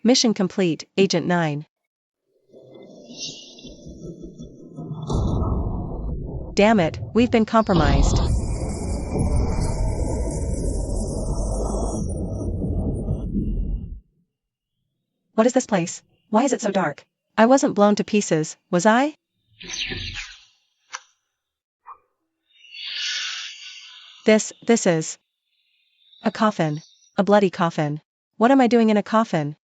Mission complete, Agent 9. Damn it, we've been compromised. What is this place? Why is it so dark? I wasn't blown to pieces, was I? This is a coffin. A bloody coffin. What am I doing in a coffin?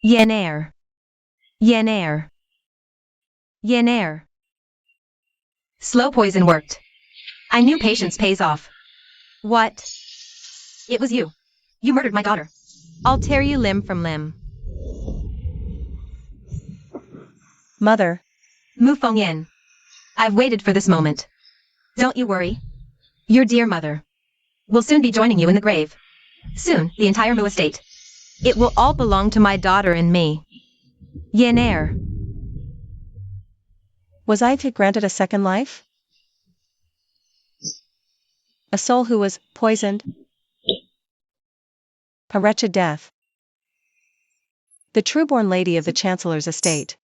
Yenair. Yenair. Yenair. Slow poison worked. I knew patience pays off. What? It was you. You murdered my daughter. I'll tear you limb from limb. Mother. Mu Fengyan. I've waited for this moment. Don't you worry. Your dear mother will soon be joining you in the grave. Soon, the entire Mu estate. It will all belong to my daughter and me. Yenair. Was I granted a second life? A soul who was poisoned? A wretched death. The true-born lady of the Chancellor's estate.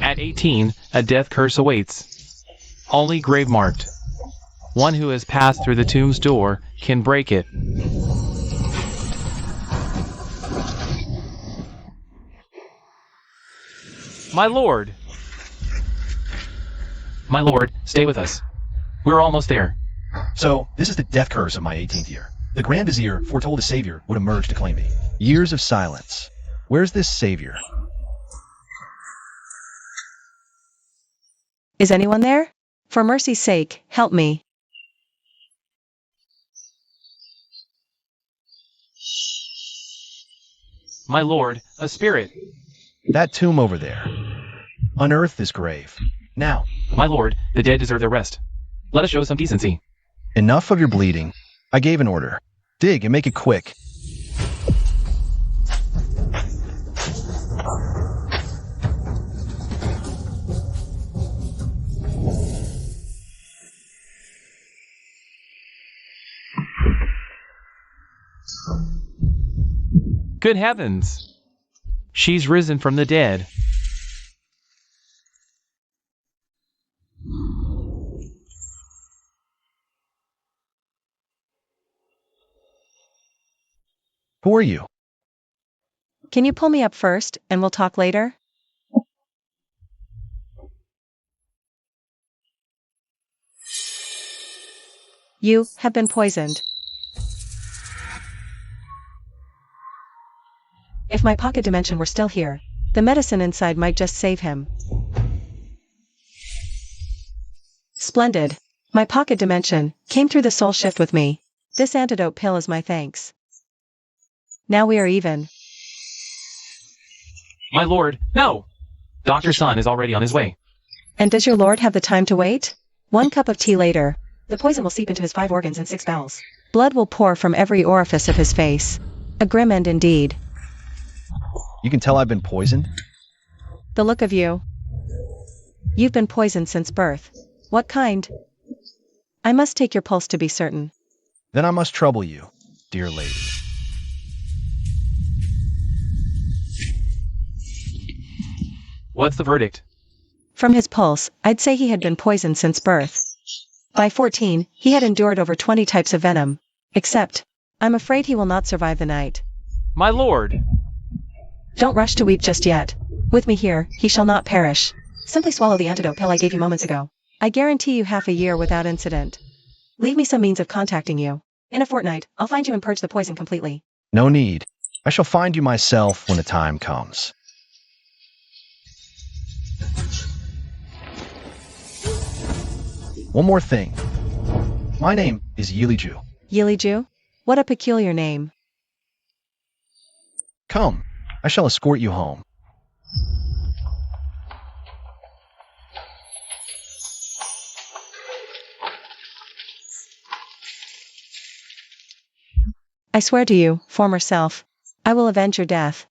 At 18, a death curse awaits. Only grave marked. One who has passed through the tomb's door can break it. My lord! My lord, stay with us. We're almost there. So, this is the death curse of my 18th year. The Grand Vizier foretold a savior would emerge to claim me. Years of silence. Where's this savior? Is anyone there? For mercy's sake, help me. My lord, a spirit. That tomb over there. Unearth this grave. Now. My lord, the dead deserve their rest. Let us show some decency. Enough of your bleeding. I gave an order. Dig and make it quick. Good heavens! She's risen from the dead. Who are you? Can you pull me up first, and we'll talk later? You have been poisoned. If my pocket dimension were still here, the medicine inside might just save him. Splendid. My pocket dimension came through the soul shift with me. This antidote pill is my thanks. Now we are even. My lord, no! Dr. Sun is already on his way. And does your lord have the time to wait? 1 cup of tea later, the poison will seep into his 5 organs and 6 bowels. Blood will pour from every orifice of his face. A grim end indeed. You can tell I've been poisoned? The look of you. You've been poisoned since birth. What kind? I must take your pulse to be certain. Then I must trouble you, dear lady. What's the verdict? From his pulse, I'd say he had been poisoned since birth. By 14, he had endured over 20 types of venom. Except, I'm afraid he will not survive the night. My lord! Don't rush to weep just yet. With me here, he shall not perish. Simply swallow the antidote pill I gave you moments ago. I guarantee you half a year without incident. Leave me some means of contacting you. In a fortnight, I'll find you and purge the poison completely. No need. I shall find you myself when the time comes. One more thing. My name is Yiliju. Yiliju? What a peculiar name. Come, I shall escort you home. I swear to you, former self, I will avenge your death.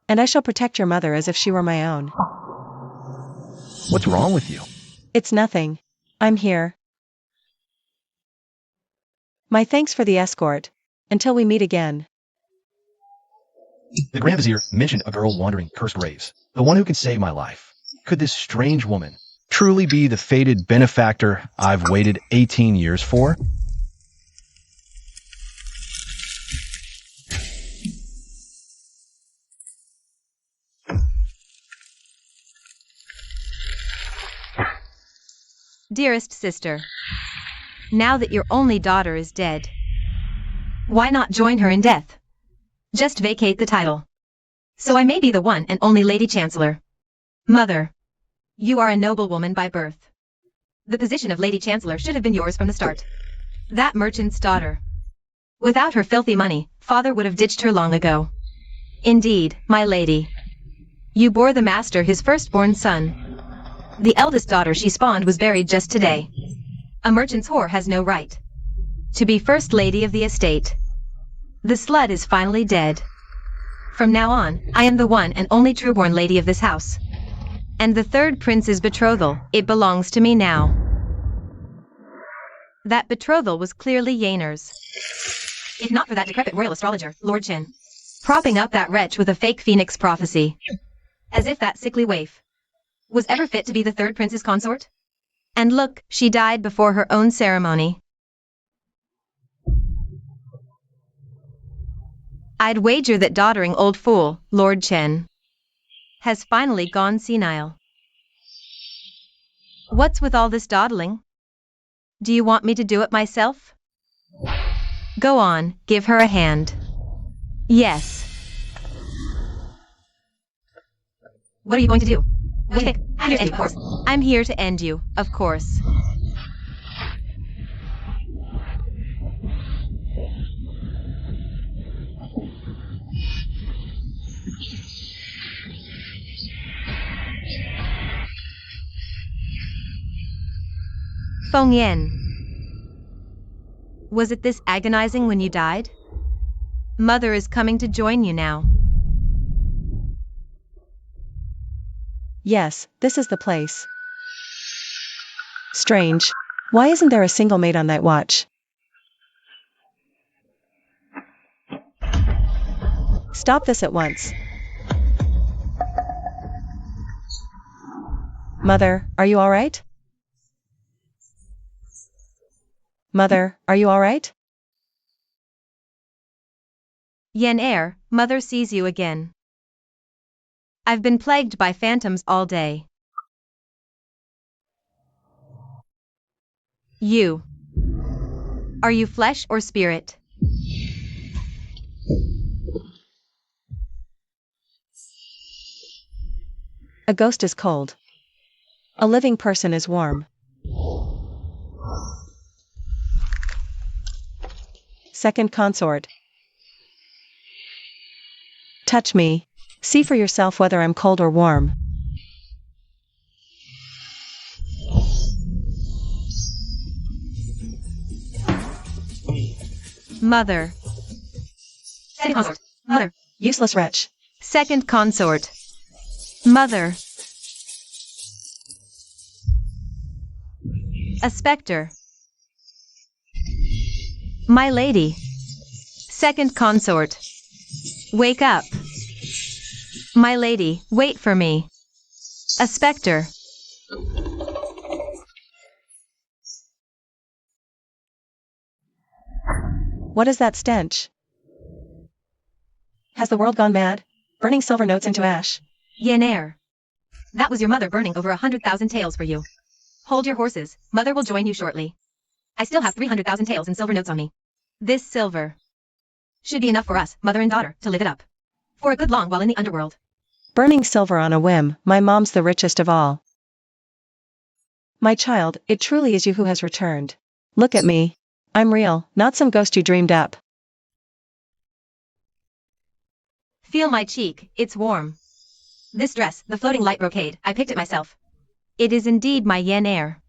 and I shall protect your mother as if she were my own. What's wrong with you? It's nothing. I'm here. My thanks for the escort. Until we meet again. The Grand Vizier mentioned a girl wandering cursed graves, the one who can save my life. Could this strange woman truly be the fated benefactor I've waited 18 years for? Dearest sister, now that your only daughter is dead, why not join her in death? Just vacate the title, so I may be the one and only Lady Chancellor. Mother, you are a noblewoman by birth. The position of Lady Chancellor should have been yours from the start. That merchant's daughter. Without her filthy money, father would have ditched her long ago. Indeed, my lady, you bore the master his firstborn son. The eldest daughter she spawned was buried just today. A merchant's whore has no right to be first lady of the estate. The slut is finally dead. From now on, I am the one and only trueborn lady of this house. And the third prince's betrothal, it belongs to me now. That betrothal was clearly Yaner's. If not for that decrepit royal astrologer, Lord Chen, propping up that wretch with a fake phoenix prophecy. As if that sickly waif was ever fit to be the third prince's consort? And look, she died before her own ceremony. I'd wager that doddering old fool, Lord Chen, has finally gone senile. What's with all this dawdling? Do you want me to do it myself? Go on, give her a hand. Yes. What are you going to do? Okay, I'm here to end you, of course. I'm here to end you, of course. Feng Yan. Was it this agonizing when you died? Mother is coming to join you now. Yes, this is the place. Strange. Why isn't there a single maid on night watch? Stop this at once. Mother, are you all right? Mother, are you all right? Yen Air, mother sees you again. I've been plagued by phantoms all day. You. Are you flesh or spirit? A ghost is cold. A living person is warm. Second consort. Touch me. See for yourself whether I'm cold or warm. Mother. Second consort. Mother. Useless wretch. Second consort. Mother. A specter. My lady. Second consort. Wake up. My lady, wait for me. A specter. What is that stench? Has the world gone mad? Burning silver notes into ash. Yen Air. That was your mother burning over 100,000 taels for you. Hold your horses, mother will join you shortly. I still have 300,000 taels in silver notes on me. This silver should be enough for us, mother and daughter, to live it up. For a good long while in the underworld. Burning silver on a whim, my mom's the richest of all. My child, it truly is you who has returned. Look at me. I'm real, not some ghost you dreamed up. Feel my cheek, it's warm. This dress, the floating light brocade, I picked it myself. It is indeed my Yen Air.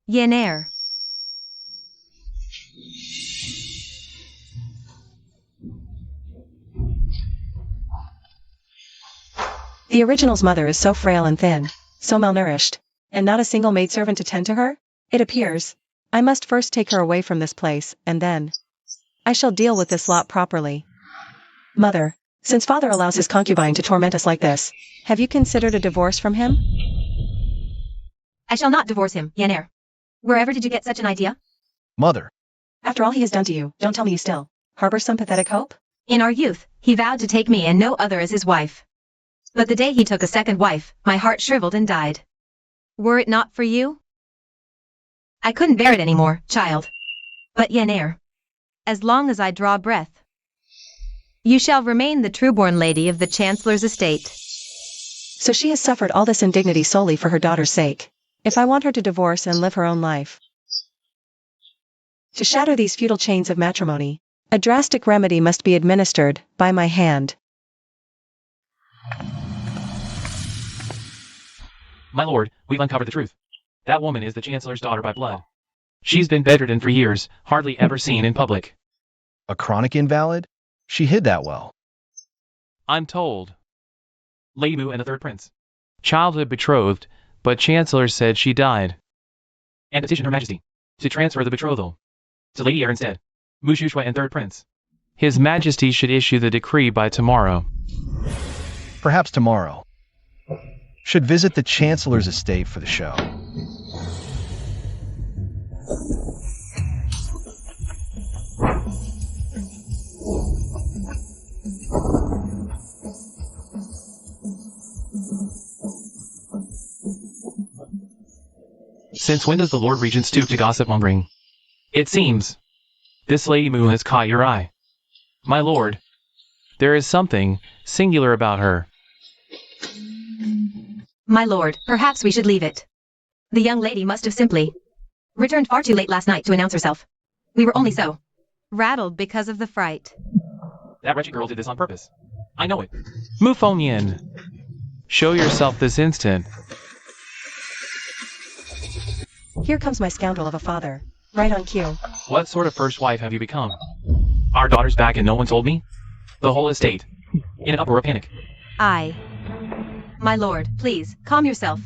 Yen Air. The original's mother is so frail and thin, so malnourished, and not a single maidservant to tend to her? It appears. I must first take her away from this place, and then I shall deal with this lot properly. Mother, since father allows his concubine to torment us like this, have you considered a divorce from him? I shall not divorce him, Yener. Wherever did you get such an idea? Mother, After all he has done to you, don't tell me you still harbor some pathetic hope? In our youth, he vowed to take me and no other as his wife. But the day he took a second wife, my heart shriveled and died. Were it not for you? I couldn't bear it anymore, child. But Yener, as long as I draw breath, you shall remain the true-born lady of the Chancellor's estate. So she has suffered all this indignity solely for her daughter's sake. If I want her to divorce and live her own life, to shatter these feudal chains of matrimony, a drastic remedy must be administered by my hand. My lord, we've uncovered the truth. That woman is the Chancellor's daughter by blood. She's been bedridden for years, hardly ever seen in public. a chronic invalid? She hid that well. I'm told. Lady Mu and the third prince. Childhood betrothed, but Chancellor said she died. And petitioned Her Majesty to transfer the betrothal to Lady Air instead. Mu Shushua and third prince. His Majesty should issue the decree by tomorrow. Perhaps tomorrow. Should visit the Chancellor's estate for the show. Since when does the Lord Regent stoop to gossip mongering? It seems this Lady Mu has caught your eye. My lord, there is something singular about her. My lord, perhaps we should leave it. The young lady must have simply returned far too late last night to announce herself. We were only so rattled because of the fright. That wretched girl did this on purpose. I know it. Mu Fengyan, show yourself this instant. Here comes my scoundrel of a father. Right on cue. What sort of first wife have you become? Our daughter's back and no one told me? The whole estate, in an uproar of panic. My lord, please, calm yourself.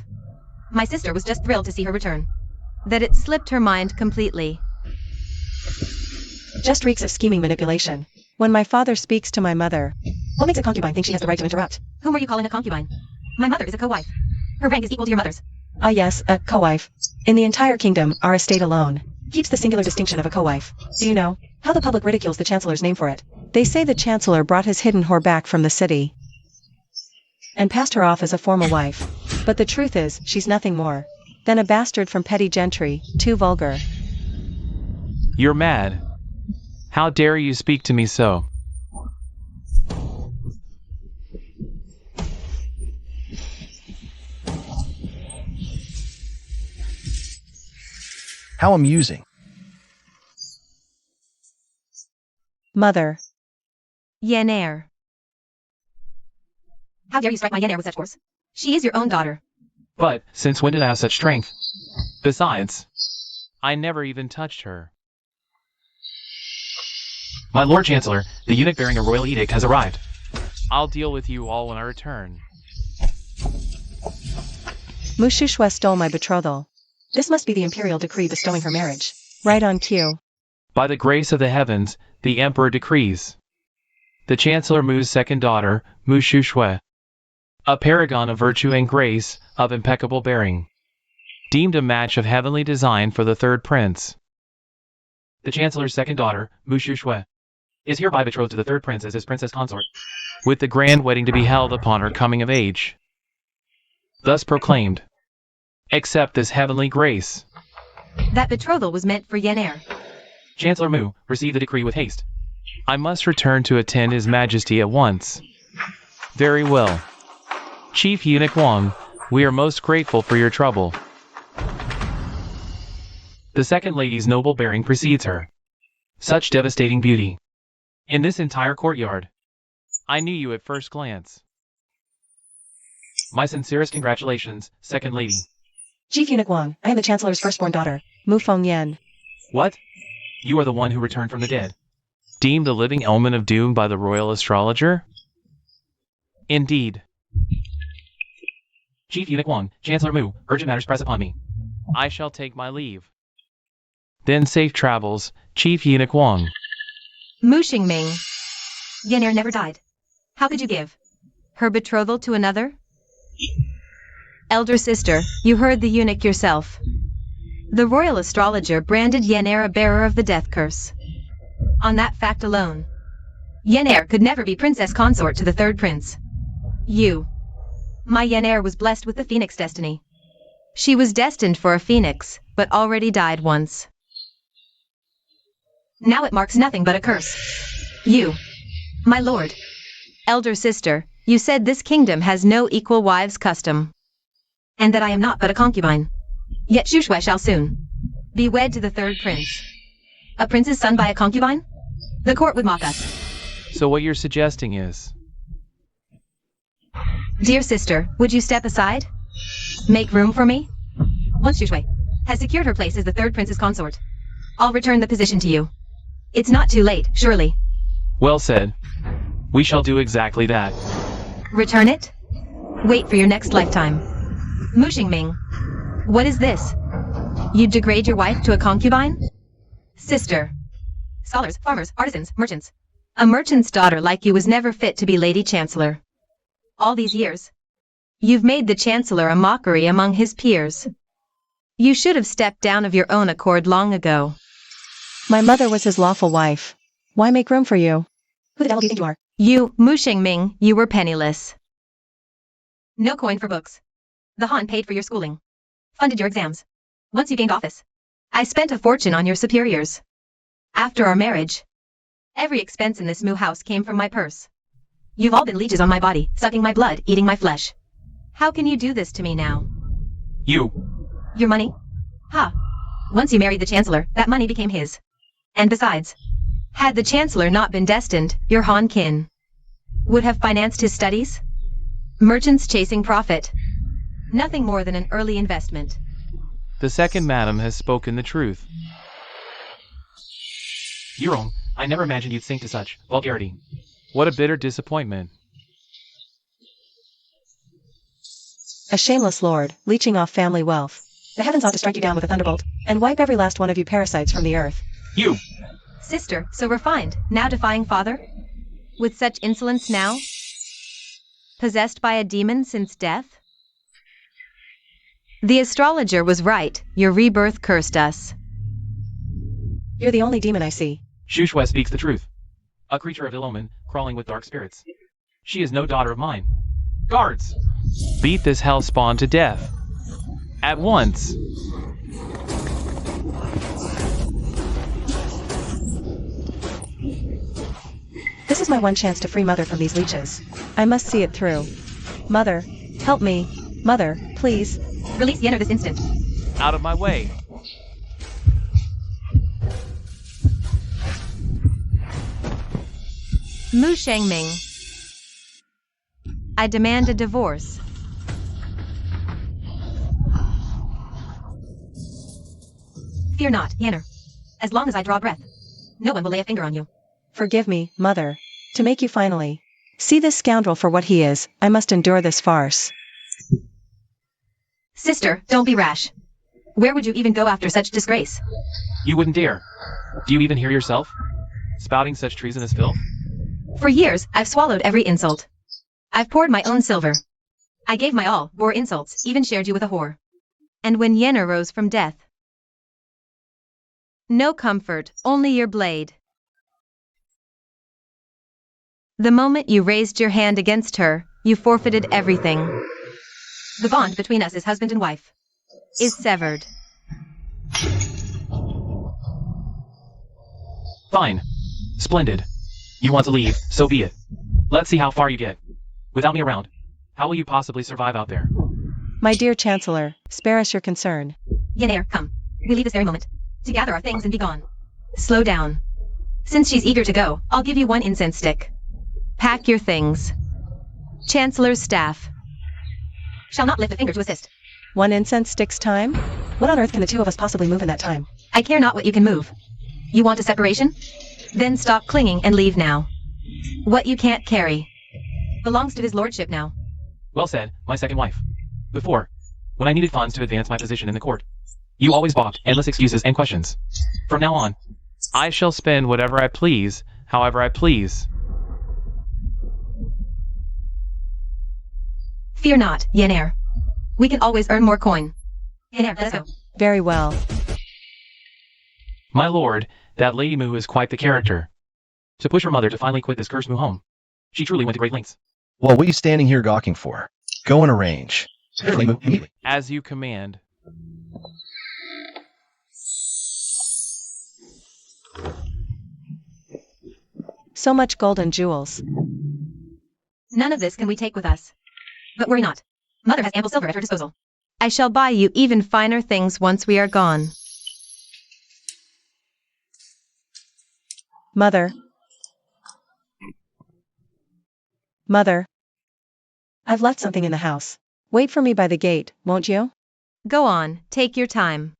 My sister was just thrilled to see her return. That it slipped her mind completely. Just reeks of scheming manipulation. When my father speaks to my mother, what makes a concubine think she has the right to interrupt? Whom are you calling a concubine? My mother is a co-wife. Her rank is equal to your mother's. Ah yes, a co-wife. In the entire kingdom, our estate alone keeps the singular distinction of a co-wife. Do you know how the public ridicules the Chancellor's name for it? They say the Chancellor brought his hidden whore back from the city and passed her off as a formal wife. But the truth is, she's nothing more than a bastard from petty gentry, too vulgar. You're mad. How dare you speak to me so? How amusing. Mother. Yener. How dare you strike my Yener with such force? She is your own daughter. But, since when did I have such strength? Besides, I never even touched her. My Lord Chancellor, the eunuch bearing a royal edict has arrived. I'll deal with you all when I return. Mu Shushua stole my betrothal. This must be the imperial decree bestowing her marriage. Right on cue. By the grace of the heavens, the Emperor decrees. The Chancellor Mu's second daughter, Mu Shushue, a paragon of virtue and grace, of impeccable bearing, deemed a match of heavenly design for the third prince. The Chancellor's second daughter, Mu Shushue, is hereby betrothed to the third prince as his princess consort, with the grand wedding to be held upon her coming of age. Thus proclaimed. Accept this heavenly grace. That betrothal was meant for Yener. Chancellor Mu, receive the decree with haste. I must return to attend His Majesty at once. Very well. Chief Eunuch Wang, we are most grateful for your trouble. The second lady's noble bearing precedes her. Such devastating beauty. In this entire courtyard. I knew you at first glance. My sincerest congratulations, second lady. Chief Eunuch Wang, I am the Chancellor's firstborn daughter, Mu Fengyan. What? You are the one who returned from the dead. Deemed a living omen of doom by the royal astrologer? Indeed. Chief Eunuch Wang, Chancellor Mu, urgent matters press upon me. I shall take my leave. Then safe travels, Chief Eunuch Wang. Mu Xingming. Yener never died. How could you give her betrothal to another? Elder sister, you heard the eunuch yourself. The royal astrologer branded Yener a bearer of the death curse. On that fact alone, Yener could never be princess consort to the third prince. You. My Yener was blessed with the phoenix destiny. She was destined for a phoenix, but already died once. Now it marks nothing but a curse. You. My lord. Elder sister, you said this kingdom has no equal wives custom. And that I am not but a concubine. Yet SHWP shall soon be wed to the third prince. A prince's son by a concubine? The court would mock us. So what you're suggesting is... Dear sister, would you step aside? Make room for me? Once SHWP has secured her place as the third prince's consort, I'll return the position to you. It's not too late, surely. Well said. We shall do exactly that. Return it? Wait for your next lifetime. Mu Xingming. What is this? You degrade your wife to a concubine? Sister. Scholars, farmers, artisans, merchants. A merchant's daughter like you was never fit to be Lady Chancellor. All these years, you've made the Chancellor a mockery among his peers. You should have stepped down of your own accord long ago. My mother was his lawful wife. Why make room for you? Who the devil do you think you are? You, Mu Xingming, you were penniless. No coin for books. The Han paid for your schooling. Funded your exams. Once you gained office, I spent a fortune on your superiors. After our marriage, every expense in this Mu house came from my purse. You've all been leeches on my body, sucking my blood, eating my flesh. How can you do this to me now? You. Your money? Ha! Once you married the Chancellor, that money became his. And besides, had the Chancellor not been destined, your Han kin would have financed his studies? Merchants chasing profit. Nothing more than an early investment. The second madam has spoken the truth. You're wrong. I never imagined you'd sink to such vulgarity. What a bitter disappointment. A shameless lord, leeching off family wealth. The heavens ought to strike you down with a thunderbolt, and wipe every last one of you parasites from the earth. You! Sister, so refined, now defying father? With such insolence now? Possessed by a demon since death? The astrologer was right, your rebirth cursed us. You're the only demon I see. SHWP speaks the truth. A creature of ill omen, crawling with dark spirits. She is no daughter of mine. Guards! Beat this hell spawn to death. At once! This is my one chance to free Mother from these leeches. I must see it through. Mother, help me. Mother, please. Release Yener this instant. Out of my way! Mu Xingming. I demand a divorce. Fear not, Yener. As long as I draw breath, no one will lay a finger on you. Forgive me, Mother. To make you finally see this scoundrel for what he is, I must endure this farce. Sister, don't be rash. Where would you even go after such disgrace? You wouldn't dare. Do you even hear yourself? Spouting such treasonous filth? For years, I've swallowed every insult. I've poured my own silver. I gave my all, bore insults, even shared you with a whore. And when Yener rose from death, no comfort, only your blade. The moment you raised your hand against her, you forfeited everything. The bond between us as husband and wife is severed. Fine. Splendid. You want to leave, so be it. Let's see how far you get. Without me around, how will you possibly survive out there? My dear Chancellor, spare us your concern. Yener, come. We leave this very moment to gather our things and be gone. Slow down. Since she's eager to go, I'll give you one incense stick. Pack your things. Chancellor's staff shall not lift a finger to assist. One incense stick's time? What on earth can the two of us possibly move in that time? I care not what you can move. You want a separation? Then stop clinging and leave now. What you can't carry belongs to his lordship now. Well said, my second wife. Before, when I needed funds to advance my position in the court, you always balked, endless excuses and questions. From now on, I shall spend whatever I please, however I please. Fear not, Yener. We can always earn more coin. Yener, let's go. Very well. My lord, that Lady Moo is quite the character. To push her mother to finally quit this cursed Moo home, she truly went to great lengths. Well, what are you standing here gawking for? Go and arrange. Immediately. As you command. So much gold and jewels. None of this can we take with us. But worry not. Mother has ample silver at her disposal. I shall buy you even finer things once we are gone. Mother. Mother. I've left something in the house. Wait for me by the gate, won't you? Go on, take your time.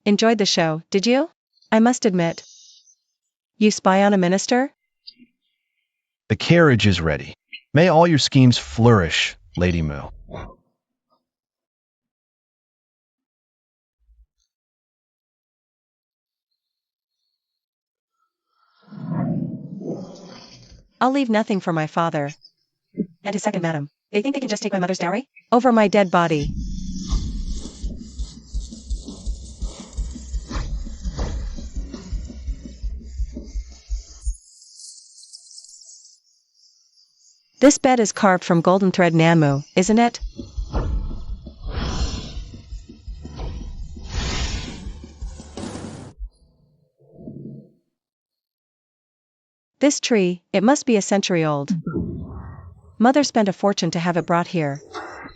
Enjoyed the show, did you? I must admit. You spy on a minister? The carriage is ready. May all your schemes flourish, Lady Moo. I'll leave nothing for my father. And his second madam. They think they can just take my mother's dowry? Over my dead body. This bed is carved from golden thread Nanmu, isn't it? This tree, it must be a century old. Mother spent a fortune to have it brought here.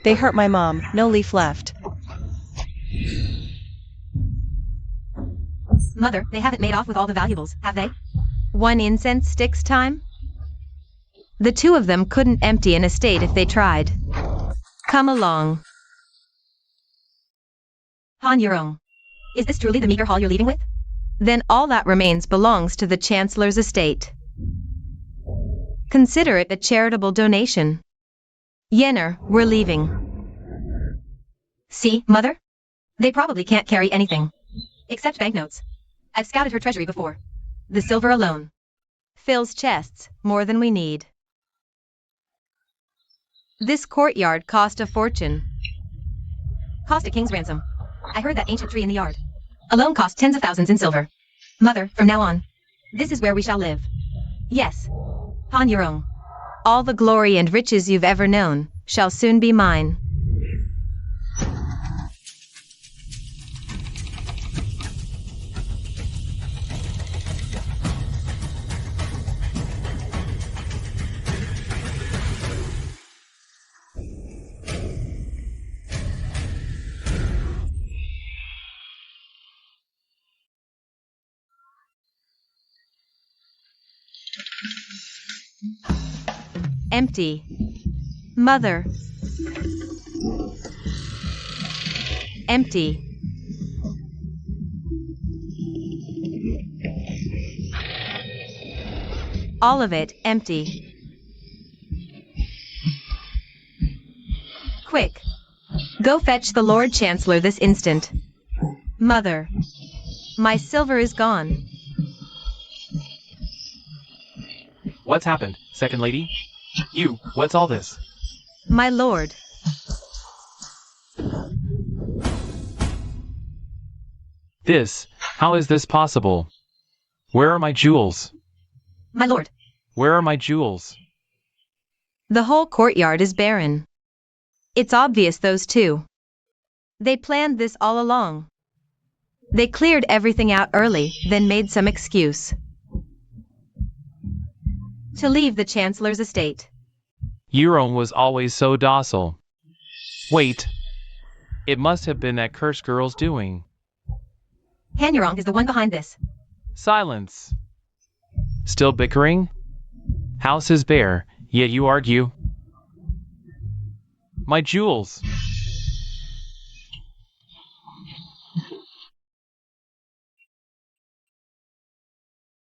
They hurt my mom, no leaf left. Mother, they haven't made off with all the valuables, have they? One incense sticks time? The two of them couldn't empty an estate if they tried. Come along. Han Yurong. Is this truly the meager haul you're leaving with? Then all that remains belongs to the Chancellor's estate. Consider it a charitable donation. Yener, we're leaving. See, Mother? They probably can't carry anything. Except banknotes. I've scouted her treasury before. The silver alone fills chests, more than we need. This courtyard cost a fortune. Cost a king's ransom. I heard that ancient tree in the yard alone cost tens of thousands in silver. Mother, from now on, this is where we shall live. Yes. Han Yurong. All the glory and riches you've ever known shall soon be mine. Empty. Mother. Empty. All of it empty. Quick. Go fetch the Lord Chancellor this instant. Mother. My silver is gone. What's happened, Second Lady? You, what's all this? My lord. How is this possible? Where are my jewels? My lord. Where are my jewels? The whole courtyard is barren. It's obvious those two. They planned this all along. They cleared everything out early, then made some excuse to leave the Chancellor's estate. Yurong was always so docile. Wait. It must have been that cursed girl's doing. Han Yurong is the one behind this. Silence. Still bickering? House is bare, yet you argue. My jewels.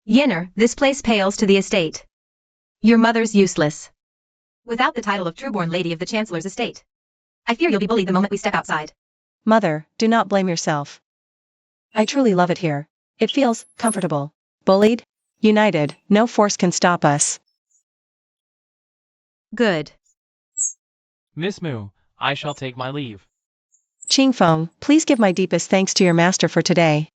Yener, this place pales to the estate. Your mother's useless. Without the title of trueborn lady of the Chancellor's estate. I fear you'll be bullied the moment we step outside. Mother, do not blame yourself. I truly love it here. It feels comfortable. Bullied? United, no force can stop us. Good. Miss Moo, I shall take my leave. Ching Feng, please give my deepest thanks to your master for today.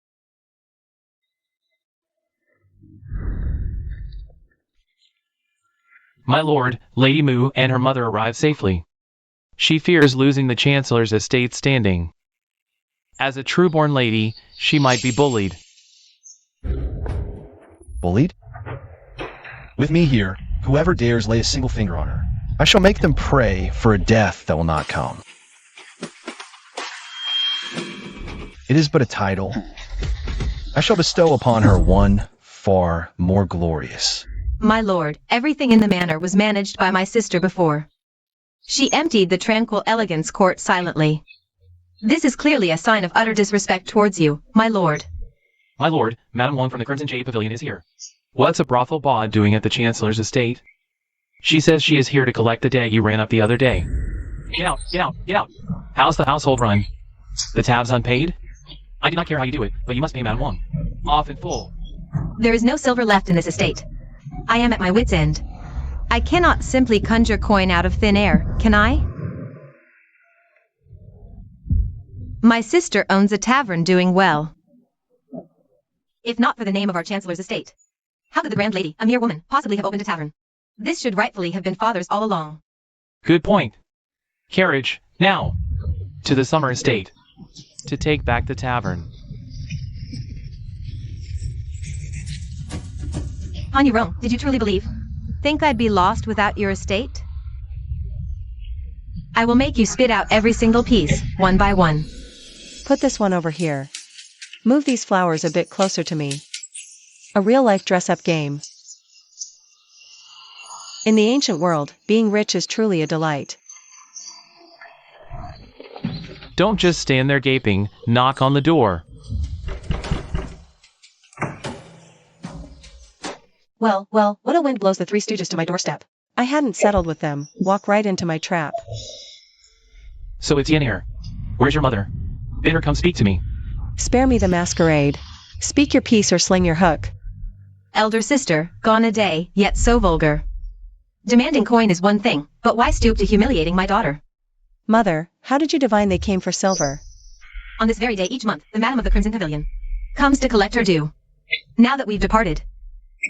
My lord, Lady Moo and her mother arrive safely. She fears losing the Chancellor's estate standing. As a trueborn lady, she might be bullied. Bullied? With me here, whoever dares lay a single finger on her, I shall make them pray for a death that will not come. It is but a title. I shall bestow upon her one far more glorious. My lord, everything in the manor was managed by my sister before. She emptied the tranquil elegance court silently. This is clearly a sign of utter disrespect towards you, my lord. My lord, Madame Wong from the Crimson Jade Pavilion is here. What's a brothel bawd doing at the Chancellor's estate? She says she is here to collect the debt you ran up the other day. Get out, get out, get out. How's the household run? The tabs unpaid? I do not care how you do it, but you must pay Madame Wong. Off in full. There is no silver left in this estate. I am at my wit's end. I cannot simply conjure coin out of thin air, can I? My sister owns a tavern doing well. If not for the name of our Chancellor's estate, how could the grand lady, a mere woman, possibly have opened a tavern? This should rightfully have been father's all along. Good point. Carriage, now! To the summer estate. To take back the tavern. On your own, did you truly believe? Think I'd be lost without your estate? I will make you spit out every single piece, one by one. Put this one over here. Move these flowers a bit closer to me. A real-life dress-up game. In the ancient world, being rich is truly a delight. Don't just stand there gaping, knock on the door. Well, what a wind blows the Three Stooges to my doorstep. I hadn't settled with them, walk right into my trap. So it's Yen here. Where's your mother? Bid her come speak to me. Spare me the masquerade. Speak your piece or sling your hook. Elder sister, gone a day, yet so vulgar. Demanding coin is one thing, but why stoop to humiliating my daughter? Mother, how did you divine they came for silver? On this very day each month, the Madam of the Crimson Pavilion comes to collect her due. Now that we've departed,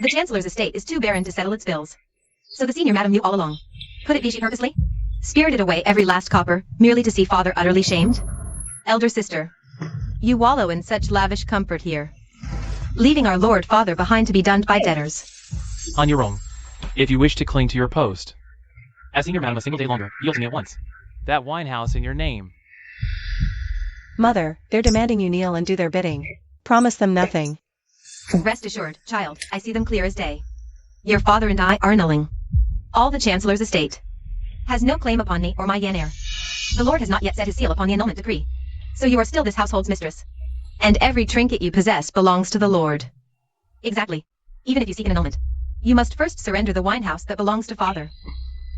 the Chancellor's estate is too barren to settle its bills. So the senior madam knew all along. Could it be she purposely spirited away every last copper, merely to see father utterly shamed? Elder sister, you wallow in such lavish comfort here, leaving our Lord Father behind to be dunned by debtors. On your own. If you wish to cling to your post. As senior madam a single day longer, yield to me at once. That wine house in your name. Mother, they're demanding you kneel and do their bidding. Promise them nothing. Rest assured, child, I see them clear as day. Your father and I are annulling all the Chancellor's estate. Has no claim upon me or my yen heir. The Lord has not yet set his seal upon the annulment decree. So you are still this household's mistress. And every trinket you possess belongs to the Lord. Exactly. Even if you seek an annulment, you must first surrender the wine house that belongs to father.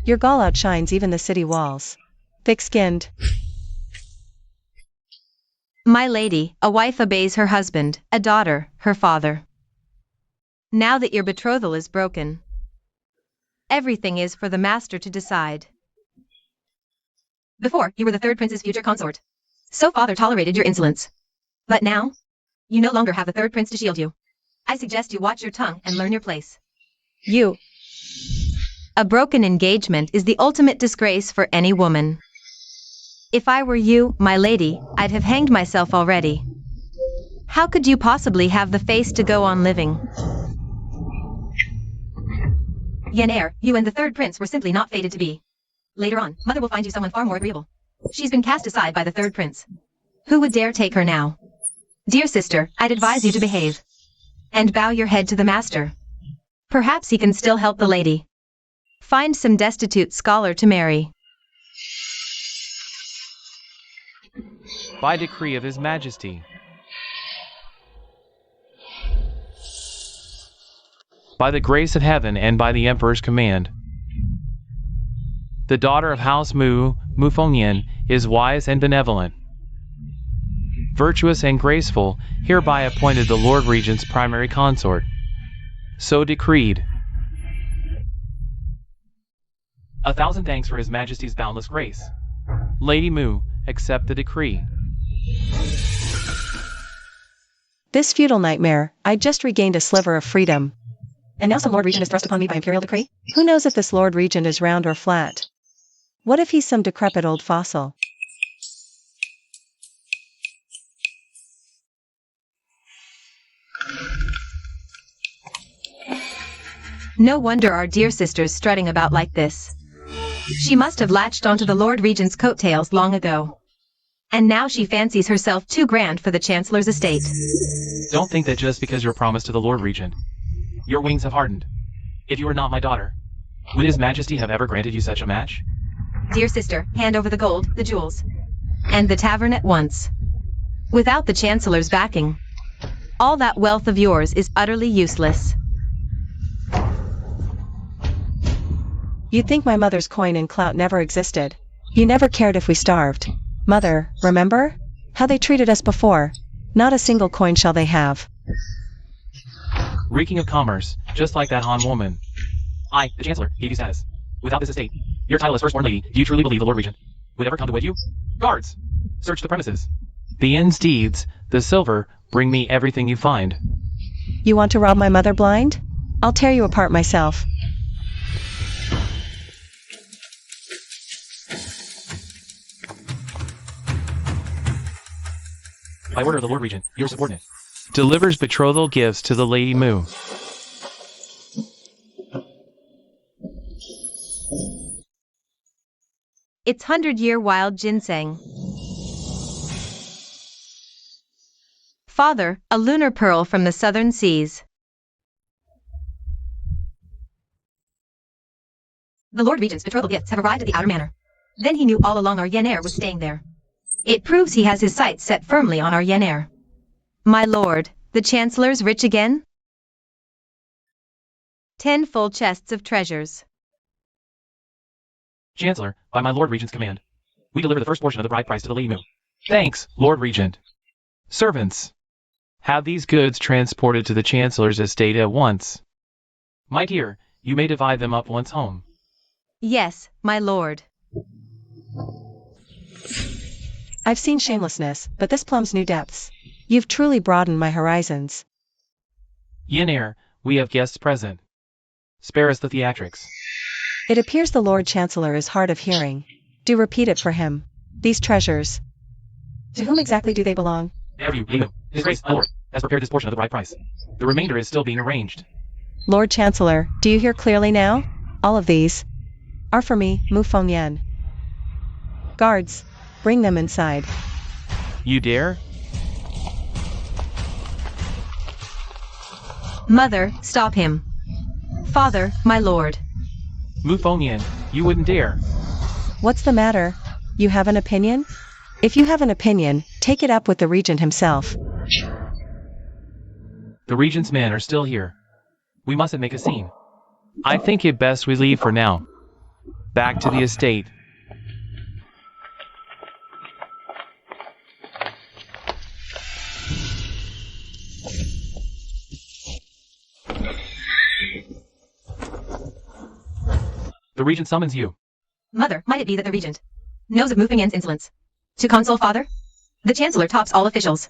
Your gall outshines even the city walls. Thick-skinned. My lady, a wife obeys her husband, a daughter, her father. Now that your betrothal is broken, everything is for the master to decide. Before, you were the third prince's future consort. So father tolerated your insolence. But now, you no longer have the third prince to shield you. I suggest you watch your tongue and learn your place. You. A broken engagement is the ultimate disgrace for any woman. If I were you, my lady, I'd have hanged myself already. How could you possibly have the face to go on living? Yen heir, you and the third prince were simply not fated to be. Later on, mother will find you someone far more agreeable. She's been cast aside by the third prince. Who would dare take her now? Dear sister, I'd advise you to behave. And bow your head to the master. Perhaps he can still help the lady. Find some destitute scholar to marry. By decree of His Majesty. by the grace of heaven and by the emperor's command. The daughter of House Mu, Mu Fengyan, is wise and benevolent, virtuous and graceful, hereby appointed the Lord Regent's primary consort. So decreed. 1,000 thanks for His Majesty's boundless grace. Lady Mu, accept the decree. This feudal nightmare, I just regained a sliver of freedom. And now some Lord Regent is thrust upon me by imperial decree? Who knows if this Lord Regent is round or flat? What if he's some decrepit old fossil? No wonder our dear sister's strutting about like this. She must have latched onto the Lord Regent's coattails long ago. And now she fancies herself too grand for the Chancellor's estate. Don't think that just because you're promised to the Lord Regent, your wings have hardened. If you were not my daughter, would His Majesty have ever granted you such a match? Dear sister, hand over the gold, the jewels, and the tavern at once. Without the Chancellor's backing, all that wealth of yours is utterly useless. You'd think my mother's coin and clout never existed. You never cared if we starved. Mother, remember? How they treated us before. Not a single coin shall they have. Reeking of commerce, just like that Han woman. I, the Chancellor, gave you status. Without this estate, your title as firstborn lady, do you truly believe the Lord Regent would ever come to wed you? Guards! Search the premises. The inn's deeds, the silver, bring me everything you find. You want to rob my mother blind? I'll tear you apart myself. By order of the Lord Regent, your subordinate delivers betrothal gifts to the Lady Mu. It's 100-year wild ginseng. Father, a lunar pearl from the southern seas. The Lord Regent's betrothal gifts have arrived at the outer manor. Then he knew all along our yen heir was staying there. It proves he has his sights set firmly on our yen heir. My lord, the Chancellor's rich again? 10 full chests of treasures. Chancellor, by my Lord Regent's command, we deliver the first portion of the bride price to the Lady Mu. Thanks, Lord Regent. Servants, have these goods transported to the Chancellor's estate at once. My dear, you may divide them up once home. Yes, my lord. I've seen shamelessness, but this plumbs new depths. You've truly broadened my horizons. Yen heir, we have guests present. Spare us the theatrics. It appears the Lord Chancellor is hard of hearing. Do repeat it for him. These treasures. To whom exactly do they belong? Have you, Lady Mu, His Grace, my lord, has prepared this portion of the bride price. The remainder is still being arranged. Lord Chancellor, do you hear clearly now? All of these are for me, Mu Fengyan. Guards, bring them inside. You dare? Mother, stop him. Father, my lord. Mu Fengyan, you wouldn't dare. What's the matter? You have an opinion? If you have an opinion, take it up with the Regent himself. The Regent's men are still here. We mustn't make a scene. I think it best we leave for now. Back to the estate. The Regent summons you. Mother, might it be that the Regent knows of Mu Fengyan's insolence? To console father? The Chancellor tops all officials.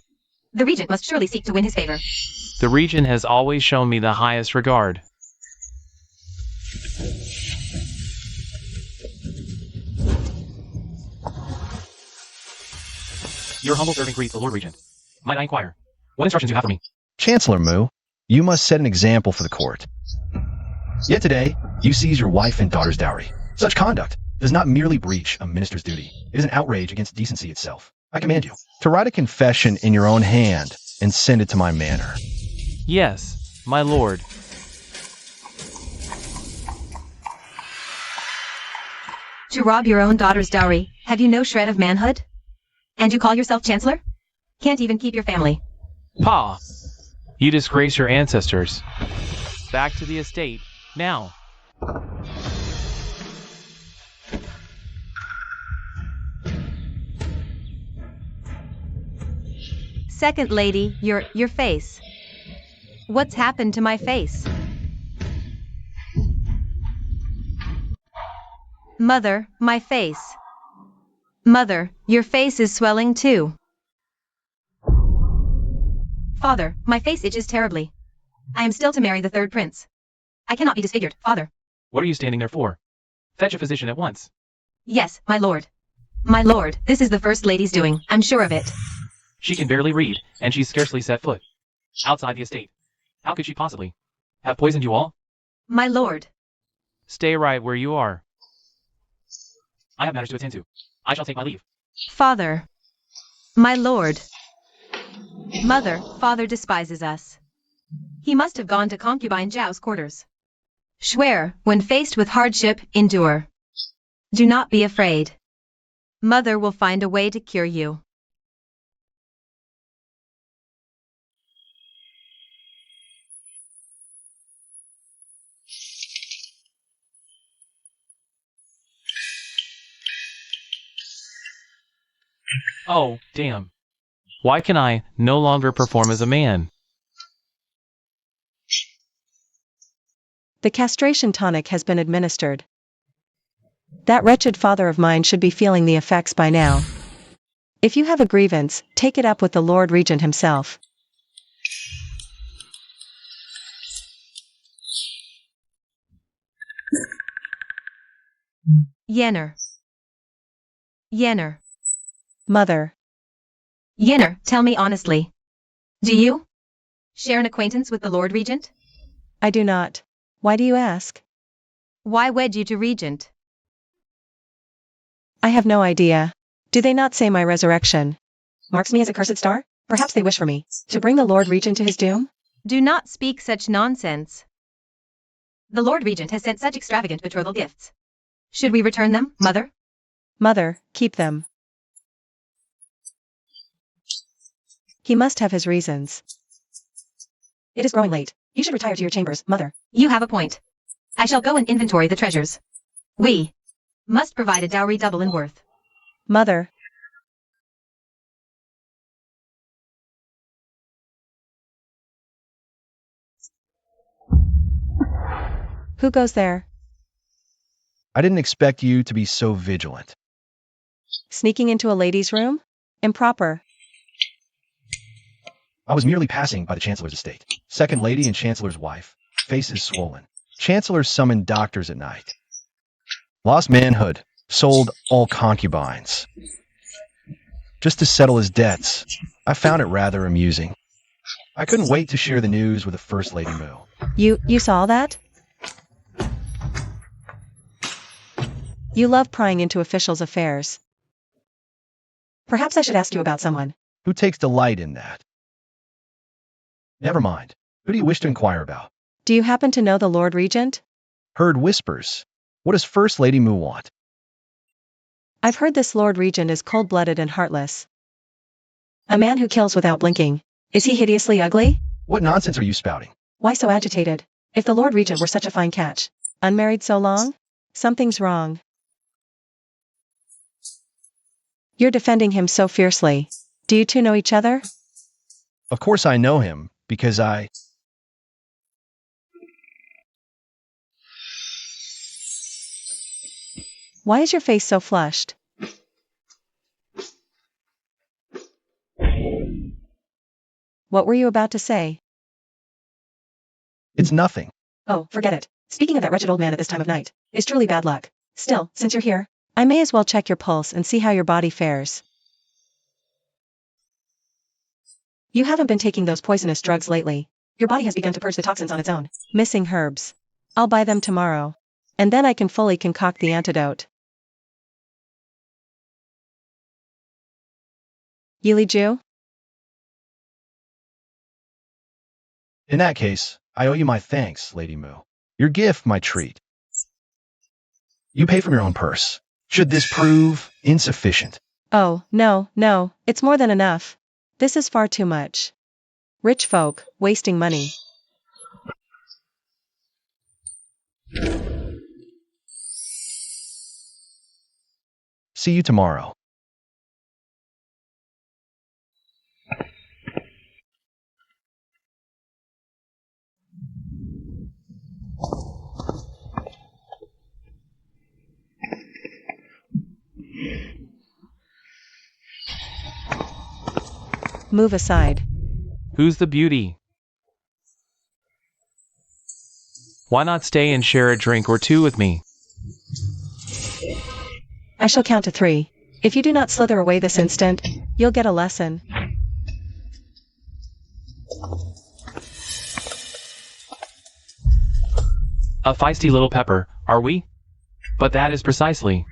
The Regent must surely seek to win his favor. The Regent has always shown me the highest regard. Your humble servant greets the Lord Regent. Might I inquire, what instructions you have for me? Chancellor Mu, you must set an example for the court. Yet today, you seize your wife and daughter's dowry. Such conduct does not merely breach a minister's duty. It is an outrage against decency itself. I command you to write a confession in your own hand and send it to my manor. Yes, my lord. To rob your own daughter's dowry, have you no shred of manhood? And you call yourself Chancellor? Can't even keep your family. Pa, you disgrace your ancestors. Back to the estate, now. Second lady, your face. What's happened to my face? Mother, my face. Mother, your face is swelling too. Father, my face itches terribly. I am still to marry the third prince. I cannot be disfigured, father. What are you standing there for? Fetch a physician at once. Yes, my lord. My lord, this is the first lady's doing, I'm sure of it. She can barely read, and she's scarcely set foot outside the estate. How could she possibly have poisoned you all? My lord. Stay right where you are. I have matters to attend to. I shall take my leave. Father. My lord. Mother, father despises us. He must have gone to concubine Zhao's quarters. Swear, when faced with hardship, endure. Do not be afraid. Mother will find a way to cure you. Oh, damn. Why can I no longer perform as a man? The castration tonic has been administered. That wretched father of mine should be feeling the effects by now. If you have a grievance, take it up with the Lord Regent himself. Yenner. Yenner. Mother. Yenner, tell me honestly. Do you share an acquaintance with the Lord Regent? I do not. Why do you ask? Why wed you to Regent? I have no idea. Do they not say my resurrection marks me as a cursed star? Perhaps they wish for me to bring the Lord Regent to his doom? Do not speak such nonsense. The Lord Regent has sent such extravagant betrothal gifts. Should we return them, mother? Mother, keep them. He must have his reasons. It is growing late. You should retire to your chambers, mother. You have a point. I shall go and inventory the treasures. We must provide a dowry double in worth. Mother. Who goes there? I didn't expect you to be so vigilant. Sneaking into a lady's room? Improper. I was merely passing by the Chancellor's estate. Second lady and Chancellor's wife. Faces swollen. Chancellor summoned doctors at night. Lost manhood. Sold all concubines. Just to settle his debts. I found it rather amusing. I couldn't wait to share the news with the First Lady Moo. You saw that? You love prying into officials' affairs. Perhaps I should ask you about someone. Who takes delight in that? Never mind. Who do you wish to inquire about? Do you happen to know the Lord Regent? Heard whispers. What does First Lady Moo want? I've heard this Lord Regent is cold-blooded and heartless. A man who kills without blinking. Is he hideously ugly? What nonsense are you spouting? Why so agitated? If the Lord Regent were such a fine catch. Unmarried so long? Something's wrong. You're defending him so fiercely. Do you two know each other? Of course I know him, because Why is your face so flushed? What were you about to say? It's nothing. Oh, forget it. Speaking of that wretched old man at this time of night, is truly bad luck. Still, since you're here, I may as well check your pulse and see how your body fares. You haven't been taking those poisonous drugs lately. Your body has begun to purge the toxins on its own. Missing herbs. I'll buy them tomorrow. And then I can fully concoct the antidote. Yili Ju? In that case, I owe you my thanks, Lady Moo. Your gift, my treat. You pay from your own purse. Should this prove insufficient? Oh, no, it's more than enough. This is far too much. Rich folk, wasting money. See you tomorrow. Move aside. Who's the beauty? Why not stay and share a drink or two with me? I shall count to 3. If you do not slither away this instant, you'll get a lesson. A feisty little pepper, are we? But that is precisely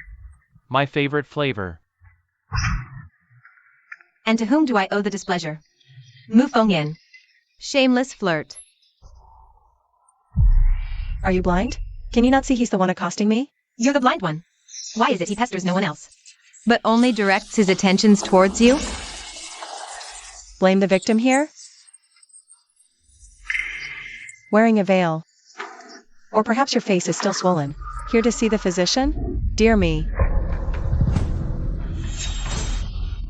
my favorite flavor. And to whom do I owe the displeasure? Mu Fengyan. Shameless flirt. Are you blind? Can you not see he's the one accosting me? You're the blind one. Why is it he pesters no one else, but only directs his attentions towards you? Blame the victim here? Wearing a veil. Or perhaps your face is still swollen. Here to see the physician? Dear me.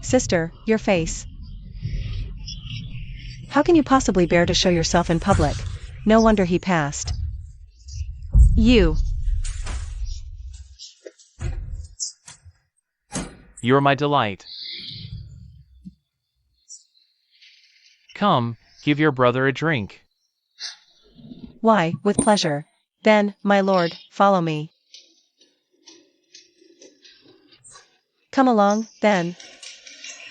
Sister, your face. How can you possibly bear to show yourself in public? No wonder he passed. You. You're my delight. Come, give your brother a drink. Why, with pleasure. Then, my lord, follow me. Come along, then.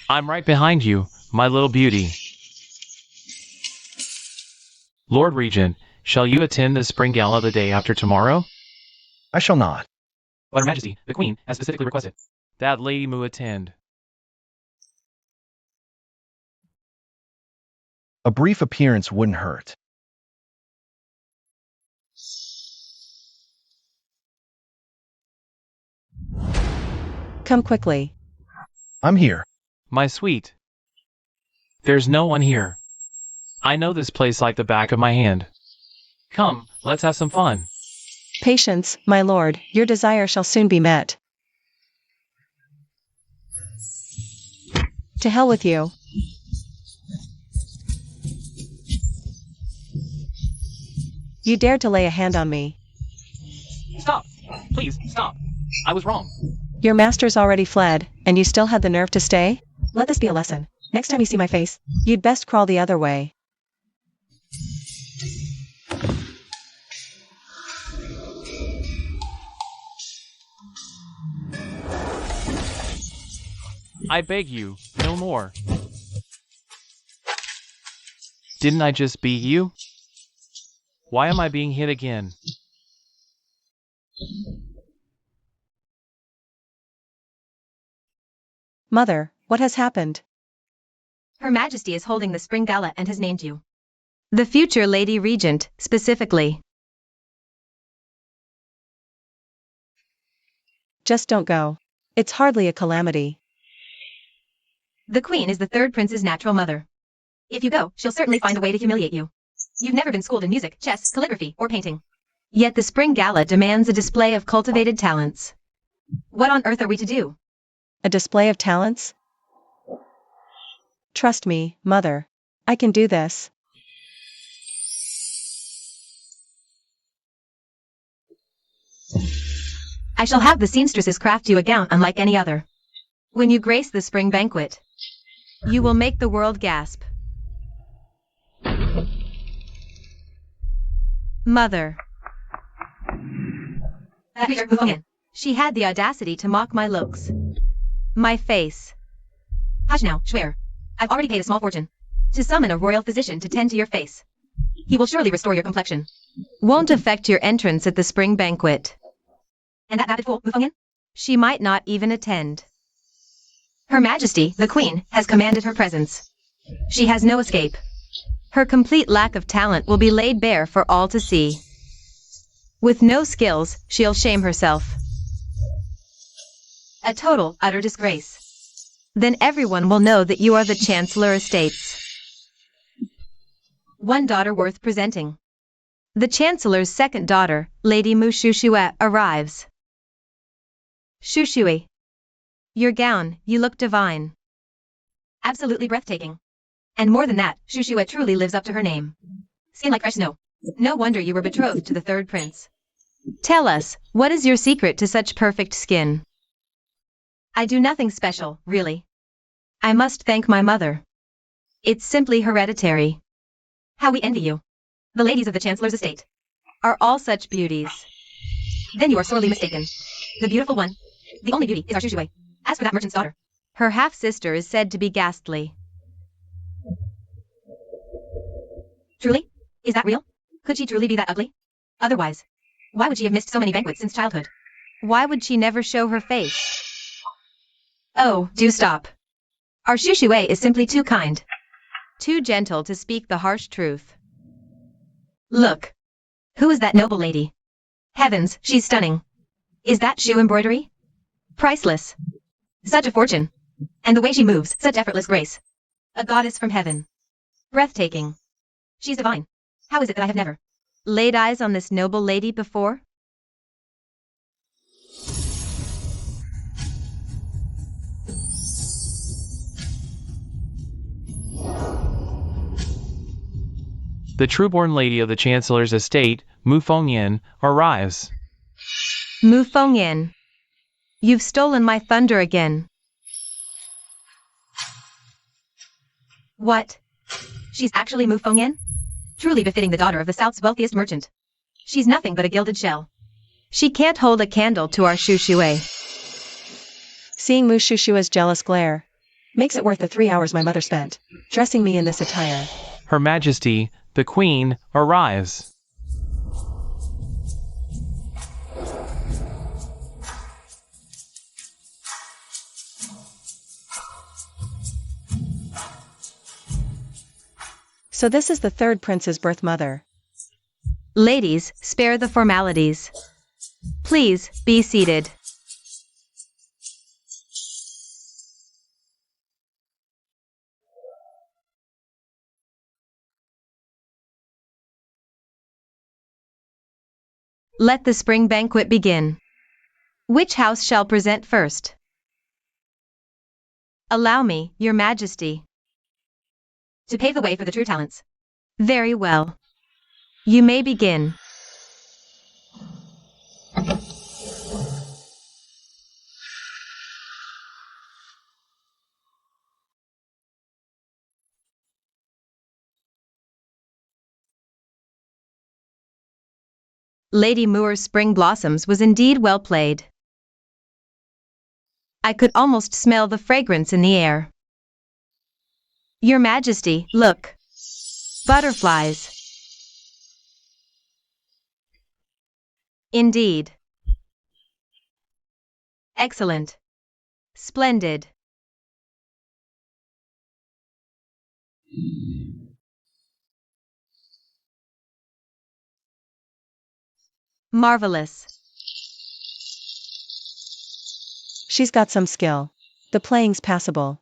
I'm right behind you, my little beauty. Lord Regent, shall you attend the spring gala the day after tomorrow? I shall not. But Her Majesty, the Queen, has specifically requested that Lady Mu attend. A brief appearance wouldn't hurt. Come quickly. I'm here. My sweet. There's no one here. I know this place like the back of my hand. Come, let's have some fun. Patience, my lord, your desire shall soon be met. To hell with you. You dared to lay a hand on me. Stop! Please, stop! I was wrong. Your master's already fled, and you still had the nerve to stay? Let this be a lesson. Next time you see my face, you'd best crawl the other way. I beg you, no more. Didn't I just beat you? Why am I being hit again? Mother, what has happened? Her Majesty is holding the spring gala and has named you the future Lady Regent, specifically. Just don't go. It's hardly a calamity. The Queen is the third prince's natural mother. If you go, she'll certainly find a way to humiliate you. You've never been schooled in music, chess, calligraphy, or painting. Yet the spring gala demands a display of cultivated talents. What on earth are we to do? A display of talents? Trust me, mother. I can do this. I shall have the seamstresses craft you a gown unlike any other. When you grace the spring banquet, you will make the world gasp. Mother. She had the audacity to mock my looks. My face. Hush now, Schwer. I've already paid a small fortune to summon a royal physician to tend to your face. He will surely restore your complexion. Won't affect your entrance at the spring banquet. And that vapid fool, Mu Fengyan? She might not even attend. Her Majesty, the Queen, has commanded her presence. She has no escape. Her complete lack of talent will be laid bare for all to see. With no skills, she'll shame herself. A total, utter disgrace. Then everyone will know that you are the Chancellor Estates. One daughter worth presenting. The Chancellor's second daughter, Lady Mu Shushue, arrives. Shushue. Your gown, you look divine. Absolutely breathtaking. And more than that, Shushue truly lives up to her name. Skin like fresh snow. No wonder you were betrothed to the third prince. Tell us, what is your secret to such perfect skin? I do nothing special, really. I must thank my mother. It's simply hereditary. How we envy you. The ladies of the Chancellor's estate are all such beauties. Then you are sorely mistaken. The beautiful one, the only beauty, is our Shushue. As for that merchant's daughter, her half-sister is said to be ghastly. Truly? Is that real? Could she truly be that ugly? Otherwise, why would she have missed so many banquets since childhood? Why would she never show her face? Oh, do stop. Our Shushue is simply too kind. Too gentle to speak the harsh truth. Look. Who is that noble lady? Heavens, she's stunning. Is that shoe embroidery? Priceless. Such a fortune. And the way she moves, such effortless grace. A goddess from heaven. Breathtaking. She's divine. How is it that I have never laid eyes on this noble lady before? The true-born lady of the Chancellor's estate, Mu Fengyan, arrives. Mu Fengyan. You've stolen my thunder again. What? She's actually Mu Fengyan? Truly befitting the daughter of the South's wealthiest merchant. She's nothing but a gilded shell. She can't hold a candle to our Shushue. Seeing Mu Shushue's jealous glare makes it worth the 3 hours my mother spent dressing me in this attire. Her Majesty, the Queen, arrives. So this is the third prince's birth mother. Ladies, spare the formalities. Please, be seated. Let the spring banquet begin. Which house shall present first? Allow me, Your Majesty. To pave the way for the true talents. Very well. You may begin. Lady Muir's Spring Blossoms was indeed well played. I could almost smell the fragrance in the air. Your Majesty, look. Butterflies. Indeed. Excellent. Splendid. Marvelous. She's got some skill. The playing's passable.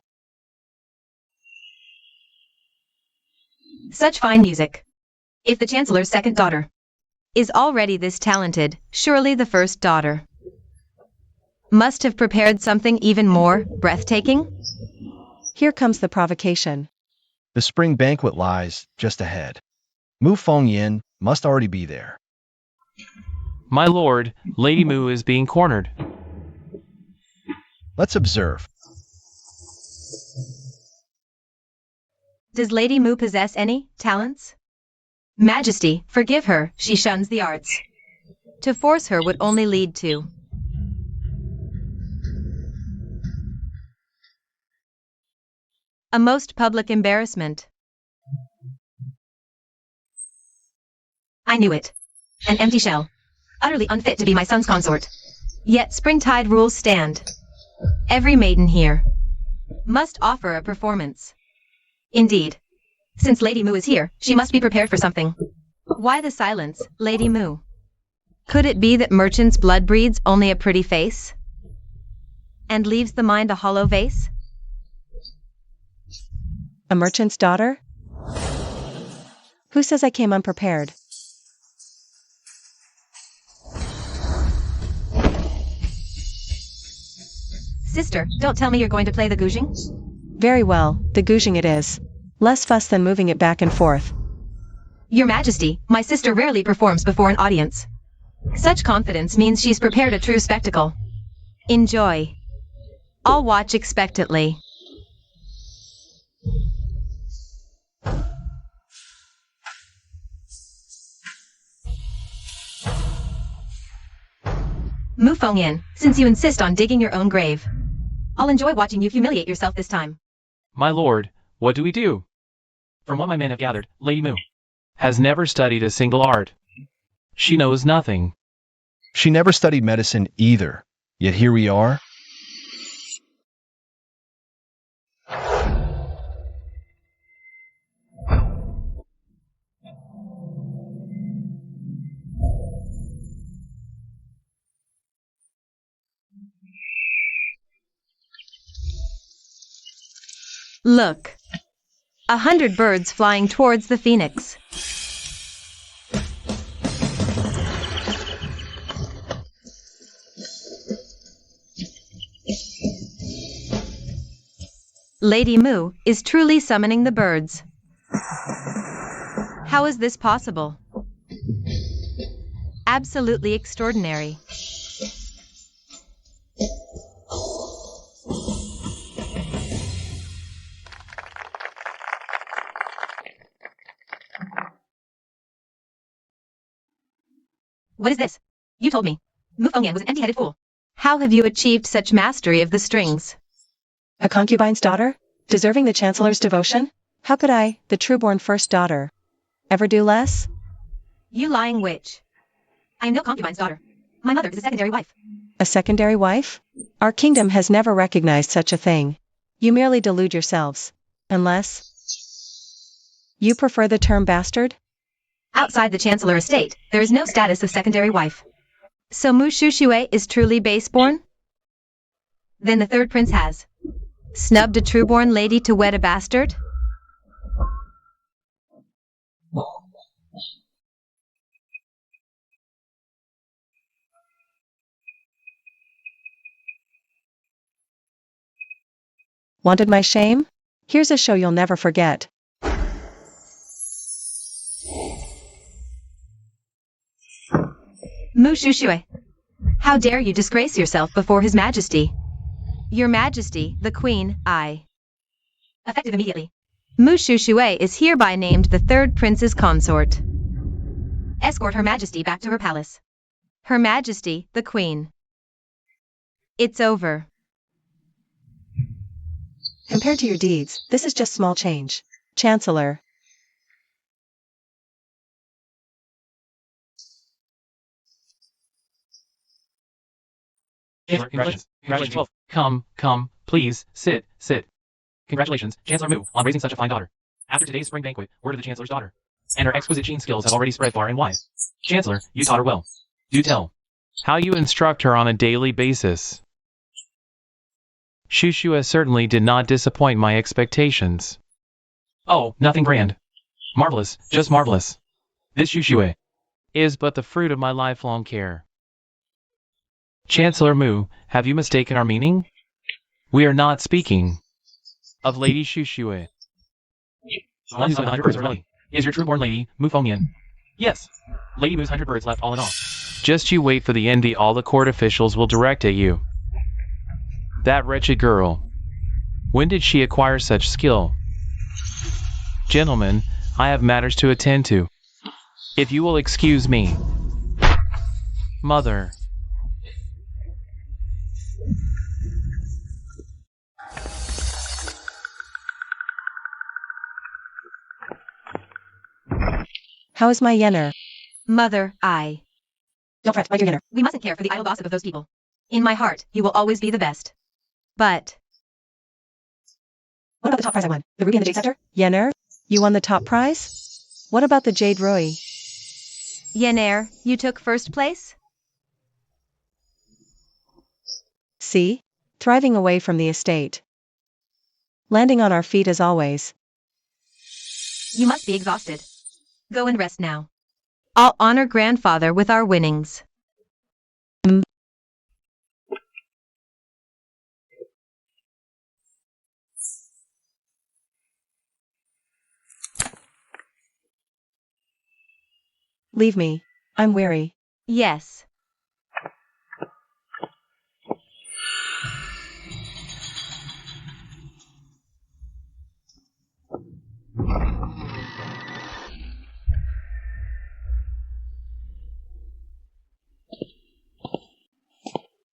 Such fine music. If the Chancellor's second daughter is already this talented, surely the first daughter must have prepared something even more breathtaking? Here comes the provocation. The spring banquet lies just ahead. Mu Fengyan must already be there. My lord, Lady Mu is being cornered. Let's observe. Does Lady Mu possess any talents? Majesty, forgive her, she shuns the arts. To force her would only lead to a most public embarrassment. I knew it. An empty shell. Utterly unfit to be my son's consort. Yet springtide rules stand. Every maiden here must offer a performance. Indeed. Since Lady Mu is here, she must be prepared for something. Why the silence, Lady Mu? Could it be that merchant's blood breeds only a pretty face and leaves the mind a hollow vase? A merchant's daughter? Who says I came unprepared? Sister, don't tell me you're going to play the guzheng? Very well, the guzheng it is. Less fuss than moving it back and forth. Your Majesty, my sister rarely performs before an audience. Such confidence means she's prepared a true spectacle. Enjoy. I'll watch expectantly. Mu Fengyan, since you insist on digging your own grave, I'll enjoy watching you humiliate yourself this time. My lord, what do we do? From what my men have gathered, Lady Mu has never studied a single art. She knows nothing. She never studied medicine either, yet here we are. Look. 100 birds flying towards the phoenix. Lady Mu is truly summoning the birds. How is this possible? Absolutely extraordinary. What is this? You told me. Mu Fengyan was an empty-headed fool. How have you achieved such mastery of the strings? A concubine's daughter? Deserving the Chancellor's devotion? How could I, the true-born first daughter, ever do less? You lying witch. I am no concubine's daughter. My mother is a secondary wife. A secondary wife? Our kingdom has never recognized such a thing. You merely delude yourselves. Unless... you prefer the term bastard? Outside the Chancellor estate, there is no status of secondary wife. So Mu Shushui is truly base-born? Then the third prince has snubbed a true-born lady to wed a bastard? Wanted my shame? Here's a show you'll never forget. Mu Shushui, how dare you disgrace yourself before His Majesty? Your Majesty, the Queen, effective immediately. Mu Shushui is hereby named the third prince's consort. Escort Her Majesty back to her palace. Her Majesty, the Queen. It's over. Compared to your deeds, this is just small change. Chancellor. Chancellor, congratulations. Congratulations. Come, please, sit. Congratulations, Chancellor Mu, on raising such a fine daughter. After today's spring banquet, word of the Chancellor's daughter. And her exquisite gene skills have already spread far and wide. Chancellor, you taught her well. Do tell. How you instruct her on a daily basis. Shushua certainly did not disappoint my expectations. Oh, nothing grand. Marvelous, just marvelous. This Shushua is but the fruit of my lifelong care. Chancellor Mu, have you mistaken our meaning? We are not speaking of Lady Shushua. One who's 100 birds early. Is your true-born lady, Mu Fengyan? Yes. Lady Mu's 100 birds left all in all. Just you wait for the end all the court officials will direct at you. That wretched girl. When did she acquire such skill? Gentlemen, I have matters to attend to. If you will excuse me. Mother. How is my Yenner? Mother, Don't fret, my dear Yenner. We mustn't care for the idle gossip of those people. In my heart, you will always be the best. But... what about the top prize I won? The ruby and the jade scepter? Yenner? You won the top prize? What about the jade Rui? Yenner, you took first place? See? Thriving away from the estate. Landing on our feet as always. You must be exhausted. Go and rest now. I'll honor grandfather with our winnings. Leave me. I'm weary. Yes.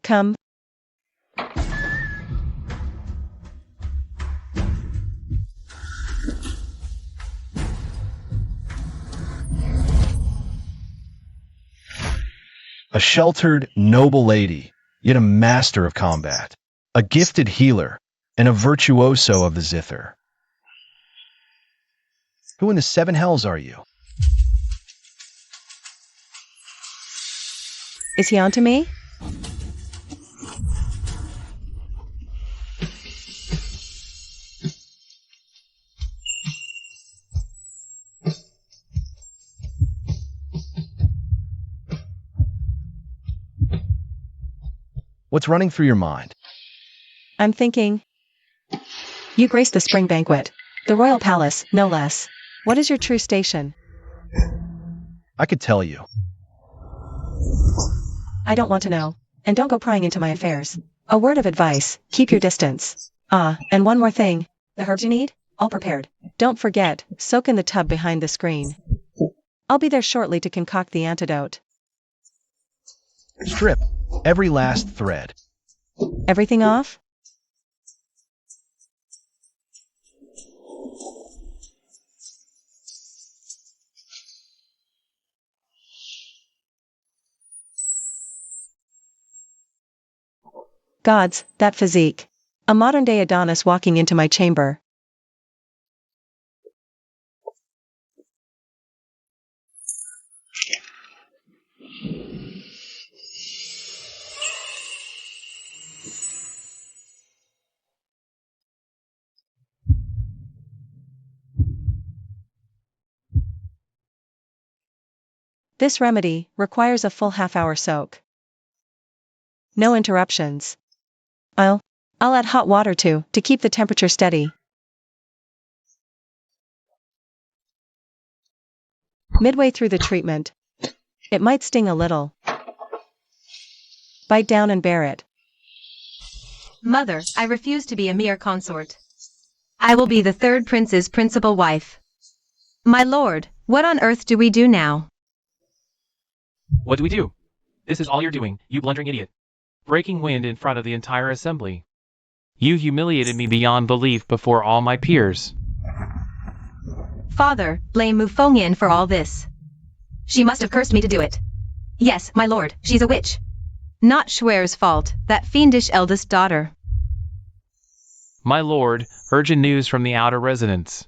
Come. A sheltered, noble lady, yet a master of combat, a gifted healer, and a virtuoso of the zither. Who in the seven hells are you? Is he on to me? What's running through your mind? I'm thinking. You grace the spring banquet. The royal palace, no less. What is your true station? I could tell you. I don't want to know. And don't go prying into my affairs. A word of advice, keep your distance. Ah, and one more thing. The herbs you need? All prepared. Don't forget, soak in the tub behind the screen. I'll be there shortly to concoct the antidote. Strip every last thread. Everything off? Gods, that physique. A modern-day Adonis walking into my chamber. This remedy requires a full half-hour soak. No interruptions. I'll add hot water too, to keep the temperature steady. Midway through the treatment, it might sting a little. Bite down and bear it. Mother, I refuse to be a mere consort. I will be the third prince's principal wife. My lord, what on earth do we do now? What do we do? This is all you're doing, you blundering idiot. Breaking wind in front of the entire assembly. You humiliated me beyond belief before all my peers. Father, blame Mufongyan for all this. She must have cursed me to do it. Yes, my lord, she's a witch. Not Schwer's fault, that fiendish eldest daughter. My lord, urgent news from the outer residence.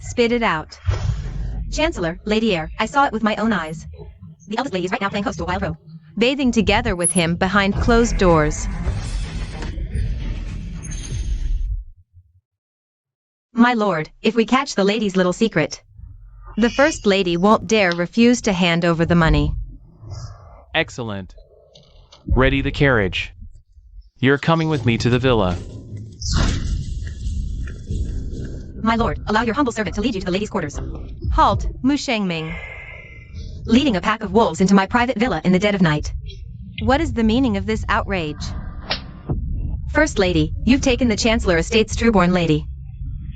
Spit it out. Chancellor, Lady Eyre, I saw it with my own eyes. The eldest lady is right now playing host to a wild roe, bathing together with him behind closed doors. My lord, if we catch the lady's little secret, the first lady won't dare refuse to hand over the money. Excellent. Ready the carriage. You're coming with me to the villa. My lord, allow your humble servant to lead you to the lady's quarters. Halt, Mu Shengming. Leading a pack of wolves into my private villa in the dead of night. What is the meaning of this outrage? First lady, you've taken the Chancellor Estate's trueborn lady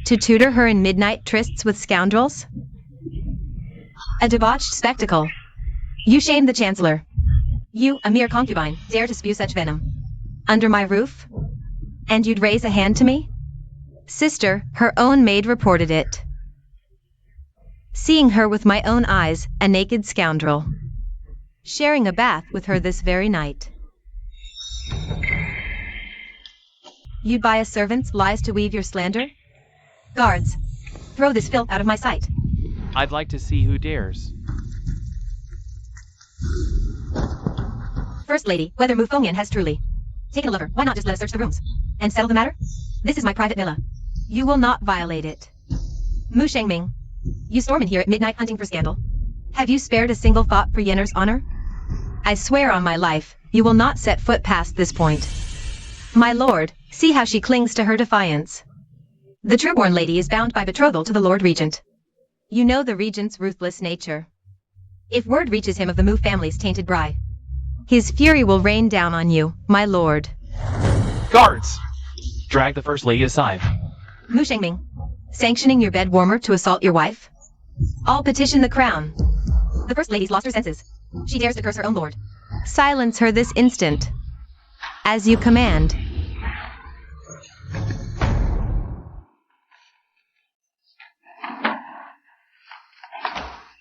to tutor her in midnight trysts with scoundrels? A debauched spectacle. You shame the Chancellor. You, a mere concubine, dare to spew such venom under my roof? And you'd raise a hand to me? Sister, her own maid reported it. Seeing her with my own eyes, a naked scoundrel. Sharing a bath with her this very night. You'd buy a servant's lies to weave your slander? Guards, throw this filth out of my sight. I'd like to see who dares. First lady, whether Mufongyan has truly taken a lover, why not just let us search the rooms and settle the matter? This is my private villa. You will not violate it. Mu Shengming, you storm in here at midnight hunting for scandal. Have you spared a single thought for Yenner's honor? I swear on my life, you will not set foot past this point. My lord, see how she clings to her defiance. The trueborn lady is bound by betrothal to the Lord Regent. You know the Regent's ruthless nature. If word reaches him of the Mu family's tainted bride, his fury will rain down on you, my lord. Guards! Drag the First Lady aside. Mu Shengming, sanctioning your bed warmer to assault your wife? I'll petition the crown. The First Lady's lost her senses. She dares to curse her own lord. Silence her this instant. As you command.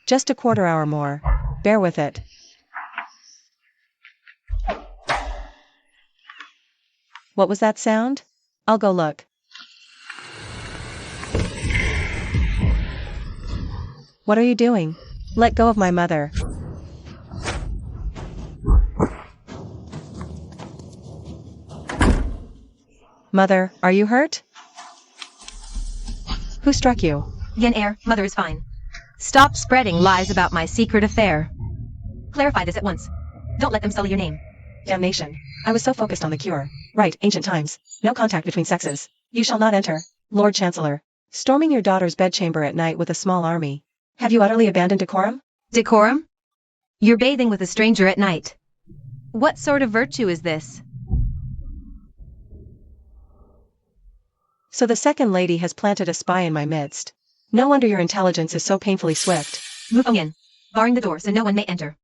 Just a quarter hour more. Bear with it. What was that sound? I'll go look. What are you doing? Let go of my mother. Mother, are you hurt? Who struck you? Yen Air, mother is fine. Stop spreading lies about my secret affair. Clarify this at once. Don't let them sully your name. Damnation. I was so focused on the cure. Right, ancient times. No contact between sexes. You shall not enter. Lord Chancellor. Storming your daughter's bedchamber at night with a small army. Have you utterly abandoned decorum? Decorum? You're bathing with a stranger at night. What sort of virtue is this? So the second lady has planted a spy in my midst. No wonder your intelligence is so painfully swift. Mu Fengyan, barring the door so no one may enter.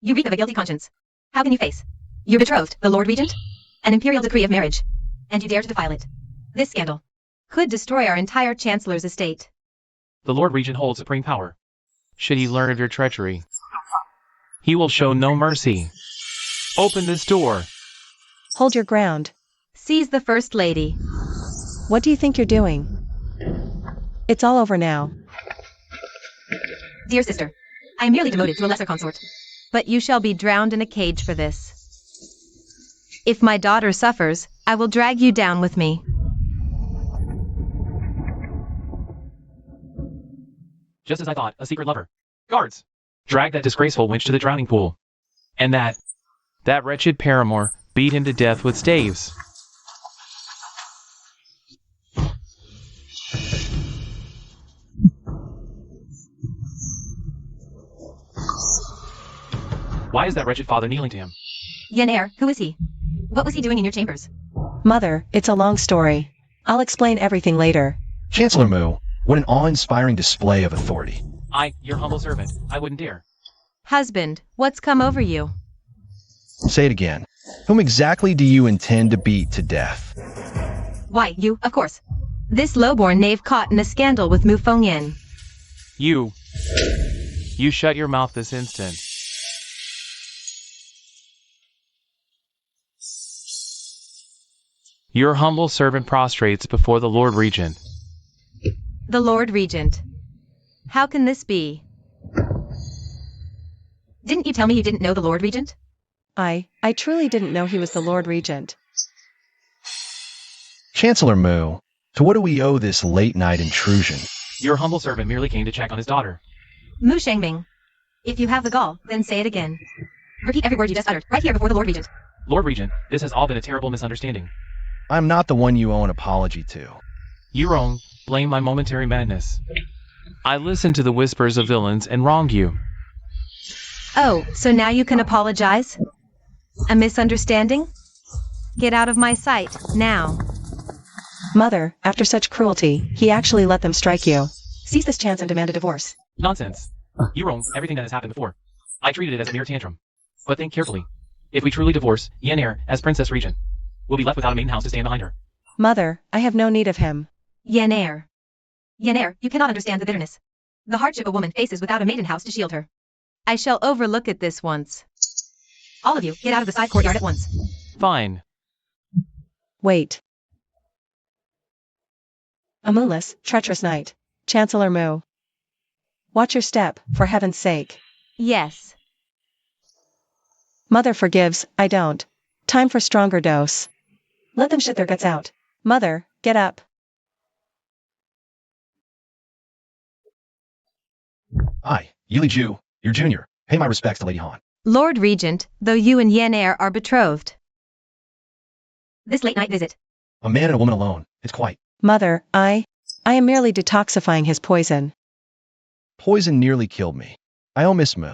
You reek of a guilty conscience. How can you face your betrothed, the Lord Regent? An imperial decree of marriage. And you dare to defile it. This scandal could destroy our entire Chancellor's estate. The Lord Regent holds supreme power. Should he learn of your treachery, he will show no mercy. Open this door. Hold your ground. Seize the First Lady. What do you think you're doing? It's all over now. Dear sister, I am merely demoted to a lesser consort. But you shall be drowned in a cage for this. If my daughter suffers, I will drag you down with me. Just as I thought, a secret lover. Guards! Drag that disgraceful wench to the drowning pool. And that wretched paramour, beat him to death with staves. Why is that wretched father kneeling to him? Yen Air, who is he? What was he doing in your chambers? Mother, it's a long story. I'll explain everything later. Chancellor Mu, what an awe-inspiring display of authority. Your humble servant, I wouldn't dare. Husband, what's come over you? Say it again. Whom exactly do you intend to beat to death? Why, you, of course. This lowborn knave caught in a scandal with Mu Fengyan. You shut your mouth this instant. Your humble servant prostrates before the Lord Regent. The Lord Regent. How can this be? Didn't you tell me you didn't know the Lord Regent? I truly didn't know he was the Lord Regent. Chancellor Mu, to what do we owe this late-night intrusion? Your humble servant merely came to check on his daughter. Mu Shengming. If you have the gall, then say it again. Repeat every word you just uttered, right here before the Lord Regent. Lord Regent, this has all been a terrible misunderstanding. I'm not the one you owe an apology to. You wrong, blame my momentary madness. I listened to the whispers of villains and wronged you. Oh, so now you can apologize? A misunderstanding? Get out of my sight, now. Mother, after such cruelty, he actually let them strike you. Seize this chance and demand a divorce. Nonsense. You wrong everything that has happened before. I treated it as a mere tantrum. But think carefully. If we truly divorce Yen Air as Princess Regent, we'll be left without a maiden house to stand behind her. Mother, I have no need of him. Yen Air. Yen Air, you cannot understand the bitterness. The hardship a woman faces without a maiden house to shield her. I shall overlook it this once. All of you, get out of the side courtyard at once. Fine. Wait. A moonless, treacherous night. Chancellor Mu. Watch your step, for heaven's sake. Yes. Mother forgives, I don't. Time for stronger dose. Let them shit their guts out. Mother, get up. I, Yili Ju, your junior, pay my respects to Lady Han. Lord Regent, though you and Yen Air are betrothed. This late night visit. A man and a woman alone, it's quite. Mother, I am merely detoxifying his poison. Poison nearly killed me. I owe Miss Mu.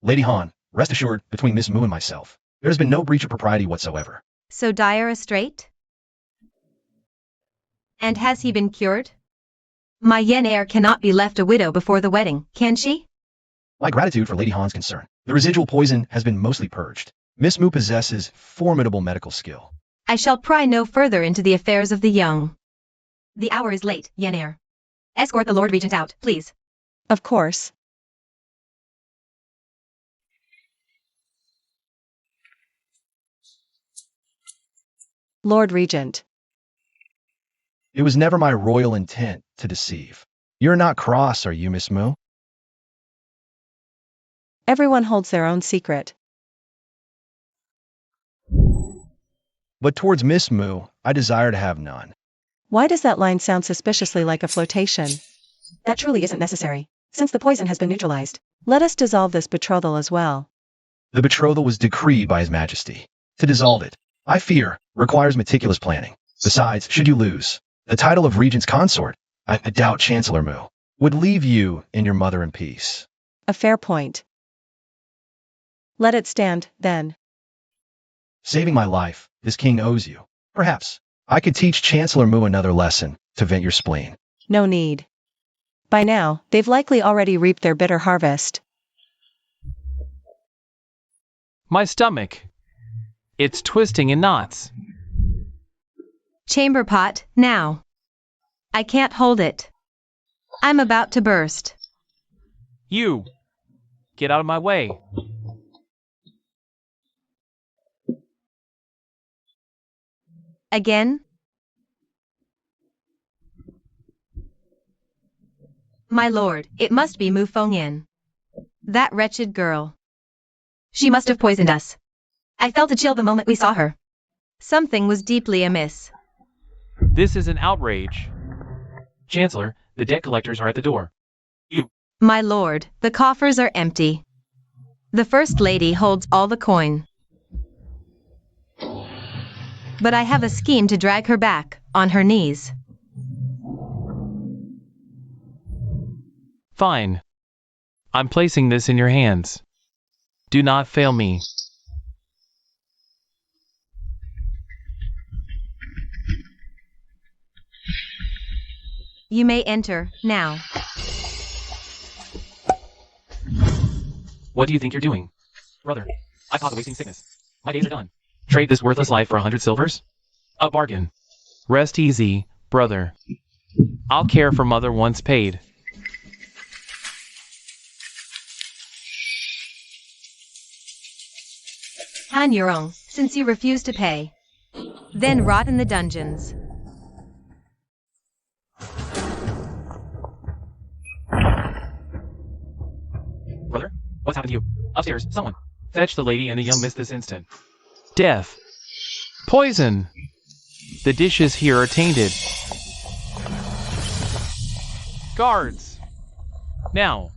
Lady Han, rest assured, between Miss Mu and myself, there has been no breach of propriety whatsoever. So dire a strait? And has he been cured? My yen heir cannot be left a widow before the wedding, can she? My gratitude for Lady Han's concern. The residual poison has been mostly purged. Miss Mu possesses formidable medical skill. I shall pry no further into the affairs of the young. The hour is late, yen heir. Escort the Lord Regent out, please. Of course. Lord Regent. It was never my royal intent to deceive. You're not cross, are you, Miss Mu? Everyone holds their own secret. But towards Miss Mu, I desire to have none. Why does that line sound suspiciously like a flirtation? That truly isn't necessary. Since the poison has been neutralized, let us dissolve this betrothal as well. The betrothal was decreed by His Majesty. To dissolve it, I fear, requires meticulous planning. Besides, should you lose the title of Regent's consort, I doubt Chancellor Mu would leave you and your mother in peace. A fair point. Let it stand, then. Saving my life, this king owes you. Perhaps I could teach Chancellor Mu another lesson to vent your spleen. No need. By now, they've likely already reaped their bitter harvest. My stomach. It's twisting in knots. Chamber pot, now. I can't hold it. I'm about to burst. You! Get out of my way. Again? My lord, it must be Mu Fengyan. That wretched girl. She must have poisoned us. I felt a chill the moment we saw her. Something was deeply amiss. This is an outrage. Chancellor, the debt collectors are at the door. You. My lord, the coffers are empty. The First Lady holds all the coin. But I have a scheme to drag her back, on her knees. Fine. I'm placing this in your hands. Do not fail me. You may enter, now. What do you think you're doing? Brother, I cause wasting sickness. My days are done. Trade this worthless life for 100 silvers? A bargain. Rest easy, brother. I'll care for mother once paid. Han Yurong, since you refuse to pay. Then rot in the dungeons. Brother, what's happened to you? Upstairs, someone. Fetch the lady and the young miss this instant. Death. Poison. The dishes here are tainted. Guards. Now.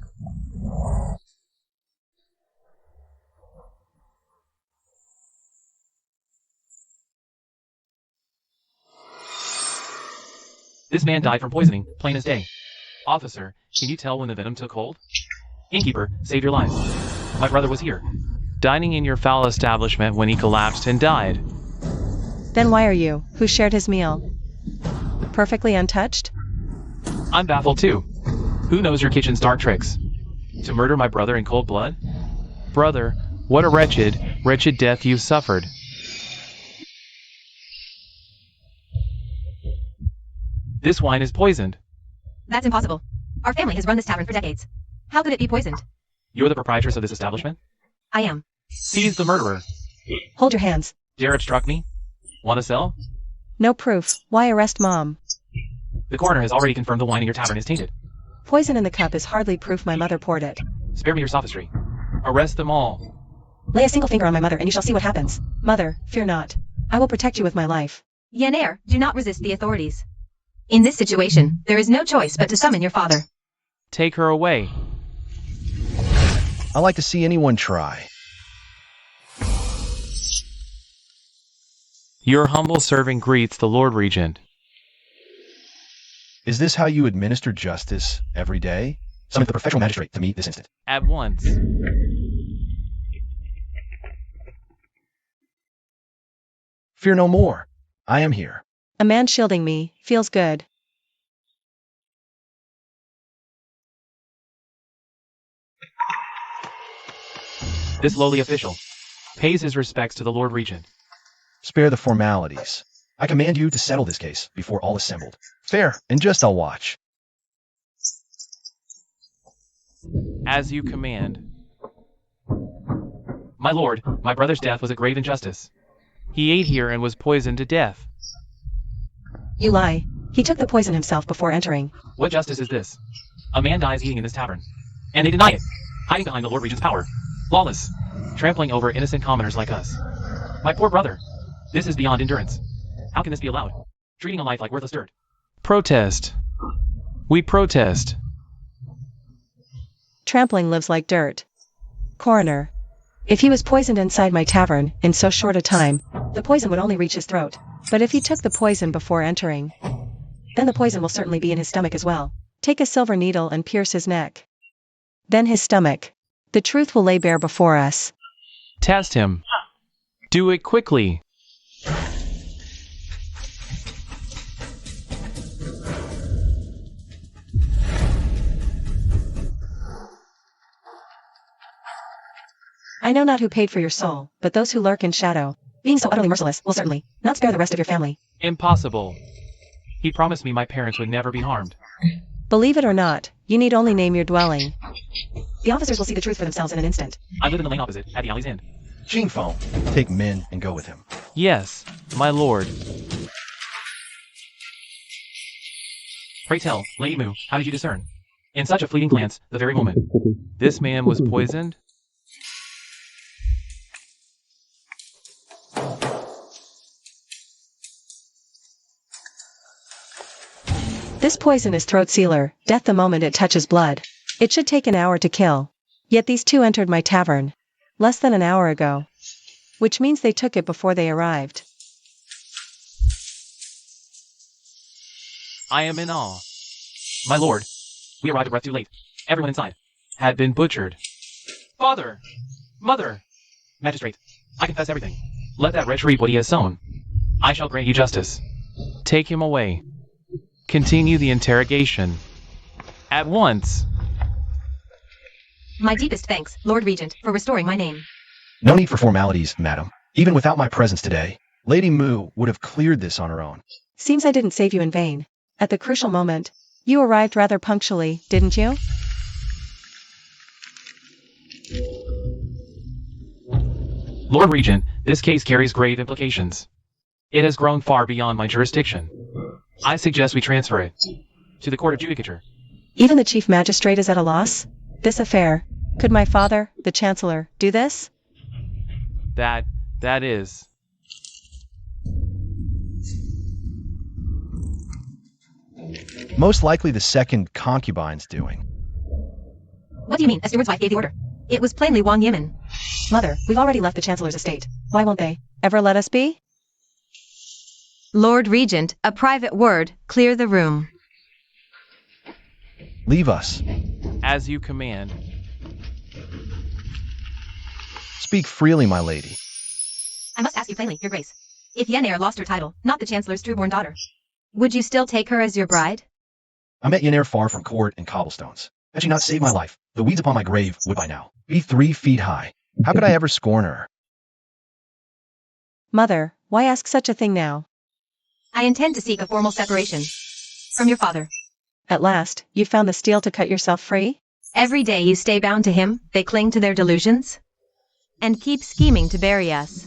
This man died from poisoning, plain as day. Officer, can you tell when the venom took hold? Innkeeper, save your lives. My brother was here, dining in your foul establishment when he collapsed and died. Then why are you, who shared his meal, perfectly untouched? I'm baffled too. Who knows your kitchen's dark tricks? To murder my brother in cold blood? Brother, what a wretched, wretched death you've suffered. This wine is poisoned. That's impossible. Our family has run this tavern for decades. How could it be poisoned? You're the proprietress of this establishment? I am. Seize the murderer. Hold your hands. Dare obstruct me? Want to sell? No proof. Why arrest Mom? The coroner has already confirmed the wine in your tavern is tainted. Poison in the cup is hardly proof my mother poured it. Spare me your sophistry. Arrest them all. Lay a single finger on my mother and you shall see what happens. Mother, fear not. I will protect you with my life. Yen heir, do not resist the authorities. In this situation, there is no choice but to summon your father. Take her away. I like to see anyone try. Your humble servant greets the Lord Regent. Is this how you administer justice every day? Summon the professional magistrate to meet this instant. At once. Fear no more. I am here. A man shielding me feels good. This lowly official pays his respects to the Lord Regent. Spare the formalities. I command you to settle this case before all assembled. Fair and just I'll watch. As you command. My lord, my brother's death was a grave injustice. He ate here and was poisoned to death. You lie. He took the poison himself before entering. What justice is this? A man dies eating in this tavern. And they deny it, hiding behind the Lord Regent's power. Lawless, trampling over innocent commoners like us. My poor brother, this is beyond endurance. How can this be allowed? Treating a life like worthless dirt. Protest. We protest. Trampling lives like dirt. Coroner. If he was poisoned inside my tavern in so short a time, the poison would only reach his throat. But if he took the poison before entering, then the poison will certainly be in his stomach as well. Take a silver needle and pierce his neck. Then his stomach. The truth will lay bare before us. Test him. Do it quickly. I know not who paid for your soul, but those who lurk in shadow, being so utterly merciless, will certainly not spare the rest of your family. Impossible. He promised me my parents would never be harmed. Believe it or not, you need only name your dwelling. The officers will see the truth for themselves in an instant. I live in the lane opposite, at the alley's end. Gene phone. Take Min and go with him. Yes, my lord. Pray tell, Lady Mu, how did you discern? In such a fleeting glance, the very moment. This man was poisoned? This poison is throat sealer, death the moment it touches blood. It should take an hour to kill. Yet these two entered my tavern less than an hour ago, which means they took it before they arrived. I am in awe. My lord, we arrived a breath too late. Everyone inside had been butchered. Father! Mother! Magistrate, I confess everything. Let that wretch reap what he has sown. I shall grant you justice. Take him away. Continue the interrogation. At once. My deepest thanks, Lord Regent, for restoring my name. No need for formalities, madam. Even without my presence today, Lady Mu would have cleared this on her own. Seems I didn't save you in vain. At the crucial moment, you arrived rather punctually, didn't you? Lord Regent, this case carries grave implications. It has grown far beyond my jurisdiction. I suggest we transfer it to the Court of Judicature. Even the Chief Magistrate is at a loss? This affair, could my father, the Chancellor, do this? That is. Most likely the second concubine's doing. What do you mean, a steward's wife gave the order? It was plainly Wang Yimin. Mother, we've already left the Chancellor's estate. Why won't they ever let us be? Lord Regent, a private word, clear the room. Leave us. As you command. Speak freely, my lady. I must ask you plainly, Your Grace. If Yenair lost her title, not the Chancellor's true-born daughter, would you still take her as your bride? I met Yenair far from court and cobblestones. Had she not saved my life, the weeds upon my grave would by now be 3 feet high. How could I ever scorn her? Mother, why ask such a thing now? I intend to seek a formal separation from your father. At last, you found the steel to cut yourself free? Every day you stay bound to him, they cling to their delusions, and keep scheming to bury us.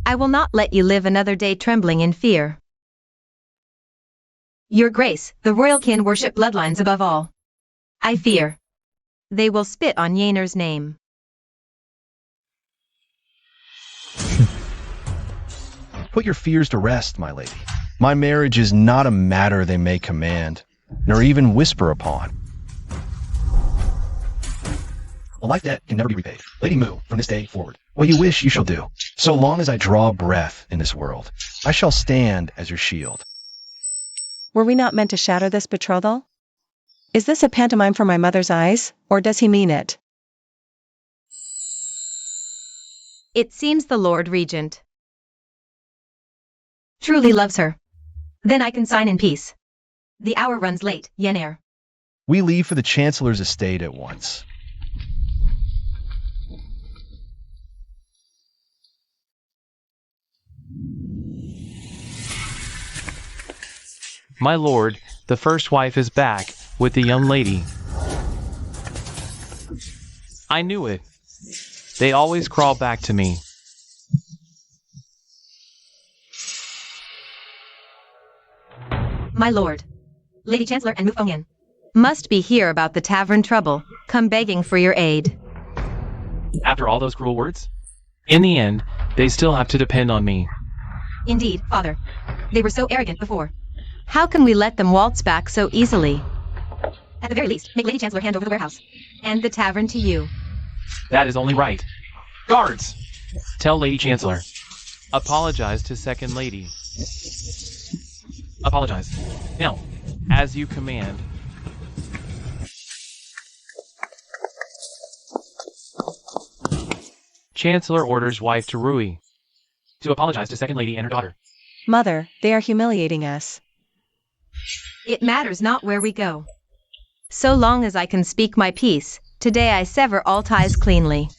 I will not let you live another day trembling in fear. Your Grace, the royal kin worship bloodlines above all. I fear they will spit on Yenair's name. Put your fears to rest, my lady. My marriage is not a matter they may command, nor even whisper upon. A life debt can never be repaid. Lady Mu, from this day forward, what you wish you shall do. So long as I draw breath in this world, I shall stand as your shield. Were we not meant to shatter this betrothal? Is this a pantomime for my mother's eyes, or does he mean it? It seems the Lord Regent truly loves her. Then I can sign in peace. The hour runs late, Yenair. We leave for the Chancellor's estate at once. My lord, the first wife is back, with the young lady. I knew it. They always crawl back to me. My lord, Lady Chancellor and Mufongyan must be here about the tavern trouble, come begging for your aid. After all those cruel words? In the end, they still have to depend on me. Indeed, father. They were so arrogant before. How can we let them waltz back so easily? At the very least, make Lady Chancellor hand over the warehouse. And the tavern to you. That is only right. Guards! Tell Lady Chancellor. Apologize to Second Lady. Apologize. Now, as you command. Chancellor orders wife to Rui to apologize to Second Lady and her daughter. Mother, they are humiliating us. It matters not where we go. So long as I can speak my piece, today I sever all ties cleanly.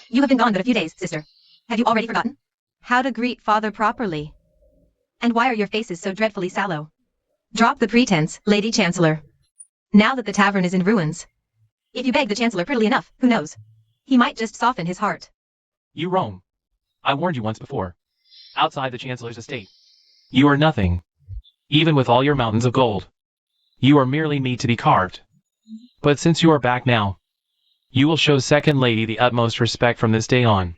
You have been gone but a few days, sister. Have you already forgotten how to greet father properly? And why are your faces so dreadfully sallow? Drop the pretense, Lady Chancellor. Now that the tavern is in ruins, if you beg the Chancellor prettily enough, who knows? He might just soften his heart. You roam. I warned you once before. Outside the Chancellor's estate. You are nothing. Even with all your mountains of gold. You are merely meat to be carved. But since you are back now, you will show Second Lady the utmost respect from this day on.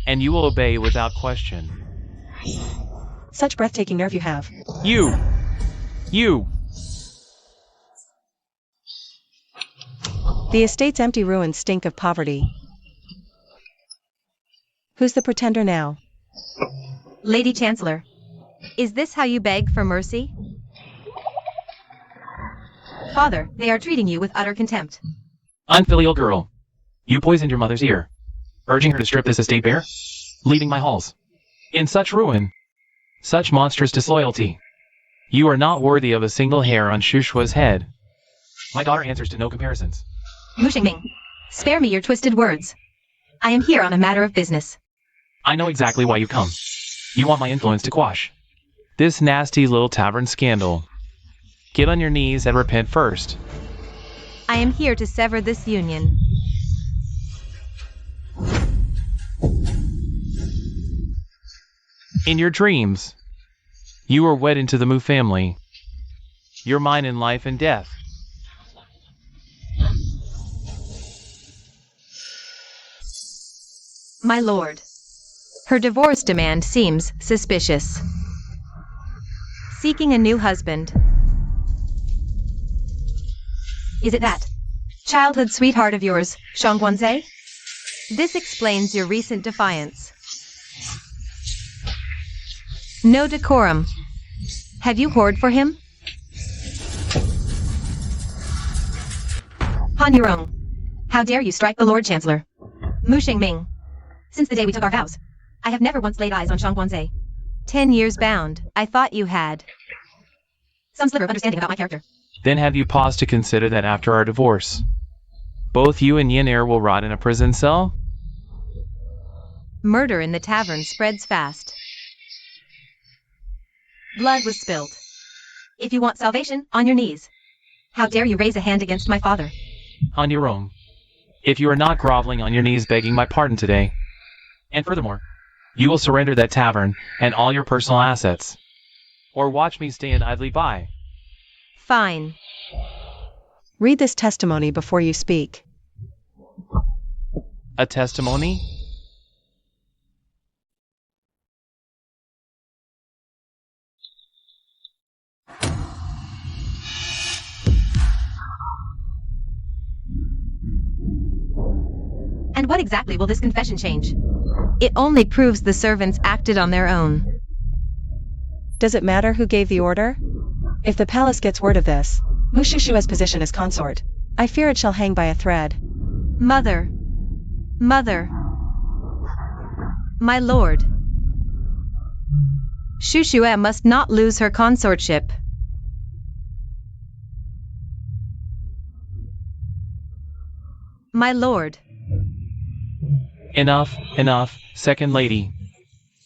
And you will obey without question. Such breathtaking nerve you have. You! The estate's empty ruins stink of poverty. Who's the pretender now? Lady Chancellor, is this how you beg for mercy? Father, they are treating you with utter contempt. Unfilial girl. You poisoned your mother's ear, urging her to strip this estate bare, leaving my halls in such ruin, such monstrous disloyalty. You are not worthy of a single hair on Shushwa's head. My daughter answers to no comparisons. Mu Xingming, spare me your twisted words. I am here on a matter of business. I know exactly why you come. You want my influence to quash this nasty little tavern scandal. Get on your knees and repent first. I am here to sever this union. In your dreams, you are wed into the Mu family. You're mine in life and death. My lord, her divorce demand seems suspicious. Seeking a new husband. Is it that childhood sweetheart of yours, Shangguanze? This explains your recent defiance. No decorum. Have you whored for him? Han Yurong, how dare you strike the Lord Chancellor? Mu Xingming, since the day we took our vows, I have never once laid eyes on Shangguanze. 10 years bound, I thought you had some sliver of understanding about my character. Then have you paused to consider that after our divorce, both you and Yenair will rot in a prison cell? Murder in the tavern spreads fast. Blood was spilled. If you want salvation, on your knees. How dare you raise a hand against my father? On your own. If you are not groveling on your knees begging my pardon today. And furthermore, you will surrender that tavern and all your personal assets. Or watch me stand idly by. Fine. Read this testimony before you speak. A testimony? And what exactly will this confession change? It only proves the servants acted on their own. Does it matter who gave the order? If the palace gets word of this, Mushushua's position as consort. I fear it shall hang by a thread. Mother. Mother. My lord. Shushue must not lose her consortship. My lord. Enough, enough, second lady.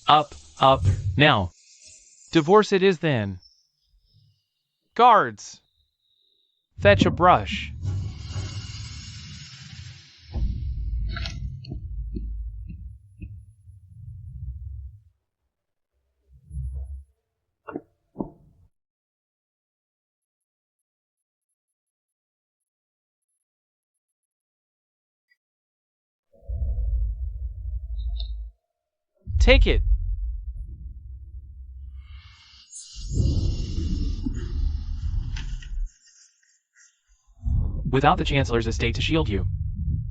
Up, now. Divorce it is then. Guards! Fetch a brush. Take it. Without the Chancellor's estate to shield you,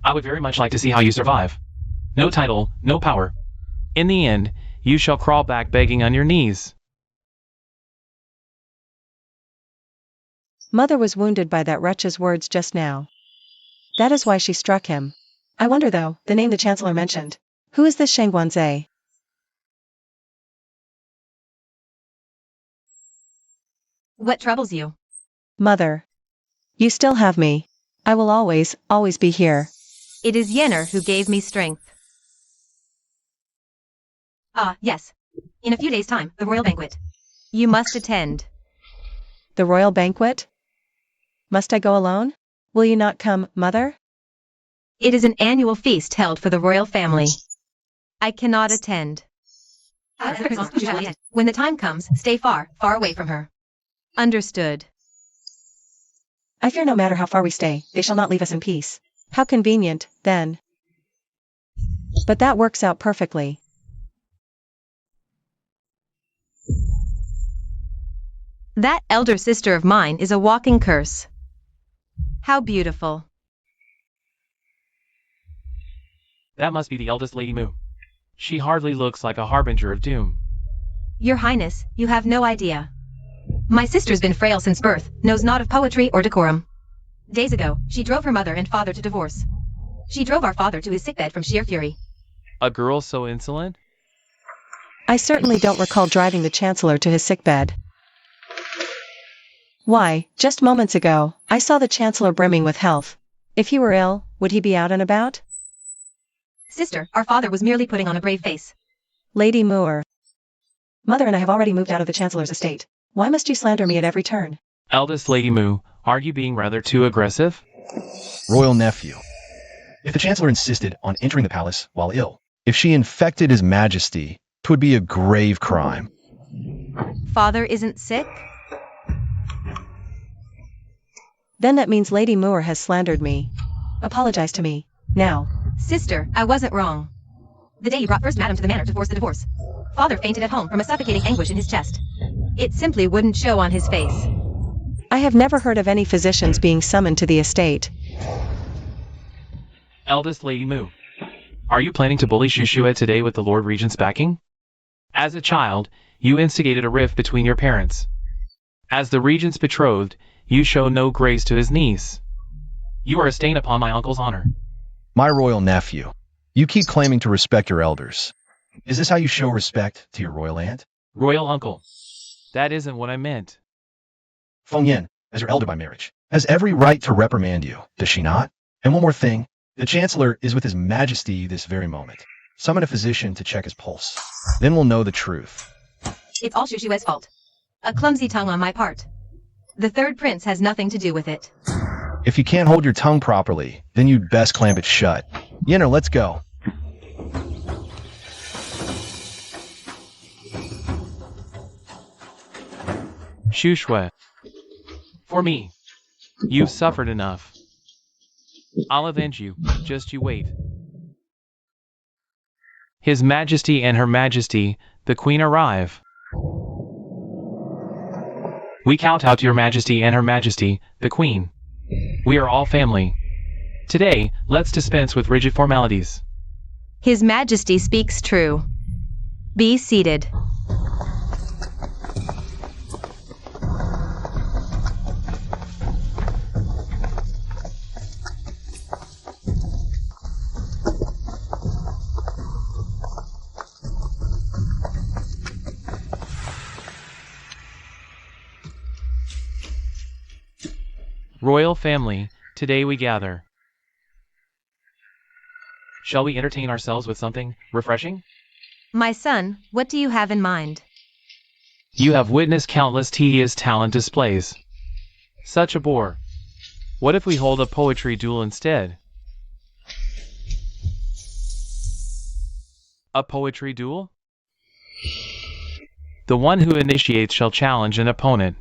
I would very much like to see how you survive. No title, no power. In the end, you shall crawl back begging on your knees. Mother was wounded by that wretch's words just now. That is why she struck him. I wonder though, the name the Chancellor mentioned. Who is this Shangguanzhe? What troubles you? Mother. You still have me. I will always be here. It is Yenner who gave me strength. Ah, yes. In a few days' time, the royal banquet. You must attend. The royal banquet? Must I go alone? Will you not come, Mother? It is an annual feast held for the royal family. I cannot attend. When the time comes, stay far away from her. Understood. I fear no matter how far we stay, they shall not leave us in peace. How convenient, then. But that works out perfectly. That elder sister of mine is a walking curse. How beautiful. That must be the eldest Lady Mu. She hardly looks like a harbinger of doom. Your Highness, you have no idea. My sister's been frail since birth, knows naught of poetry or decorum. Days ago, she drove her mother and father to divorce. She drove our father to his sickbed from sheer fury. A girl so insolent? I certainly don't recall driving the Chancellor to his sickbed. Why, just moments ago, I saw the Chancellor brimming with health. If he were ill, would he be out and about? Sister, our father was merely putting on a brave face. Lady Moore. Mother and I have already moved out of the Chancellor's estate. Why must you slander me at every turn? Eldest Lady Mu, are you being rather too aggressive? Royal nephew. If the Chancellor insisted on entering the palace while ill, if she infected His Majesty, 'twould be a grave crime. Father isn't sick? Then that means Lady Moore has slandered me. Apologize to me, now. Sister, I wasn't wrong. The day you brought First Madam to the manor to force the divorce, Father fainted at home from a suffocating anguish in his chest. It simply wouldn't show on his face. I have never heard of any physicians being summoned to the estate. Eldest Lady Mu, are you planning to bully Shushue today with the Lord Regent's backing? As a child, you instigated a rift between your parents. As the Regent's betrothed, you show no grace to his niece. You are a stain upon my uncle's honor. My royal nephew, you keep claiming to respect your elders. Is this how you show respect to your royal aunt? Royal uncle. That isn't what I meant. Feng Yin, as your elder by marriage, has every right to reprimand you, does she not? And one more thing, the Chancellor is with His Majesty this very moment. Summon a physician to check his pulse. Then we'll know the truth. It's all Shushue's fault. A clumsy tongue on my part. The third prince has nothing to do with it. If you can't hold your tongue properly, then you'd best clamp it shut. Yenner, let's go. Shushue. For me. You've suffered enough. I'll avenge you, just you wait. His Majesty and Her Majesty, the Queen arrive. We kowtow to Your Majesty and Her Majesty, the Queen. We are all family. Today, let's dispense with rigid formalities. His Majesty speaks true. Be seated. royal family, today we gather. Shall we entertain ourselves with something refreshing? My son, what do you have in mind? You have witnessed countless tedious talent displays. Such a bore. What if we hold a poetry duel instead? A poetry duel? The one who initiates shall challenge an opponent.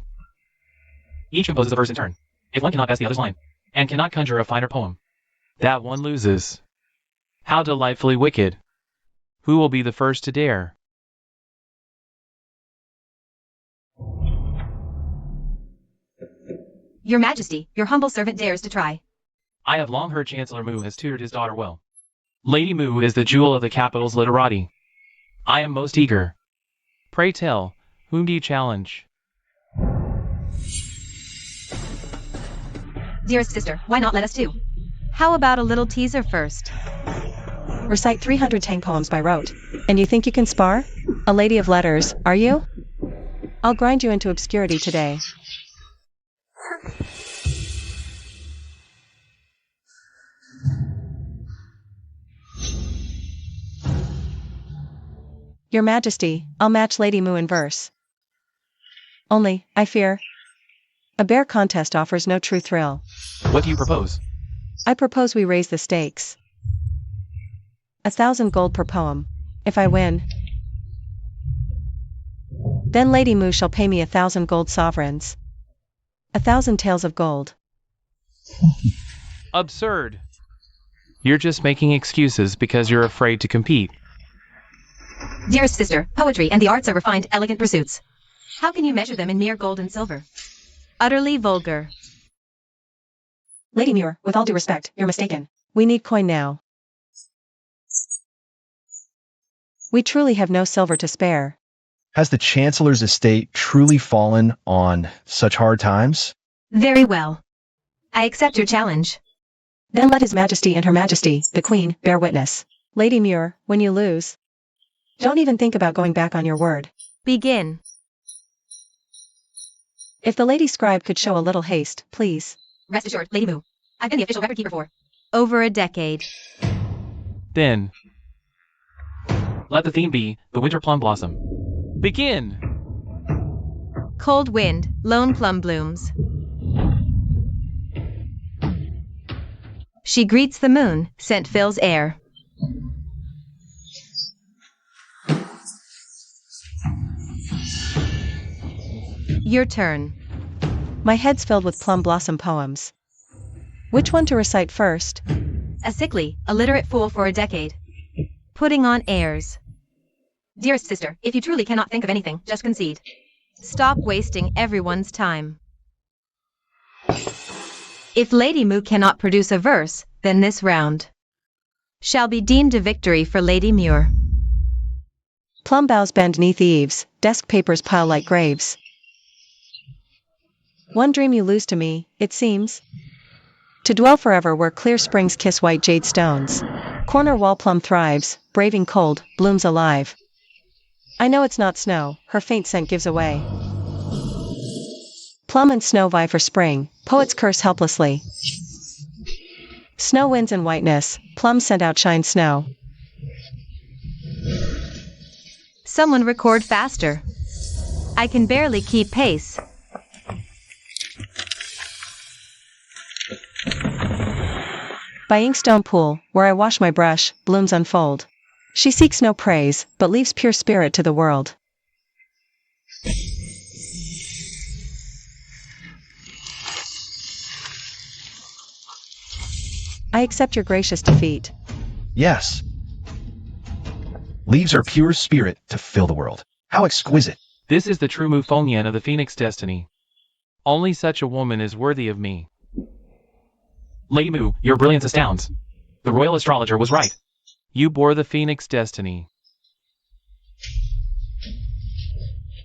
Each composes a verse in turn. If one cannot best the other's line, and cannot conjure a finer poem, that one loses. How delightfully wicked. Who will be the first to dare? Your Majesty, your humble servant dares to try. I have long heard Chancellor Mu has tutored his daughter well. Lady Mu is the jewel of the capital's literati. I am most eager. Pray tell, whom do you challenge? Dearest sister, why not let us too? How about a little teaser first? Recite 300 Tang poems by rote. And you think you can spar? A lady of letters, are you? I'll grind you into obscurity today. Your Majesty, I'll match Lady Mu in verse. Only, I fear, a bare contest offers no true thrill. What do you propose? I propose we raise the stakes. 1,000 gold per poem. If I win, then Lady Mu shall pay me 1,000 gold sovereigns. 1,000 taels of gold. Absurd. You're just making excuses because you're afraid to compete. Dearest sister, poetry and the arts are refined, elegant pursuits. How can you measure them in mere gold and silver? Utterly vulgar. Lady Muir, with all due respect, you're mistaken. We need coin now. We truly have no silver to spare. Has the Chancellor's estate truly fallen on such hard times? Very well. I accept your challenge. Then let His Majesty and Her Majesty, the Queen, bear witness. Lady Muir, when you lose, don't even think about going back on your word. Begin. If the Lady Scribe could show a little haste, please. Rest assured, Lady Mu. I've been the official record keeper for over a decade. Then, let the theme be the winter plum blossom. Begin! Cold wind, lone plum blooms. She greets the moon, scent fills air. Your turn. My head's filled with plum blossom poems. Which one to recite first? A sickly, illiterate fool for a decade. Putting on airs. Dearest sister, if you truly cannot think of anything, just concede. Stop wasting everyone's time. If Lady Mu cannot produce a verse, then this round shall be deemed a victory for Lady Muir. Plum boughs bend neath eaves, desk papers pile like graves. One dream you lose to me, it seems. To dwell forever where clear springs kiss white jade stones. Corner wall plum thrives, braving cold, blooms alive. I know it's not snow, her faint scent gives away. Plum and snow vie for spring, poets curse helplessly. Snow winds in whiteness, plum scent outshine snow. Someone record faster. I can barely keep pace. By Inkstone Pool, where I wash my brush, blooms unfold. She seeks no praise, but leaves pure spirit to the world. I accept your gracious defeat. Yes. Leaves her pure spirit to fill the world. How exquisite. This is the true Mufonian of the Phoenix destiny. Only such a woman is worthy of me. Lady Mu, your brilliance astounds. The royal astrologer was right. You bore the Phoenix destiny.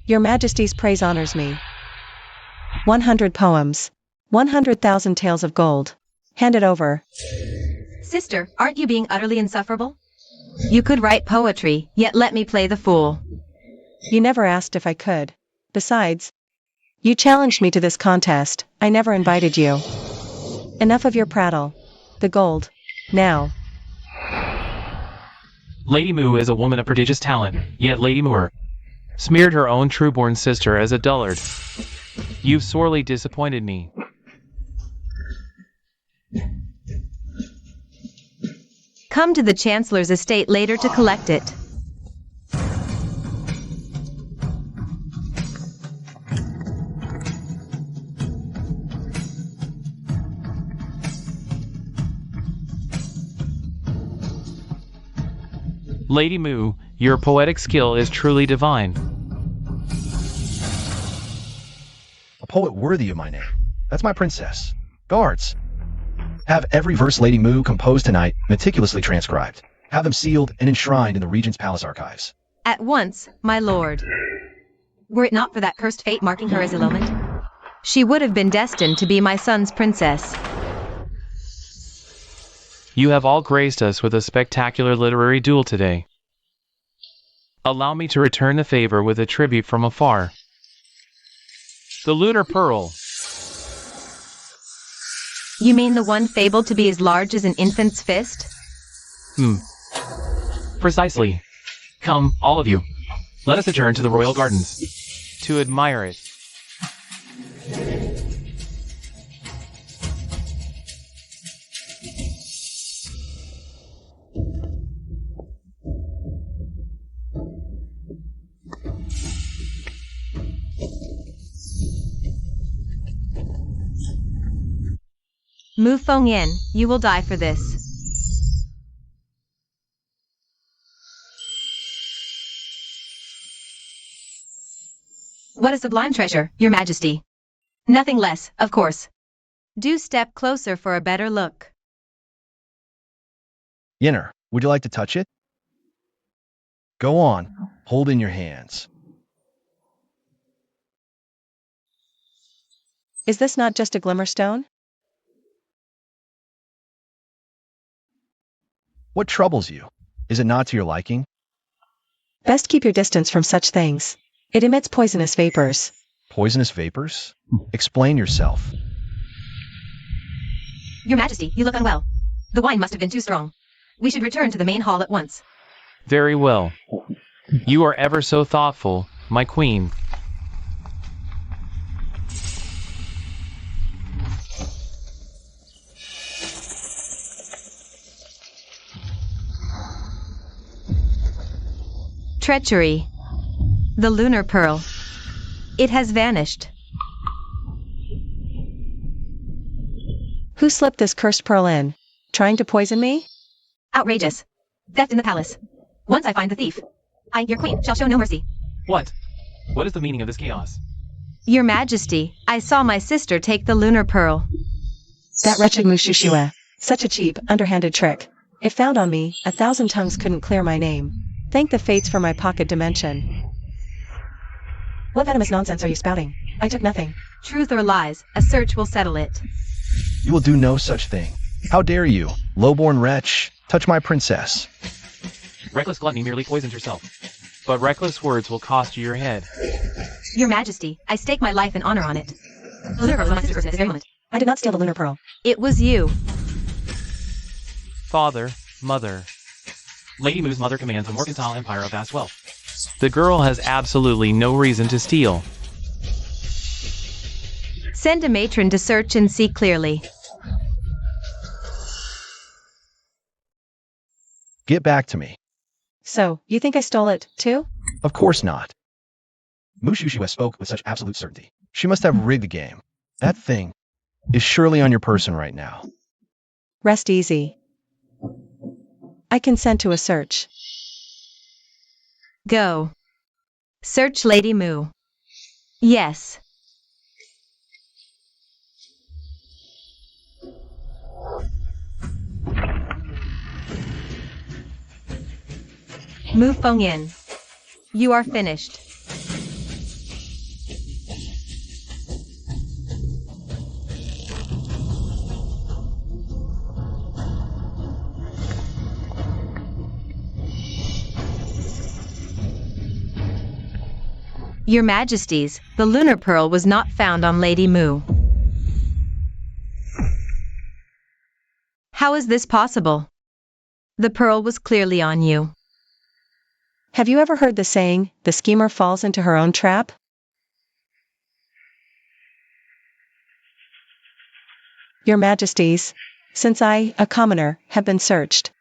Your Majesty's praise honors me. 100 poems. 100,000 taels of gold. Hand it over. Sister, aren't you being utterly insufferable? You could write poetry, yet let me play the fool. You never asked if I could. Besides, you challenged me to this contest, I never invited you. Enough of your prattle. The gold. Now. Lady Mu is a woman of prodigious talent, yet Lady Moore smeared her own true-born sister as a dullard. You've sorely disappointed me. Come to the Chancellor's estate later to collect it. Lady Mu, your poetic skill is truly divine. A poet worthy of my name. That's my princess. Guards, have every verse Lady Mu composed tonight meticulously transcribed. Have them sealed and enshrined in the Regent's Palace archives. At once, my lord. Were it not for that cursed fate marking her as elopement, she would have been destined to be my son's princess. You have all graced us with a spectacular literary duel today. Allow me to return the favor with a tribute from afar. The lunar pearl. You mean the one fabled to be as large as an infant's fist? Precisely. Come, all of you. Let us adjourn to the royal gardens to admire it. Mu Fengyan, you will die for this. What a sublime treasure, Your Majesty. Nothing less, of course. Do step closer for a better look. Yinner, would you like to touch it? Go on, hold in your hands. Is this not just a glimmerstone? What troubles you? Is it not to your liking? Best keep your distance from such things. It emits poisonous vapors. Poisonous vapors? Explain yourself. Your Majesty, you look unwell. The wine must have been too strong. We should return to the main hall at once. Very well. You are ever so thoughtful, my queen. Treachery. The lunar pearl. It has vanished. Who slipped this cursed pearl in? Trying to poison me? Outrageous. Theft in the palace. Once I find the thief, I, your queen, shall show no mercy. What? What is the meaning of this chaos? Your Majesty, I saw my sister take the lunar pearl. That wretched Mushushua. Such a cheap, underhanded trick. If found on me, 1,000 tongues couldn't clear my name. Thank the fates for my pocket dimension. What venomous nonsense are you spouting? I took nothing. Truth or lies, a search will settle it. You will do no such thing. How dare you, low-born wretch, touch my princess? Reckless gluttony merely poisons yourself. But reckless words will cost you your head. Your Majesty, I stake my life and honor on it. The lunar pearl was my sister's person at this very moment. I did not steal the lunar pearl. It was you. Father, mother. Lady Mu's mother commands a mercantile empire of vast wealth. The girl has absolutely no reason to steal. Send a matron to search and see clearly. Get back to me. So, you think I stole it, too? Of course not. Mushushua spoke with such absolute certainty. She must have rigged the game. That thing is surely on your person right now. Rest easy. I consent to a search. Go. Search Lady Mu. Yes. Mu Fengyan. You are finished. Your Majesties, the lunar pearl was not found on Lady Mu. How is this possible? The pearl was clearly on you. Have you ever heard the saying, the schemer falls into her own trap? Your Majesties, since I, a commoner, have been searched,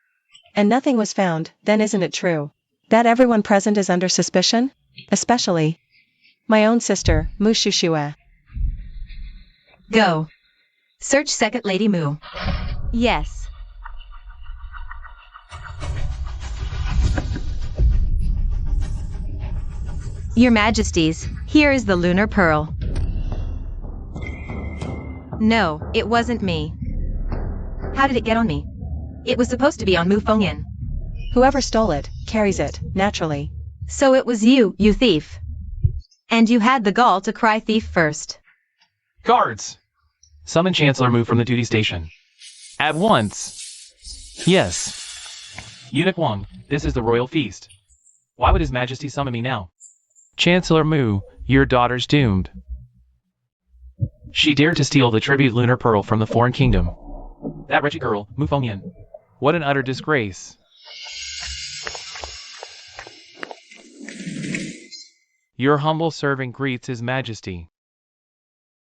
and nothing was found, then isn't it true that everyone present is under suspicion? Especially my own sister, Mu Shushue. Go. Search Second Lady Mu. Yes. Your Majesties, here is the lunar pearl. No, it wasn't me. How did it get on me? It was supposed to be on Mu Fengyan. Whoever stole it, carries it, naturally. So it was you, you thief. And you had the gall to cry thief first. Guards! Summon Chancellor Mu from the duty station. At once! Yes. Eunuch Wang, this is the royal feast. Why would His Majesty summon me now? Chancellor Mu, your daughter's doomed. She dared to steal the tribute lunar pearl from the foreign kingdom. That wretched girl, Mu Fengyan. What an utter disgrace. Your humble servant greets His Majesty.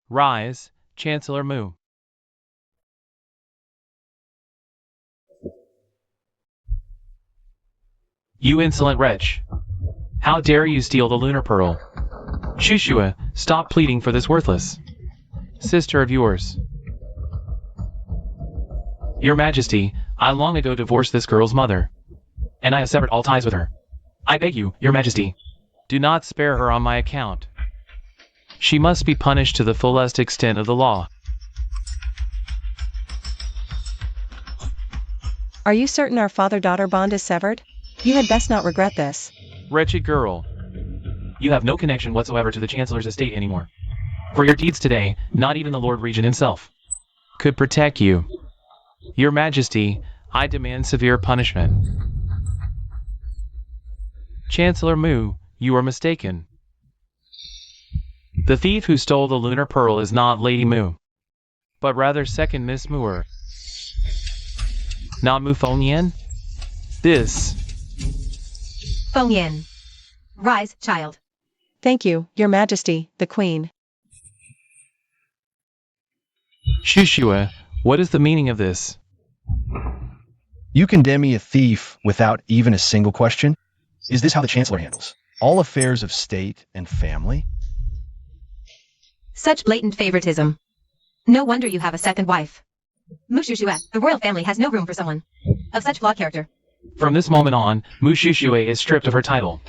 Rise, Chancellor Mu. You insolent wretch. How dare you steal the lunar pearl? Shushue, stop pleading for this worthless sister of yours. Your Majesty, I long ago divorced this girl's mother, and I have severed all ties with her. I beg you, Your Majesty, do not spare her on my account. She must be punished to the fullest extent of the law. Are you certain our father-daughter bond is severed? You had best not regret this. Wretched girl. You have no connection whatsoever to the Chancellor's estate anymore. For your deeds today, not even the Lord Regent himself could protect you. Your Majesty, I demand severe punishment. Chancellor Mu, you are mistaken. The thief who stole the lunar pearl is not Lady Mu, but rather second Miss Muir. Not Mu Fengyan? This. Fengyan. Rise, child. Thank you, Your Majesty, the Queen. Shushue, what is the meaning of this? You condemn me a thief without even a single question? Is this how the Chancellor handles all affairs of state and family? Such blatant favoritism. No wonder you have a second wife. Mu Shushue, the royal family has no room for someone of such flawed character. From this moment on, Mu Shushue is stripped of her title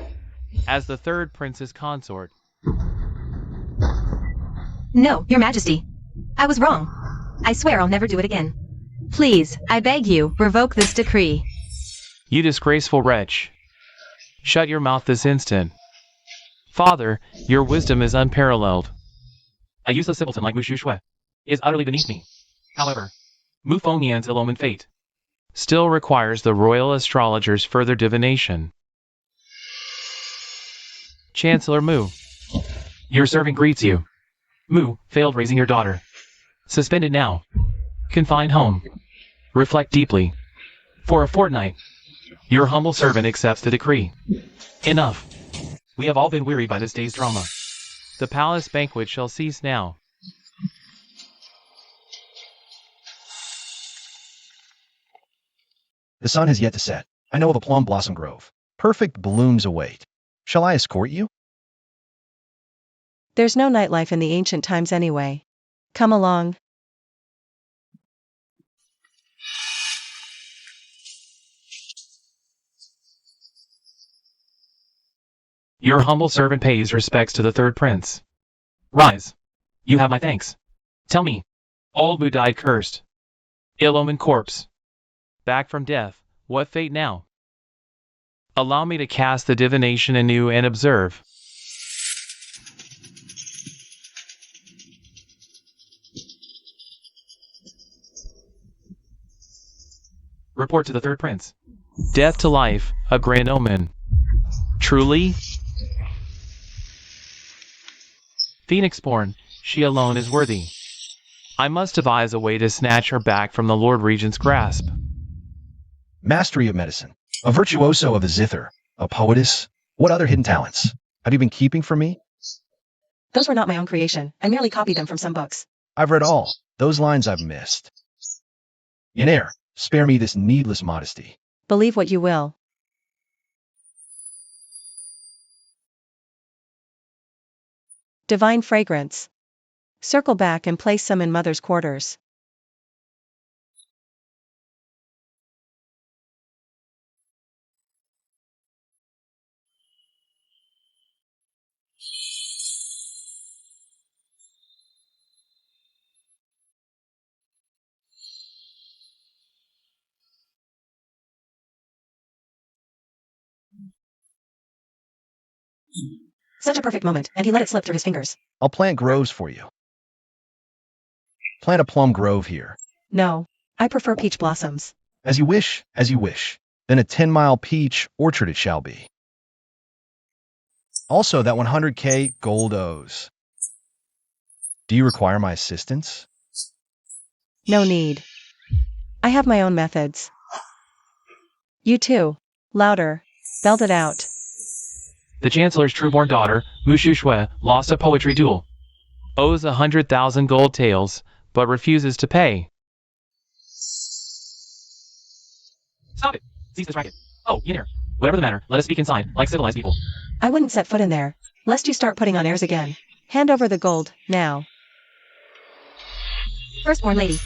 as the third prince's consort. No, Your Majesty. I was wrong. I swear I'll never do it again. Please, I beg you, revoke this decree. You disgraceful wretch. Shut your mouth this instant. Father, your wisdom is unparalleled. A useless simpleton like Mu Shushue is utterly beneath me. However, Mu Fengyan's ill-omened fate still requires the royal astrologer's further divination. Chancellor Mu, your servant greets you. Mu failed raising your daughter. Suspended now. Confined home. Reflect deeply. For a fortnight. Your humble servant accepts the decree. Enough. We have all been wearied by this day's drama. The palace banquet shall cease now. The sun has yet to set. I know of a plum blossom grove. Perfect blooms await. Shall I escort you? There's no nightlife in the ancient times anyway. Come along. Your humble servant pays respects to the third prince. Rise. You have my thanks. Tell me, old Mu died cursed. Ill-omened corpse. Back from death, what fate now? Allow me to cast the divination anew and observe. Report to the third prince. Death to life, a grand omen. Truly? Phoenix-born, she alone is worthy. I must devise a way to snatch her back from the Lord Regent's grasp. Mastery of medicine. A virtuoso of the zither. A poetess. What other hidden talents have you been keeping from me? Those were not my own creation. I merely copied them from some books. I've read all. Those lines I've missed. Yenair, spare me this needless modesty. Believe what you will. Divine fragrance. Circle back and place some in mother's quarters. Such a perfect moment, and he let it slip through his fingers. I'll plant groves for you. Plant a plum grove here. No, I prefer peach blossoms. As you wish, as you wish. Then a 10-mile peach orchard it shall be. Also, that 100K gold owes. Do you require my assistance? No need. I have my own methods. You too. Louder. Belt it out. The Chancellor's true-born daughter, Mushu Shui, lost a poetry duel. Owes 100,000 gold taels, but refuses to pay. Stop it! Cease this racket. Oh, Yenair, whatever the matter, let us speak inside, like civilized people. I wouldn't set foot in there, lest you start putting on airs again. Hand over the gold, now. Firstborn lady,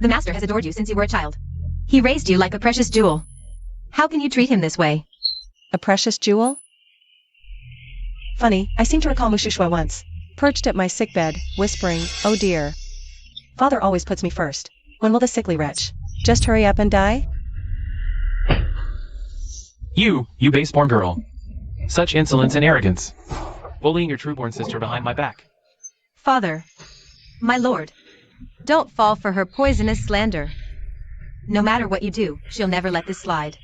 the master has adored you since you were a child. He raised you like a precious jewel. How can you treat him this way? A precious jewel? Funny, I seem to recall Mushu Shui once, perched at my sickbed, whispering, "Oh dear. Father always puts me first. When will the sickly wretch just hurry up and die?" You base-born girl. Such insolence and arrogance. Bullying your true-born sister behind my back. Father, my lord, don't fall for her poisonous slander. No matter what you do, she'll never let this slide.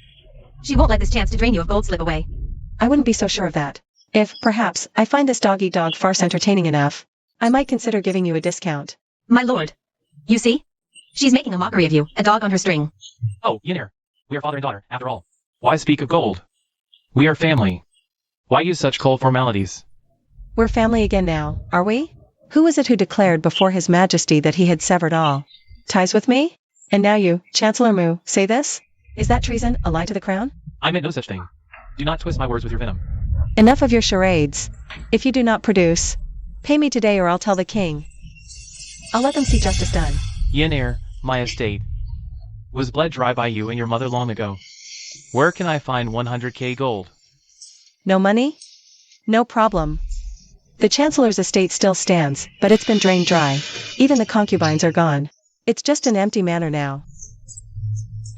She won't let this chance to drain you of gold slip away. I wouldn't be so sure of that. If, perhaps, I find this dog-eat-dog farce entertaining enough, I might consider giving you a discount. My lord, you see? She's making a mockery of you, a dog on her string. Oh, Yenair, we are father and daughter, after all. Why speak of gold? We are family. Why use such cold formalities? We're family again now, are we? Who was it who declared before His Majesty that he had severed all ties with me? And now you, Chancellor Mu, say this? Is that treason, a lie to the crown? I meant no such thing. Do not twist my words with your venom. Enough of your charades. If you do not produce, pay me today or I'll tell the king. I'll let them see justice done. Yenair, my estate, was bled dry by you and your mother long ago. Where can I find 100K gold? No money? No problem. The Chancellor's estate still stands, but it's been drained dry. Even the concubines are gone. It's just an empty manor now.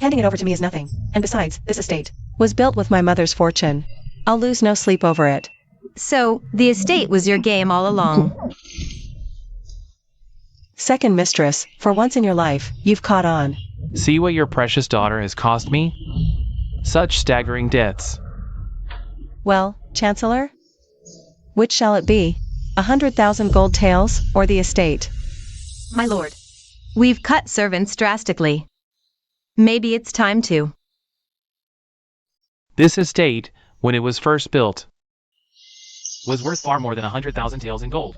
Handing it over to me is nothing, and besides, this estate was built with my mother's fortune. I'll lose no sleep over it. So, the estate was your game all along. Second mistress, for once in your life, you've caught on. See what your precious daughter has cost me? Such staggering debts. Well, Chancellor? Which shall it be? 100,000 gold taels, or the estate? My lord, we've cut servants drastically. Maybe it's time to. This estate, when it was first built, was worth far more than 100,000 taels in gold.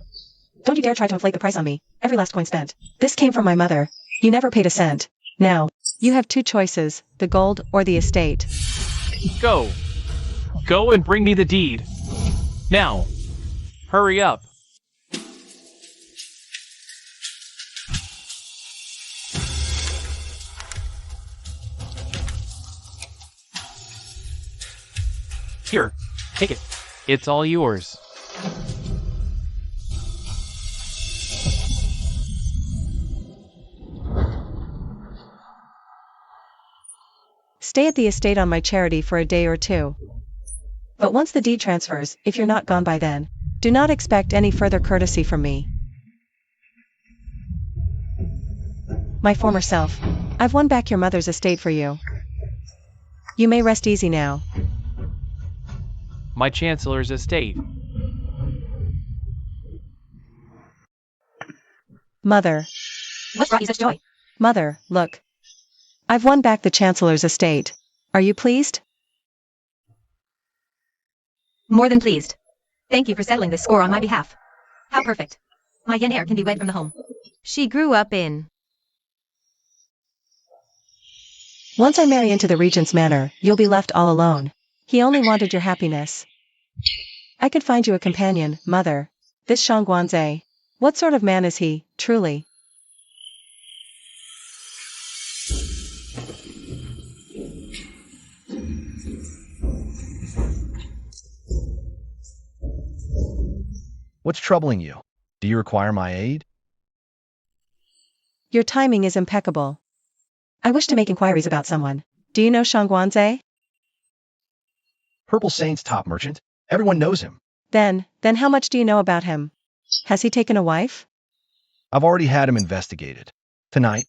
Don't you dare try to inflate the price on me. Every last coin spent. This came from my mother. You never paid a cent. Now, you have two choices, the gold or the estate. Go. Go and bring me the deed. Now. Hurry up. Here, take it. It's all yours. Stay at the estate on my charity for a day or two. But once the deed transfers, if you're not gone by then, do not expect any further courtesy from me. My former self, I've won back your mother's estate for you. You may rest easy now. My Chancellor's estate. Mother, What's brought you such joy? Mother, look. I've won back the Chancellor's estate. Are you pleased? More than pleased. Thank you for settling this score on my behalf. How perfect. My Yenair can be wed from the home she grew up in. Once I marry into the Regent's manor, you'll be left all alone. He only wanted your happiness. I could find you a companion, Mother. This Shangguanze. What sort of man is he, truly? What's troubling you? Do you require my aid? Your timing is impeccable. I wish to make inquiries about someone. Do you know Shangguanze? Purple Saint's top merchant. Everyone knows him. Then how much do you know about him? Has he taken a wife? I've already had him investigated. Tonight,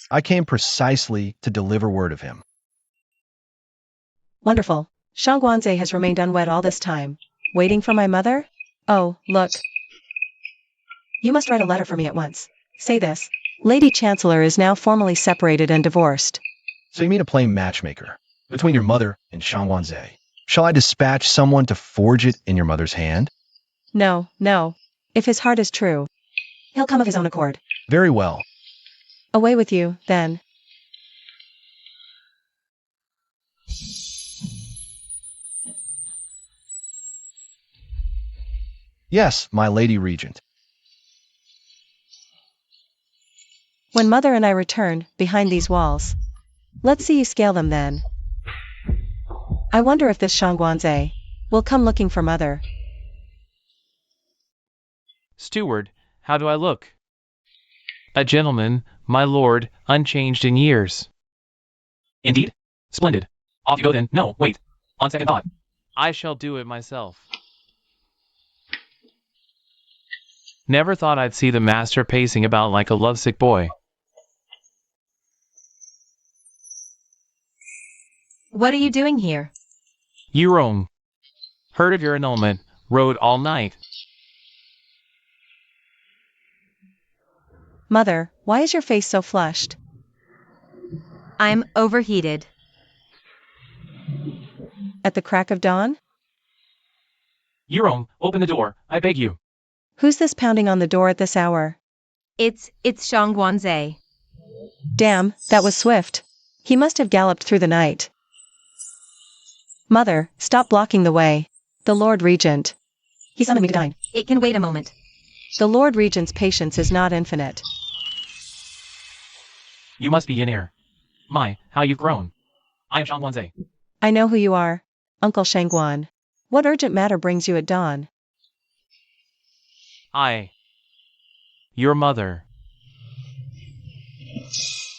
I came precisely to deliver word of him. Wonderful. Shangguanze has remained unwed all this time. Waiting for my mother? Oh, look. You must write a letter for me at once. Say this. Lady Chancellor is now formally separated and divorced. So you mean to play matchmaker between your mother and Shangguanze? Shall I dispatch someone to forge it in your mother's hand? No. If his heart is true, he'll come of his own accord. Very well. Away with you, then. Yes, my Lady Regent. When Mother and I return, behind these walls. Let's see you scale them then. I wonder if this Shangguanze will come looking for Mother. Steward, how do I look? A gentleman, my lord, unchanged in years. Indeed? Splendid. Off you go then. No, wait. On second thought. I shall do it myself. Never thought I'd see the master pacing about like a lovesick boy. What are you doing here? You wrong. Heard of your annulment, rode all night. Mother, why is your face so flushed? I'm overheated. At the crack of dawn? You wrong, open the door, I beg you. Who's this pounding on the door at this hour? It's Shangguanze. Damn, that was swift. He must have galloped through the night. Mother, stop blocking the way. The Lord Regent. He summoned me to dine. It can wait a moment. The Lord Regent's patience is not infinite. You must be Yenair. My, how you've grown. I am Shangguanze. I know who you are. Uncle Shangguan. What urgent matter brings you at dawn? Your mother.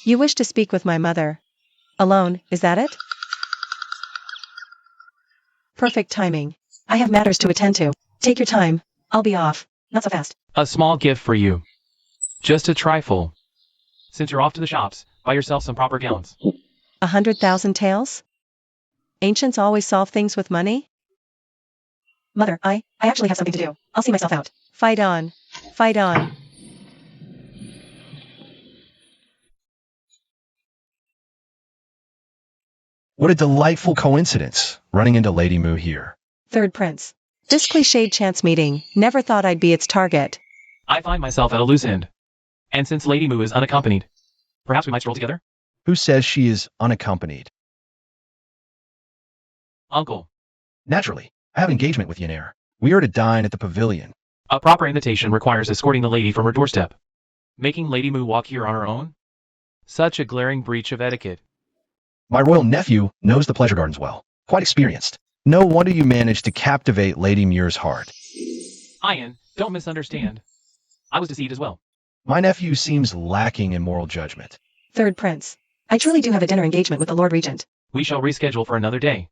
You wish to speak with my mother. Alone, is that it? Perfect timing. I have matters to attend to. Take your time. I'll be off. Not so fast. A small gift for you. Just a trifle. Since you're off to the shops, buy yourself some proper gowns. 100,000 taels? Ancients always solve things with money? Mother, I actually have something to do. I'll see myself out. Fight on. Fight on. What a delightful coincidence, running into Lady Mu here. Third Prince. This cliched chance meeting, never thought I'd be its target. I find myself at a loose end. And since Lady Mu is unaccompanied, perhaps we might stroll together? Who says she is unaccompanied? Uncle. Naturally, I have engagement with Yenair. We are to dine at the pavilion. A proper invitation requires escorting the lady from her doorstep. Making Lady Mu walk here on her own? Such a glaring breach of etiquette. My royal nephew knows the pleasure gardens well. Quite experienced. No wonder you managed to captivate Lady Muir's heart. Ian, don't misunderstand. I was deceived as well. My nephew seems lacking in moral judgment. Third Prince. I truly do have a dinner engagement with the Lord Regent. We shall reschedule for another day.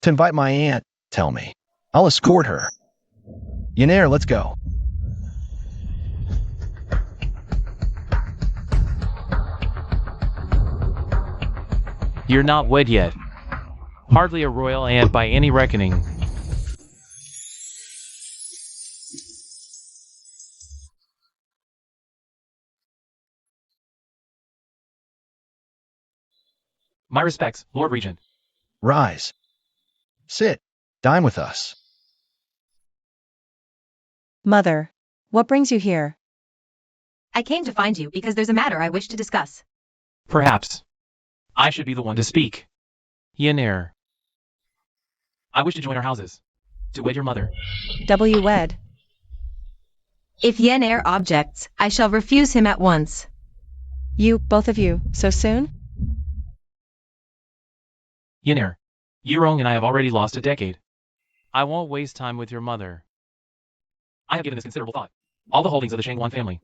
To invite my aunt, tell me. I'll escort her. Yenair, let's go. You're not wed yet. Hardly a royal aunt by any reckoning. My respects, Lord Regent. Rise. Sit. Dine with us. Mother, what brings you here? I came to find you because there's a matter I wish to discuss. Perhaps I should be the one to speak. Yenair. I wish to join our houses. To wed your mother. W wed. If Yenair objects, I shall refuse him at once. You, both of you, so soon? Yenair. Yurong and I have already lost a decade. I won't waste time with your mother. I have given this considerable thought. All the holdings of the Shangwan family.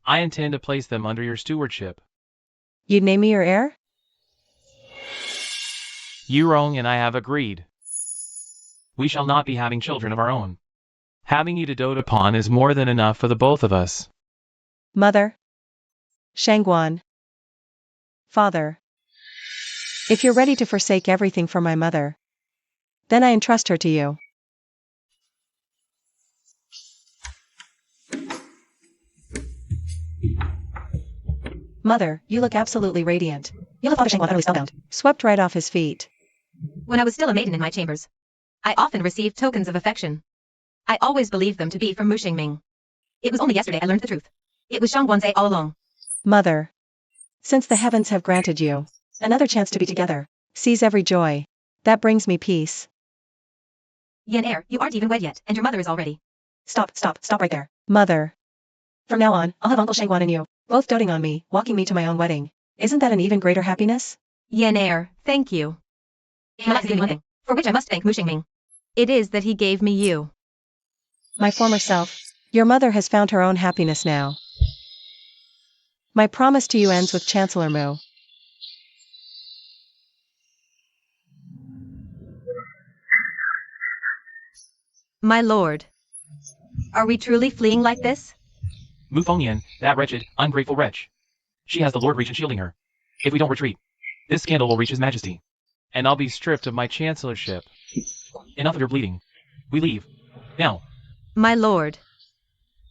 I intend to place them under your stewardship. You'd name me your heir? Yurong and I have agreed. We shall not be having children of our own. Having you to dote upon is more than enough for the both of us. Mother. Shangwan. Father. If you're ready to forsake everything for my mother, then I entrust her to you. Mother, you look absolutely radiant. You left Father Shangwan utterly spellbound, swept right off his feet. When I was still a maiden in my chambers, I often received tokens of affection. I always believed them to be from Mu Xingming. It was only yesterday I learned the truth. It was Shangguanze all along. Mother, since the heavens have granted you another chance to be together, seize every joy. That brings me peace. Yenair, you aren't even wed yet, and your mother is already. Stop right there. Mother. From now on, I'll have Uncle Shangguan and you, both doting on me, walking me to my own wedding. Isn't that an even greater happiness? Yenair, thank you. My life is doing one thing, for which I must thank Mu Xingming. It is that he gave me you. My former self. Your mother has found her own happiness now. My promise to you ends with Chancellor Mu. My lord. Are we truly fleeing like this? Mu Fengyan, that wretched, ungrateful wretch. She has the Lord Regent shielding her. If we don't retreat, this scandal will reach His Majesty. And I'll be stripped of my chancellorship. Enough of your bleeding. We leave. Now. My lord.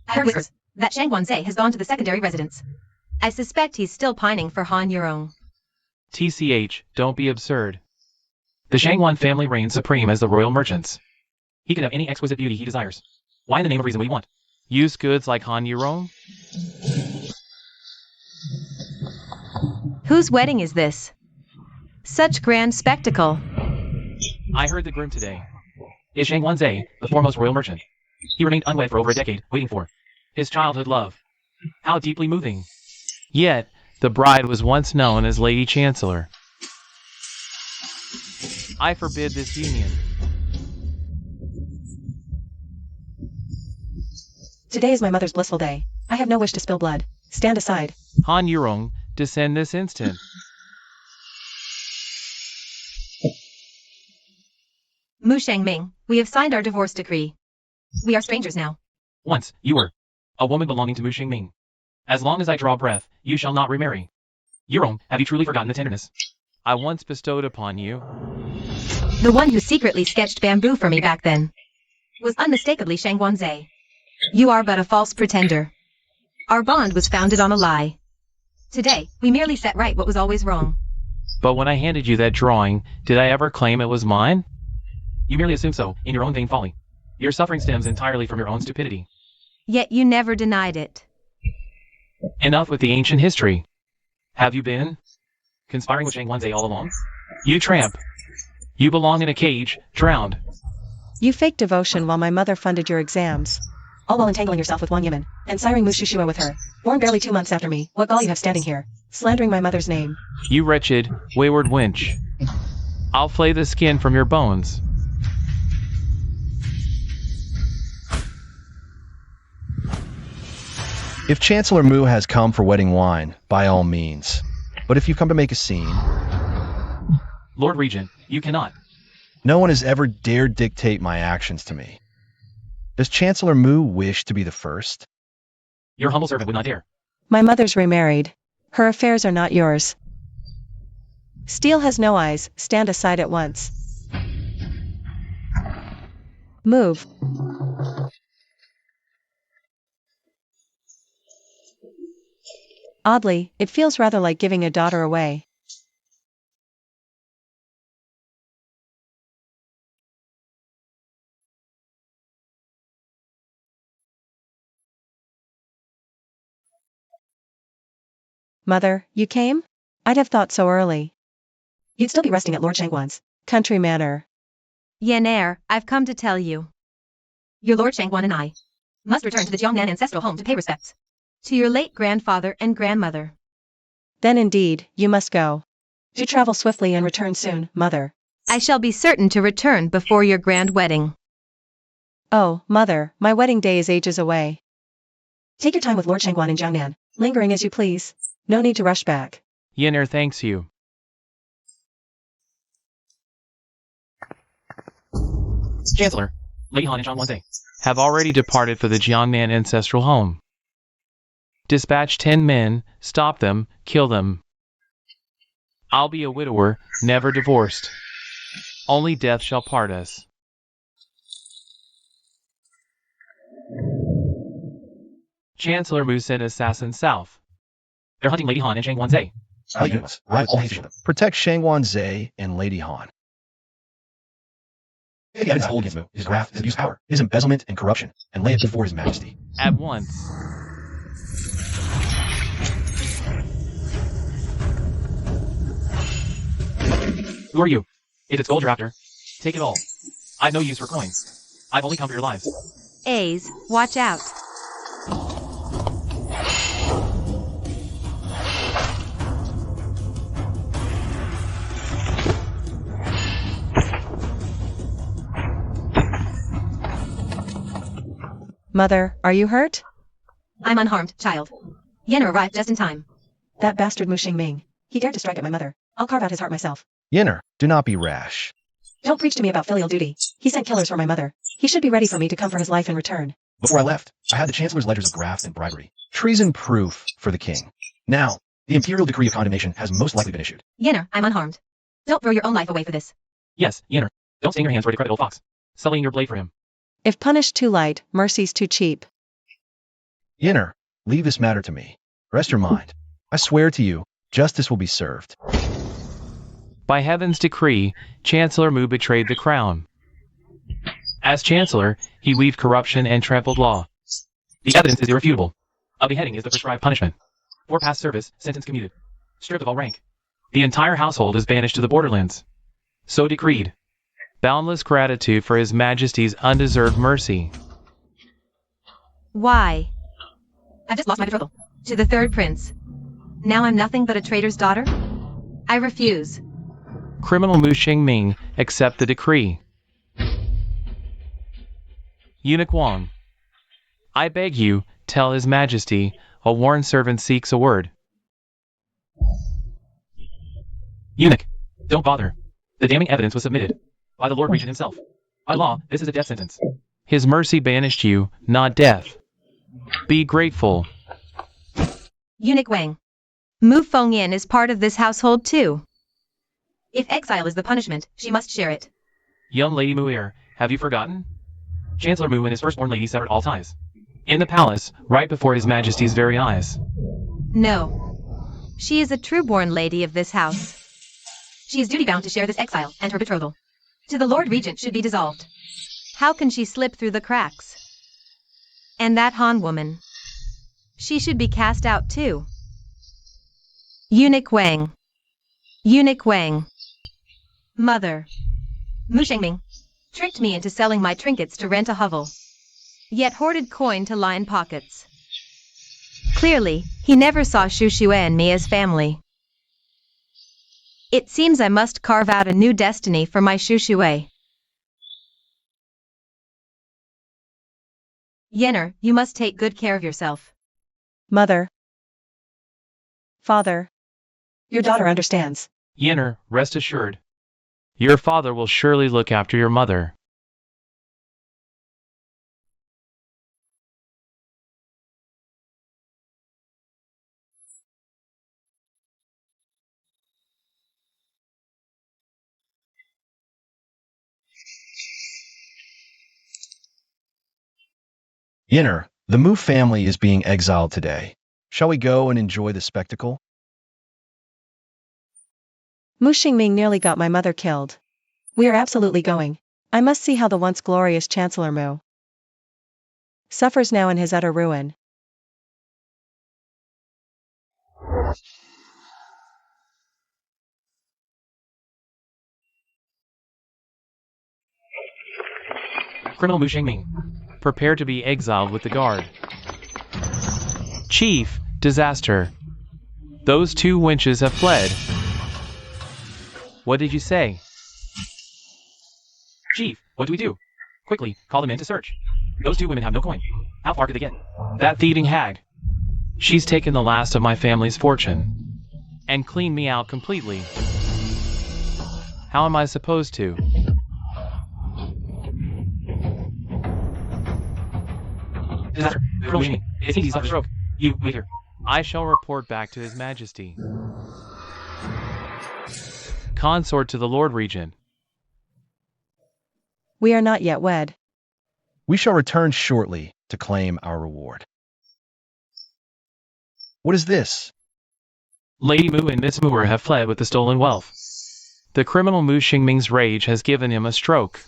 I heard whispers that Shangguanze has gone to the secondary residence. I suspect he's still pining for Han Yurong. TCH, don't be absurd. The Shangwan family reigns supreme as the royal merchants. He can have any exquisite beauty he desires. Why in the name of reason would he want? Use goods like Han Yurong? Whose wedding is this? Such grand spectacle. I heard the groom today. Is Shangguanze, the foremost royal merchant. He remained unwed for over a decade, waiting for his childhood love. How deeply moving. Yet, the bride was once known as Lady Chancellor. I forbid this union. Today is my mother's blissful day. I have no wish to spill blood. Stand aside. Han Yurong, descend this instant. Mu Shangming, we have signed our divorce decree. We are strangers now. Once, you were a woman belonging to Mu Xingming. As long as I draw breath, you shall not remarry. Yurong, have you truly forgotten the tenderness I once bestowed upon you? The one who secretly sketched bamboo for me back then was unmistakably Shangguanze. You are but a false pretender. Our bond was founded on a lie. Today, we merely set right what was always wrong. But when I handed you that drawing, did I ever claim it was mine? You merely assumed so, in your own vain folly. Your suffering stems entirely from your own stupidity. Yet you never denied it. Enough with the ancient history. Have you been conspiring with Shangguanze all along? You tramp. You belong in a cage, drowned. You faked devotion while my mother funded your exams. All while entangling yourself with Wang Yimin, and siring Mu Shushua with her. Born barely 2 months after me, what gall you have standing here, slandering my mother's name. You wretched, wayward wench. I'll flay the skin from your bones. If Chancellor Mu has come for wedding wine, by all means. But if you've come to make a scene... Lord Regent, you cannot. No one has ever dared dictate my actions to me. Does Chancellor Mu wish to be the first? Your humble servant would not dare. My mother's remarried. Her affairs are not yours. Steel has no eyes, stand aside at once. Move. Oddly, it feels rather like giving a daughter away. Mother, you came? I'd have thought so early. You'd still be resting at Lord Shangwan's country manor. Yan, I've come to tell you. Your Lord Shangwan and I must return to the Jiangnan ancestral home to pay respects to your late grandfather and grandmother. Then indeed, you must go. Do travel swiftly and return soon, Mother. I shall be certain to return before your grand wedding. Oh, Mother, my wedding day is ages away. Take your time with Lord Shangwan in Jiangnan, lingering as you please. No need to rush back. Yenner thanks you. Chancellor, Lady Han and Zhang Wanzai have already departed for the Jiangnan ancestral home. Dispatch 10 men, stop them, kill them. I'll be a widower, never divorced. Only death shall part us. Chancellor Mu sent assassins south. They're hunting Lady Han and Zhang Wanzai. Protect Shangwan Zai and Lady Han. The evidence hold against Mu, his graft, his abuse of power, his embezzlement and corruption, and lay it before his majesty. At once. Who are you? If it's gold you're after, take it all. I've no use for coin. I've only come for your lives. A's, watch out. Mother, are you hurt? I'm unharmed, child. Yenner arrived just in time. That bastard Mu Xingming. He dared to strike at my mother. I'll carve out his heart myself. Yenner, do not be rash. Don't preach to me about filial duty. He sent killers for my mother. He should be ready for me to come for his life in return. Before I left, I had the Chancellor's ledgers of graft and bribery. Treason proof for the king. Now, the imperial decree of condemnation has most likely been issued. Yenner, I'm unharmed. Don't throw your own life away for this. Yes, Yenner. Don't stain your hands for a decrepit old fox. Sullying your blade for him. If punished too light, mercy's too cheap. Yenner, leave this matter to me. Rest your mind. I swear to you, justice will be served. By heaven's decree, Chancellor Mu betrayed the crown. As Chancellor, he weaved corruption and trampled law. The evidence is irrefutable. A beheading is the prescribed punishment. For past service, sentence commuted. Stripped of all rank. The entire household is banished to the borderlands. So decreed. Boundless gratitude for His Majesty's undeserved mercy. Why? I've just lost my betrothal to the third prince. Now I'm nothing but a traitor's daughter? I refuse. Criminal Mu Xingming, accept the decree. Eunuch Wang. I beg you, tell His Majesty, a worn servant seeks a word. Eunuch, don't bother. The damning evidence was submitted by the Lord Regent himself. By law, this is a death sentence. His mercy banished you, not death. Be grateful. Eunuch Wang. Mu Fengyan is part of this household too. If exile is the punishment, she must share it. Young Lady Muir, have you forgotten? Chancellor Mu and his firstborn lady severed all ties. In the palace, right before His Majesty's very eyes. No. She is a true-born lady of this house. She is duty-bound to share this exile, and her betrothal to the Lord Regent should be dissolved. How can she slip through the cracks? And that Han woman. She should be cast out too. Eunuch Wang. Eunuch Wang. Mother. Mu Shengming tricked me into selling my trinkets to rent a hovel, yet hoarded coin to line pockets. Clearly, he never saw Shu Xue and me as family. It seems I must carve out a new destiny for my Shu Xue. Yenner, you must take good care of yourself. Mother. Father. Your daughter understands. Yenner, rest assured. Your father will surely look after your mother. Yenner, the Mu family is being exiled today. Shall we go and enjoy the spectacle? Mu Xingming nearly got my mother killed. We are absolutely going. I must see how the once glorious Chancellor Mu suffers now in his utter ruin. Criminal Mu Shengming. Prepare to be exiled with the guard. Chief, disaster. Those two wenches have fled. What did you say? Chief, what do we do? Quickly, call them in to search. Those two women have no coin. How far could they get? That thieving hag. She's taken the last of my family's fortune. And cleaned me out completely. How am I supposed to? Disaster. It's easy, stroke. You, wait here. I shall report back to His Majesty. Consort to the Lord Regent. We are not yet wed. We shall return shortly to claim our reward. What is this? Lady Mu and Miss Moore have fled with the stolen wealth. The criminal Mu Xingming's rage has given him a stroke.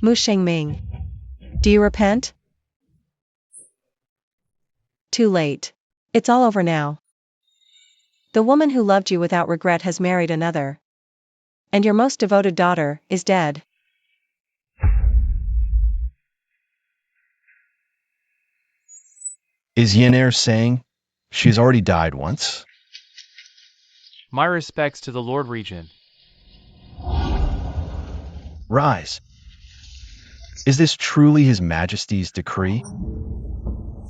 Mu Shengming. Do you repent? Too late. It's all over now. The woman who loved you without regret has married another. And your most devoted daughter is dead. Is Yener saying she has already died once? My respects to the Lord Regent. Rise. Is this truly His Majesty's decree?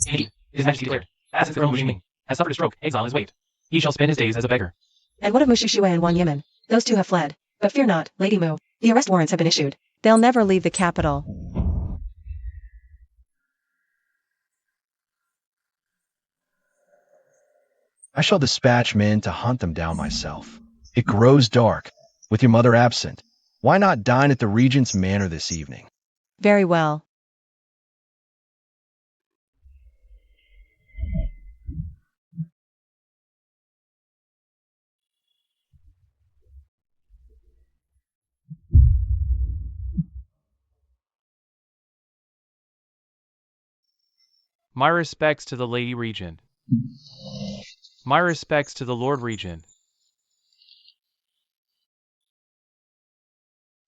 Indeed, His Majesty declared, as the criminal Mu Xingming has suffered a stroke, exile is waived. He shall spend his days as a beggar. And what of Mu Shushue and Wang Yimin? Those two have fled. But fear not, Lady Mu. The arrest warrants have been issued. They'll never leave the capital. I shall dispatch men to hunt them down myself. It grows dark. With your mother absent, why not dine at the Regent's manor this evening? Very well. My respects to the Lady Regent. My respects to the Lord Regent.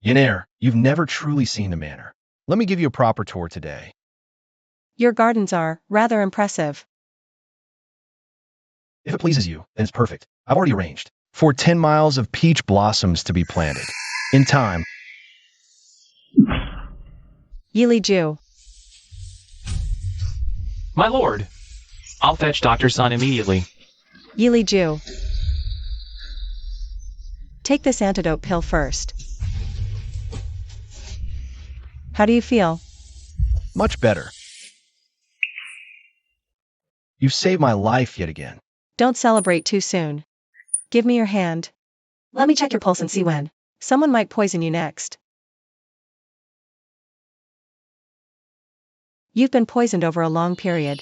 Yener, you've never truly seen the manor. Let me give you a proper tour today. Your gardens are rather impressive. If it pleases you, then it's perfect. I've already arranged for 10 miles of peach blossoms to be planted. In time. Yili Ju. My lord! I'll fetch Dr. Sun immediately. Yili Ju. Take this antidote pill first. How do you feel? Much better. You've saved my life yet again. Don't celebrate too soon. Give me your hand. Let me check your pulse and see when someone might poison you next. You've been poisoned over a long period.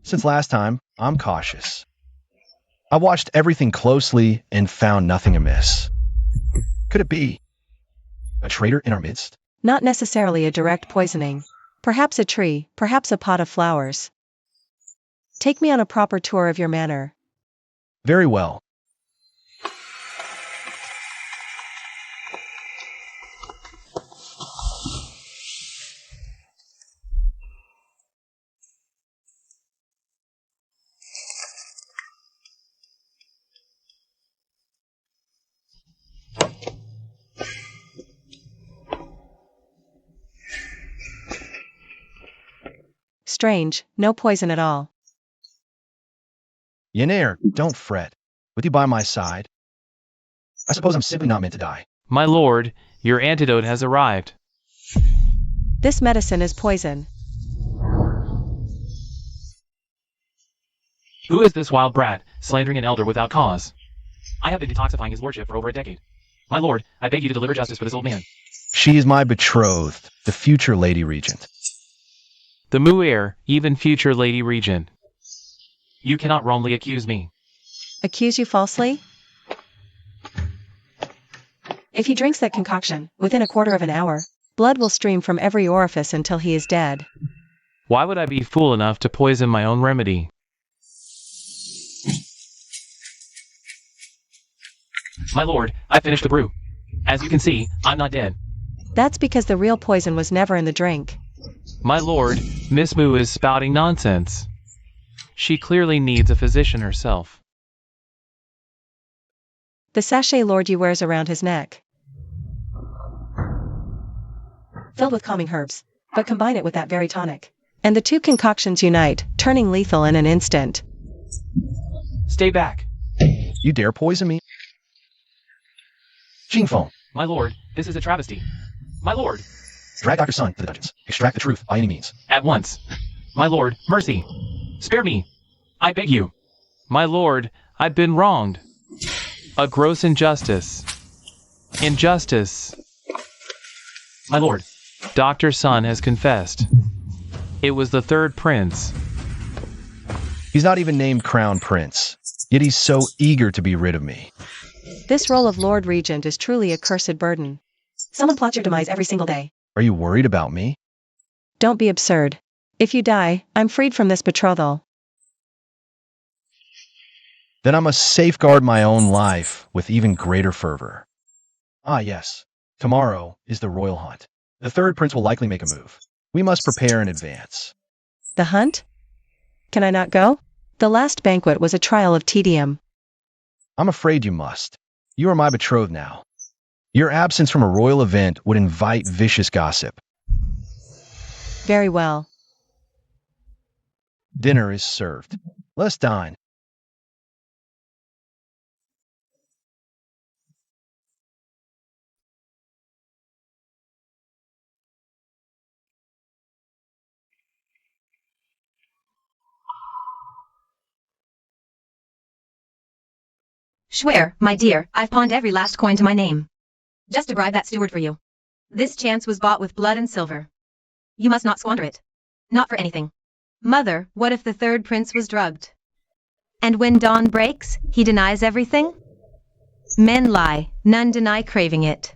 Since last time, I'm cautious. I watched everything closely and found nothing amiss. Could it be a traitor in our midst? Not necessarily a direct poisoning. Perhaps a tree, perhaps a pot of flowers. Take me on a proper tour of your manor. Very well. Strange, no poison at all. Yener, don't fret. With you by my side, I suppose I'm simply not meant to die. My lord, your antidote has arrived. This medicine is poison. Who is this wild brat, slandering an elder without cause? I have been detoxifying his lordship for over a decade. My lord, I beg you to deliver justice for this old man. She is my betrothed, the future Lady Regent. The Mu heir, even future Lady Regent. You cannot wrongly accuse me. Accuse you falsely? If he drinks that concoction, within a quarter of an hour, Blood will stream from every orifice until he is dead. Why would I be fool enough to poison my own remedy? My lord, I finished the brew. As you can see, I'm not dead. That's because the real poison was never in the drink. My lord, Miss Moo is spouting nonsense. She clearly needs a physician herself. The sachet Lord Yu wears around his neck. Filled with calming herbs, but combine it with that very tonic. And the two concoctions unite, turning lethal in an instant. Stay back. You dare poison me? Jingfeng, My lord, this is a travesty. My lord, drag Dr. Sun to the dungeons. Extract the truth by any means. at once. My lord, mercy. Spare me. I beg you. My lord, I've been wronged. A gross injustice. Injustice. My lord, Dr. Sun has confessed. It was the third prince. He's not even named Crown Prince, yet he's so eager to be rid of me. This role of Lord Regent is truly a cursed burden. Someone plots your demise every single day. Are you worried about me? Don't be absurd. If you die, I'm freed from this betrothal. Then I must safeguard my own life with even greater fervor. Ah yes, tomorrow is the royal hunt. The third prince will likely make a move. We must prepare in advance. The hunt? Can I not go? The last banquet was a trial of tedium. I'm afraid you must. You are my betrothed now. Your absence from a royal event would invite vicious gossip. Very well. Dinner is served. Let's dine. Schwer, my dear, I've pawned every last coin to my name. Just to bribe that steward for you. This chance was bought with blood and silver. You must not squander it. Not for anything. Mother, what if the third prince was drugged? And when dawn breaks, he denies everything? Men lie, none deny craving it.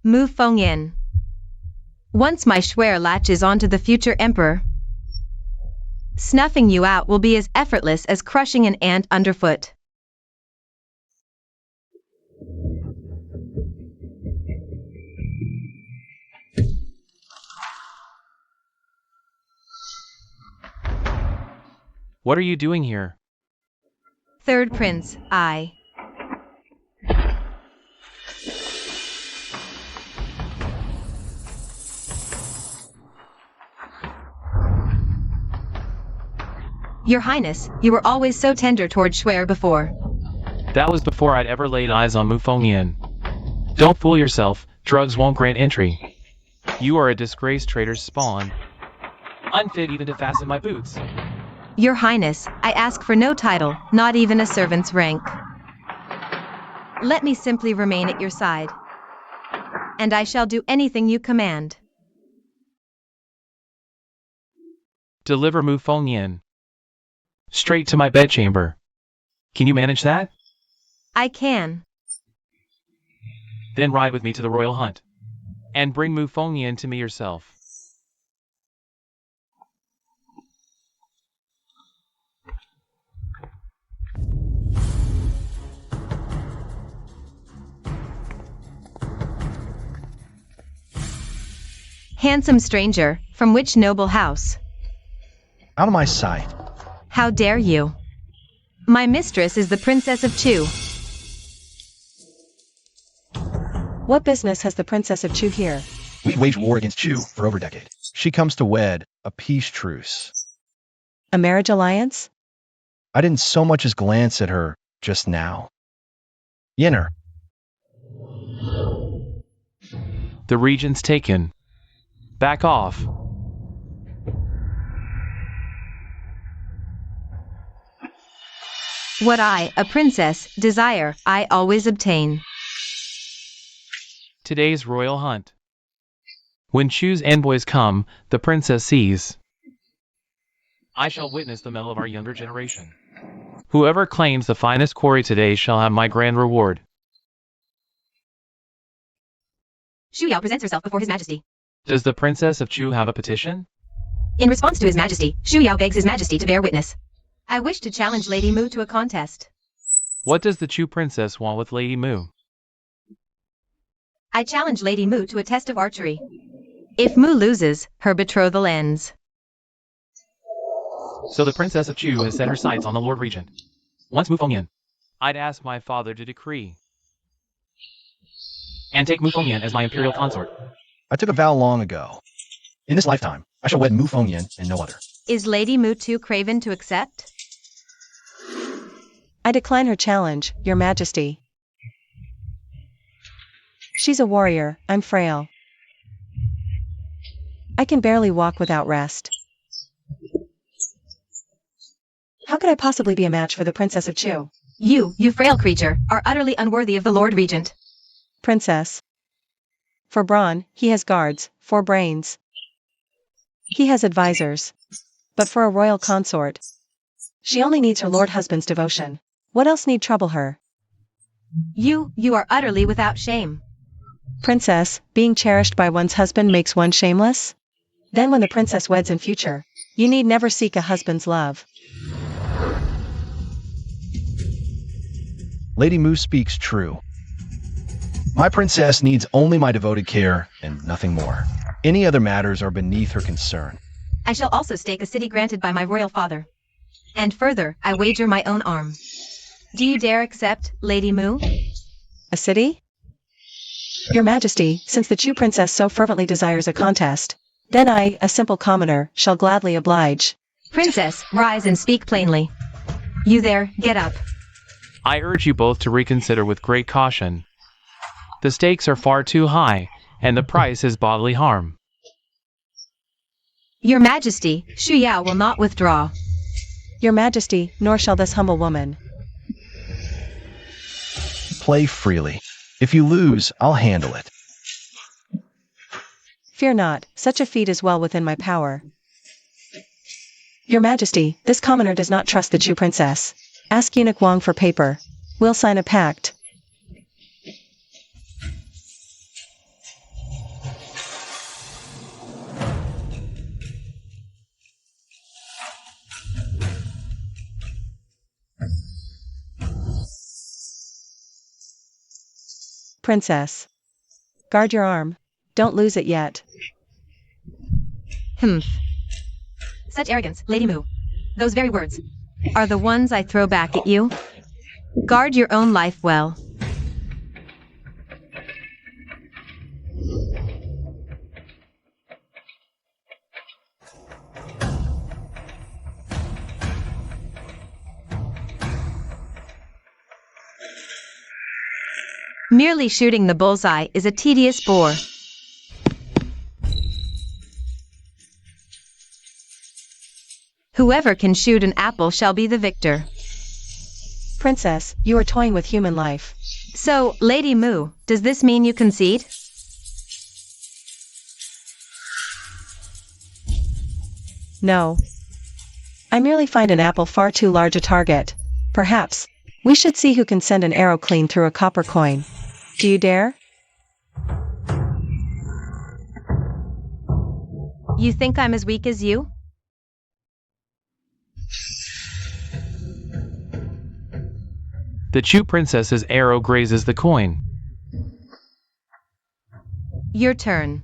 Mu Fengyin. Once my Schwer latches onto the future emperor, snuffing you out will be as effortless as crushing an ant underfoot. What are you doing here? Third prince, I. Your Highness, you were always so tender toward Schwer before. That was before I'd ever laid eyes on Mu Fengyin. Don't fool yourself, drugs won't grant entry. You are a disgraced traitor's spawn. Unfit even to fasten my boots. Your Highness, I ask for no title, not even a servant's rank. Let me simply remain at your side, and I shall do anything you command. Deliver Mu Fengyin. Straight to my bedchamber. Can you manage that? I can. Then ride with me to the royal hunt. And bring Mu Fengyin to me yourself. Handsome stranger, from which noble house? Out of my sight. How dare you? My mistress is the Princess of Chu. What business has the Princess of Chu here? We've waged war against Chu for over a decade. She comes to wed a peace truce. A marriage alliance? I didn't so much as glance at her just now. Yenner. The region's taken. Back off. What I, a princess, desire, I always obtain. Today's royal hunt. When Chu's envoys come, the princess sees. I shall witness the mettle of our younger generation. Whoever claims the finest quarry today shall have my grand reward. Shu Yao presents herself before His Majesty. Does the Princess of Chu have a petition? In response to His Majesty, Shu Yao begs His Majesty to bear witness. I wish to challenge Lady Mu to a contest. What does the Chu princess want with Lady Mu? I challenge Lady Mu to a test of archery. If Mu loses, her betrothal ends. So the Princess of Chu has set her sights on the Lord Regent. Once Mu Fengyan, I'd ask my father to decree and take Mu Fengyan as my imperial consort. I took a vow long ago. In this lifetime, I shall wed Mu Fengyan and no other. Is Lady Mu too craven to accept? I decline her challenge, Your Majesty. She's a warrior, I'm frail. I can barely walk without rest. How could I possibly be a match for the Princess of Chu? You frail creature, are utterly unworthy of the Lord Regent. Princess. For brawn, he has guards, for brains. He has advisors. But for a royal consort, she only needs her lord husband's devotion. What else need trouble her? You are utterly without shame. Princess, being cherished by one's husband makes one shameless? Then when the princess weds in future, you need never seek a husband's love. Lady Mu speaks true. My princess needs only my devoted care and nothing more. Any other matters are beneath her concern. I shall also stake a city granted by my royal father. And further, I wager my own arm. Do you dare accept, Lady Mu? A city? Your Majesty, since the Chu princess so fervently desires a contest, then I, a simple commoner, shall gladly oblige. Princess, rise and speak plainly. You there, get up. I urge you both to reconsider with great caution. The stakes are far too high, and the price is bodily harm. Your Majesty, Shu Yao will not withdraw. Your Majesty, nor shall this humble woman. Play freely. If you lose, I'll handle it. Fear not, such a feat is well within my power. Your Majesty, this commoner does not trust the Chu princess. Ask eunuch Wang for paper. We'll sign a pact. Princess. Guard your arm. Don't lose it yet. Humph. Such arrogance, Lady Mu. Those very words are the ones I throw back at you. Guard your own life well. Merely shooting the bullseye is a tedious bore. Whoever can shoot an apple shall be the victor. Princess, you are toying with human life. So, Lady Mu, does this mean you concede? No. I merely find an apple far too large a target. Perhaps we should see who can send an arrow clean through a copper coin. Do you dare? You think I'm as weak as you? The Chu princess's arrow grazes the coin. Your turn.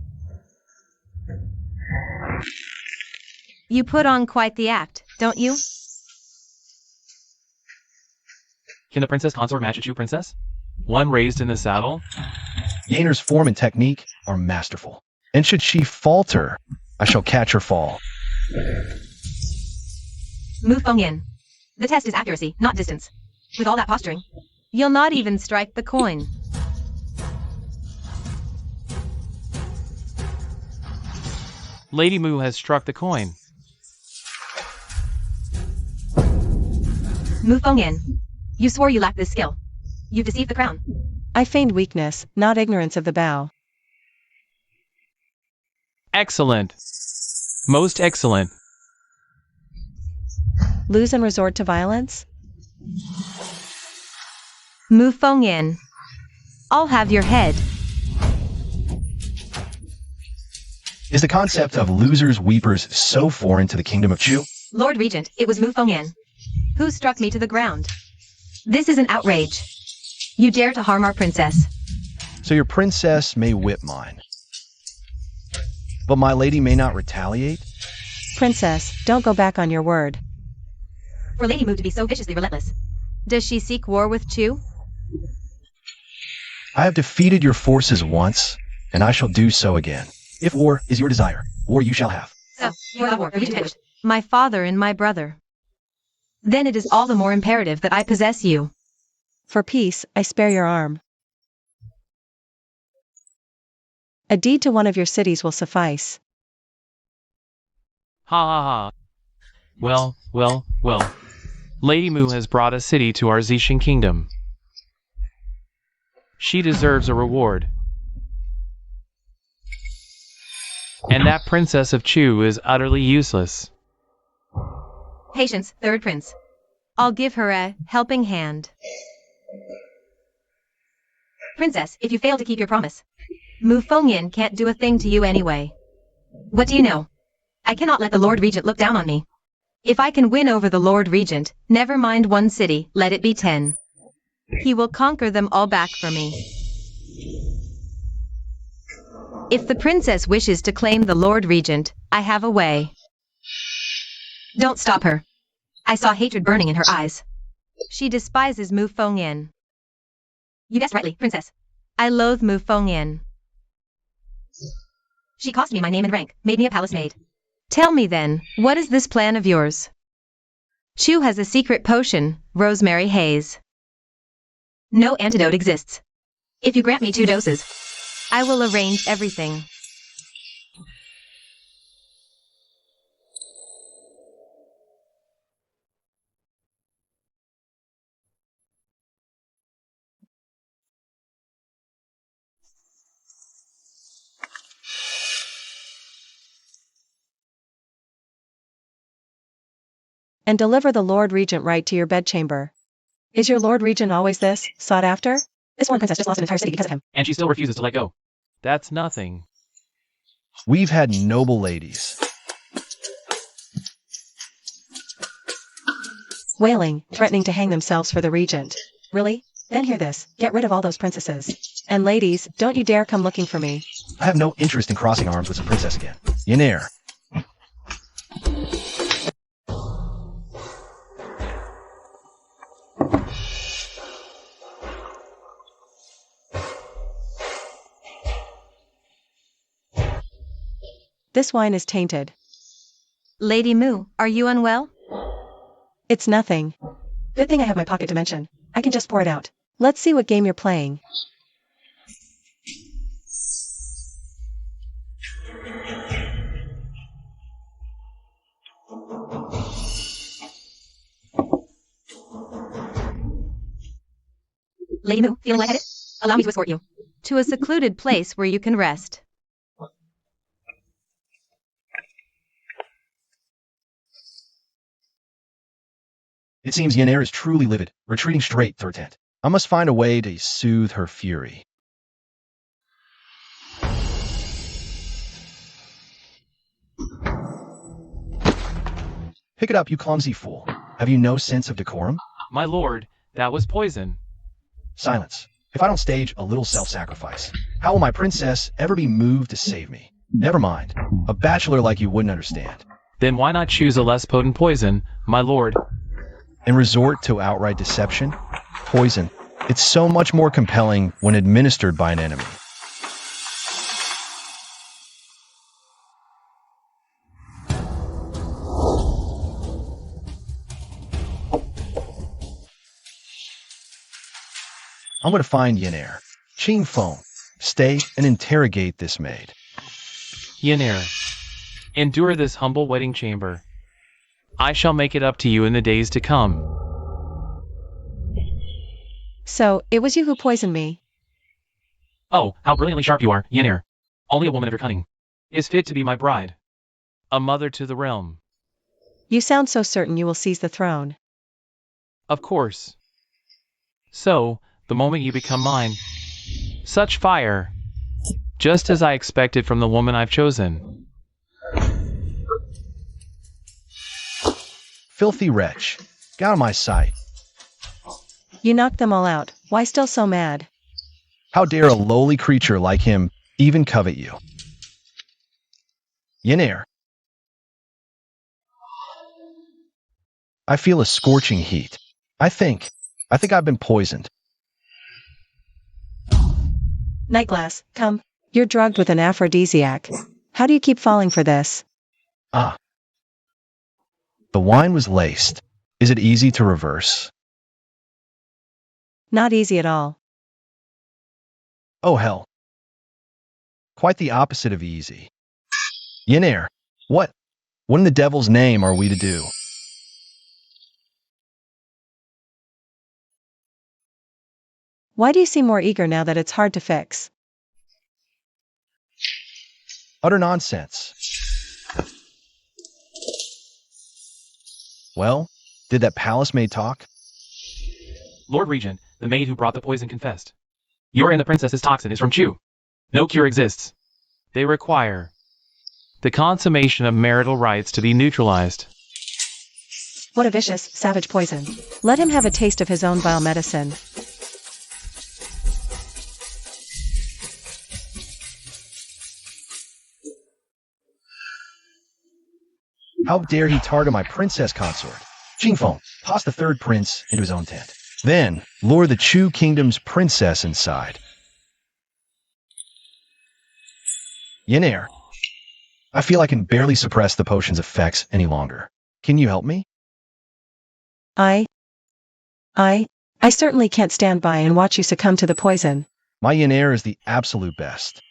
You put on quite the act, don't you? Can the princess consort match a Chu princess? One raised in the saddle? Yener's form and technique are masterful. And should she falter, I shall catch her fall. Mu Fengyan. The test is accuracy, not distance. With all that posturing, you'll not even strike the coin. Lady Mu has struck the coin. Mu Fengyan. You swore you lacked this skill. You've deceived the crown. I feigned weakness, not ignorance of the bow. Excellent. Most excellent. Lose and resort to violence? Mu Feng Yin. I'll have your head. Is the concept of losers, weepers so foreign to the kingdom of Chu? Lord Regent, it was Mu Feng Yin who struck me to the ground. This is an outrage. You dare to harm our princess. So your princess may whip mine, but my lady may not retaliate? Princess, don't go back on your word. For Lady Mu to be so viciously relentless. Does she seek war with Chu? I have defeated your forces once, and I shall do so again. If war is your desire, war you shall have. So, you are war, my father and my brother. Then it is all the more imperative that I possess you. For peace, I spare your arm. A deed to one of your cities will suffice. Ha ha ha. Well, well, well. Lady Mu has brought a city to our Zishan kingdom. She deserves a reward. And that princess of Chu is utterly useless. Patience, third prince. I'll give her a helping hand. Princess, if you fail to keep your promise, Mu Fengyin can't do a thing to you anyway. What do you know? I cannot let the Lord Regent look down on me. If I can win over the Lord Regent, never mind one city, let it be 10. He will conquer them all back for me. If the princess wishes to claim the Lord Regent, I have a way. Don't stop her. I saw hatred burning in her eyes. She despises Mu Fengyin. You guessed rightly, princess. I loathe Mu Fengyin. She cost me my name and rank, made me a palace maid. Tell me then, what is this plan of yours? Chu has a secret potion, rosemary haze. No antidote exists. If you grant me 2 doses, I will arrange everything. And deliver the Lord Regent right to your bedchamber. Is your Lord Regent always this, sought after? This one princess just lost an entire city because of him. And she still refuses to let go. That's nothing. We've had noble ladies. Wailing, threatening to hang themselves for the regent. Really? Then hear this, get rid of all those princesses. And ladies, don't you dare come looking for me. I have no interest in crossing arms with some princess again. Yenair. This wine is tainted. Lady Mu, are you unwell? It's nothing. Good thing I have my pocket dimension. I can just pour it out. Let's see what game you're playing. Lady Mu, feeling lightheaded? Allow me to escort you to a secluded place where you can rest. It seems Yenair is truly livid, retreating straight through her tent. I must find a way to soothe her fury. Pick it up, you clumsy fool. Have you no sense of decorum? My lord, that was poison. Silence. If I don't stage a little self-sacrifice, how will my princess ever be moved to save me? Never mind. A bachelor like you wouldn't understand. Then why not choose a less potent poison, my lord? And resort to outright deception? Poison. It's so much more compelling when administered by an enemy. I'm going to find Yenair. Ching Feng, stay and interrogate this maid. Yenair, endure this humble wedding chamber. I shall make it up to you in the days to come. So, it was you who poisoned me. Oh, how brilliantly sharp you are, Yenair. Only a woman of your cunning is fit to be my bride. A mother to the realm. You sound so certain you will seize the throne. Of course. So, the moment you become mine, such fire, just as I expected from the woman I've chosen. Filthy wretch. Get out of my sight. You knocked them all out. Why still so mad? How dare a lowly creature like him even covet you? Yener. I feel a scorching heat. I think I've been poisoned. Nightglass, come. You're drugged with an aphrodisiac. How do you keep falling for this? Ah. The wine was laced. Is it easy to reverse? Not easy at all. Oh hell. Quite the opposite of easy. Yener, what in the devil's name are we to do? Why do you seem more eager now that it's hard to fix? Utter nonsense. Well, did that palace maid talk? Lord Regent, the maid who brought the poison confessed. Your and the princess's toxin is from Chu. No cure exists. They require the consummation of marital rites to be neutralized. What a vicious, savage poison. Let him have a taste of his own vile medicine. How dare he target my princess consort? Jingfeng, toss the third prince into his own tent. Then, lure the Chu kingdom's princess inside. Yener, I feel I can barely suppress the potion's effects any longer. Can you help me? I certainly can't stand by and watch you succumb to the poison. My Yener is the absolute best.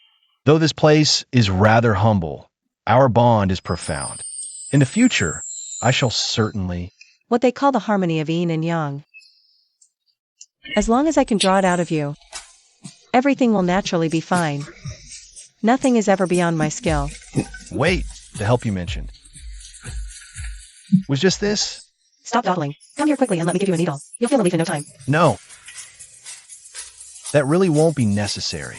Though this place is rather humble, our bond is profound. In the future, I shall certainly... What they call the harmony of yin and yang. As long as I can draw it out of you, everything will naturally be fine. Nothing is ever beyond my skill. Wait, the help you mentioned. Was just this? Stop dawdling. Come here quickly and let me give you a needle. You'll feel relief in no time. No. That really won't be necessary.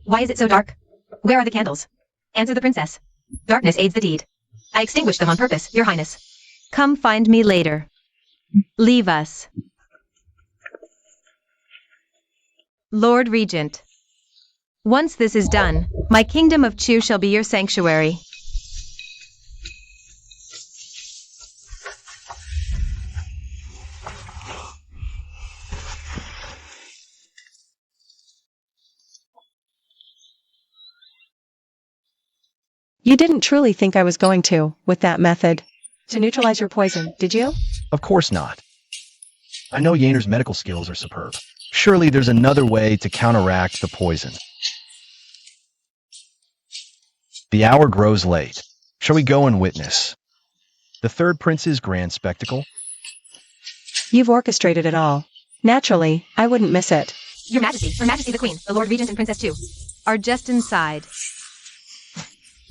Why is it so dark? Where are the candles? Answer the princess. Darkness aids the deed. I extinguished them on purpose, your highness. Come find me later. Leave us. Lord Regent. Once this is done, my kingdom of Chu shall be your sanctuary. You didn't truly think I was going to, with that method, to neutralize your poison, did you? Of course not. I know Yener's medical skills are superb. Surely there's another way to counteract the poison. The hour grows late. Shall we go and witness the third prince's grand spectacle? You've orchestrated it all. Naturally, I wouldn't miss it. Your Majesty, Her Majesty the Queen, the Lord Regent and Princess Chu, are just inside.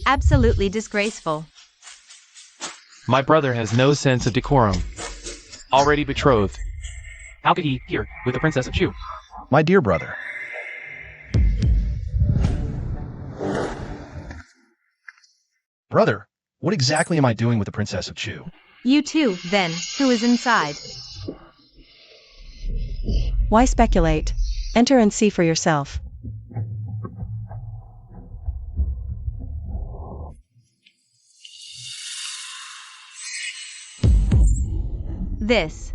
Absolutely disgraceful. My brother has no sense of decorum. Already betrothed. How could he, here, with the Princess of Chu? My dear brother. Brother, what exactly am I doing with the Princess of Chu? You too, then, who is inside? Why speculate? Enter and see for yourself. This.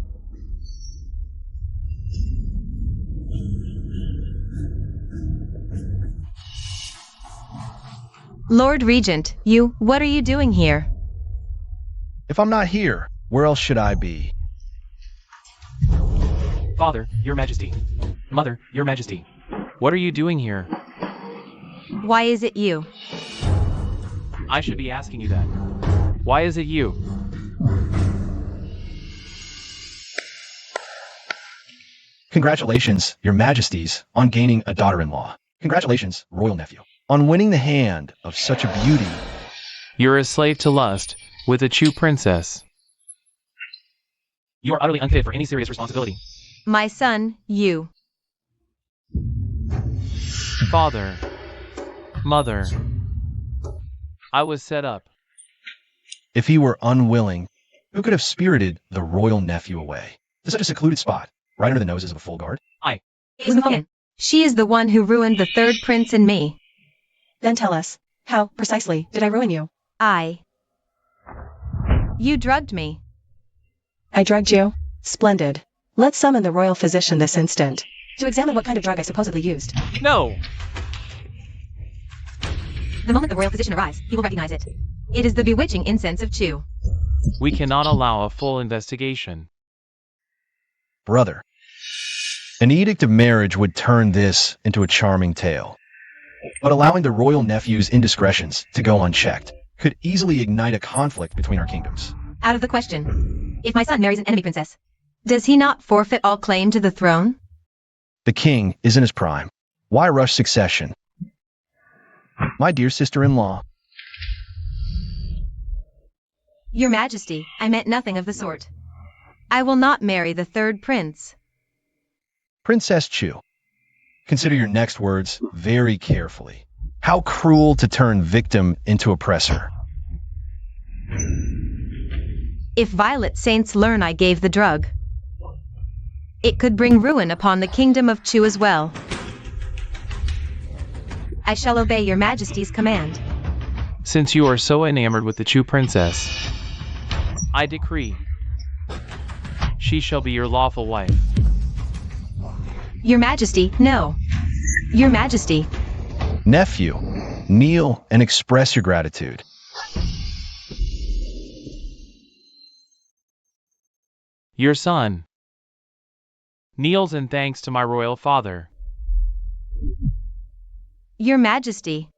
Lord Regent, what are you doing here? If I'm not here, where else should I be? Father, Your Majesty. Mother, Your Majesty. What are you doing here? Why is it you? I should be asking you that. Why is it you? Congratulations, your majesties, on gaining a daughter-in-law. Congratulations, royal nephew, on winning the hand of such a beauty. You're a slave to lust, with a Chu princess. You are utterly unfit for any serious responsibility. My son, you. Father. Mother. I was set up. If he were unwilling, who could have spirited the royal nephew away to such a secluded spot, right under the noses of a full guard? It was Coffin. She is the one who ruined the third prince and me. Then tell us, how, precisely, did I ruin you? You drugged me. I drugged you? Splendid. Let's summon the royal physician this instant, to examine what kind of drug I supposedly used. No! The moment the royal physician arrives, he will recognize it. It is the bewitching incense of Chu. We cannot allow a full investigation. Brother, an edict of marriage would turn this into a charming tale. But allowing the royal nephew's indiscretions to go unchecked could easily ignite a conflict between our kingdoms. Out of the question. If my son marries an enemy princess, does he not forfeit all claim to the throne? The king is in his prime. Why rush succession? My dear sister-in-law. Your Majesty, I meant nothing of the sort. I will not marry the third prince. Princess Chu, consider your next words very carefully. How cruel to turn victim into oppressor. If Violet Saints learn I gave the drug, it could bring ruin upon the kingdom of Chu as well. I shall obey your Majesty's command. Since you are so enamored with the Chu princess, I decree she shall be your lawful wife. Your Majesty, no. Your Majesty. Nephew, kneel and express your gratitude. Your son kneels in thanks to my royal father. Your Majesty.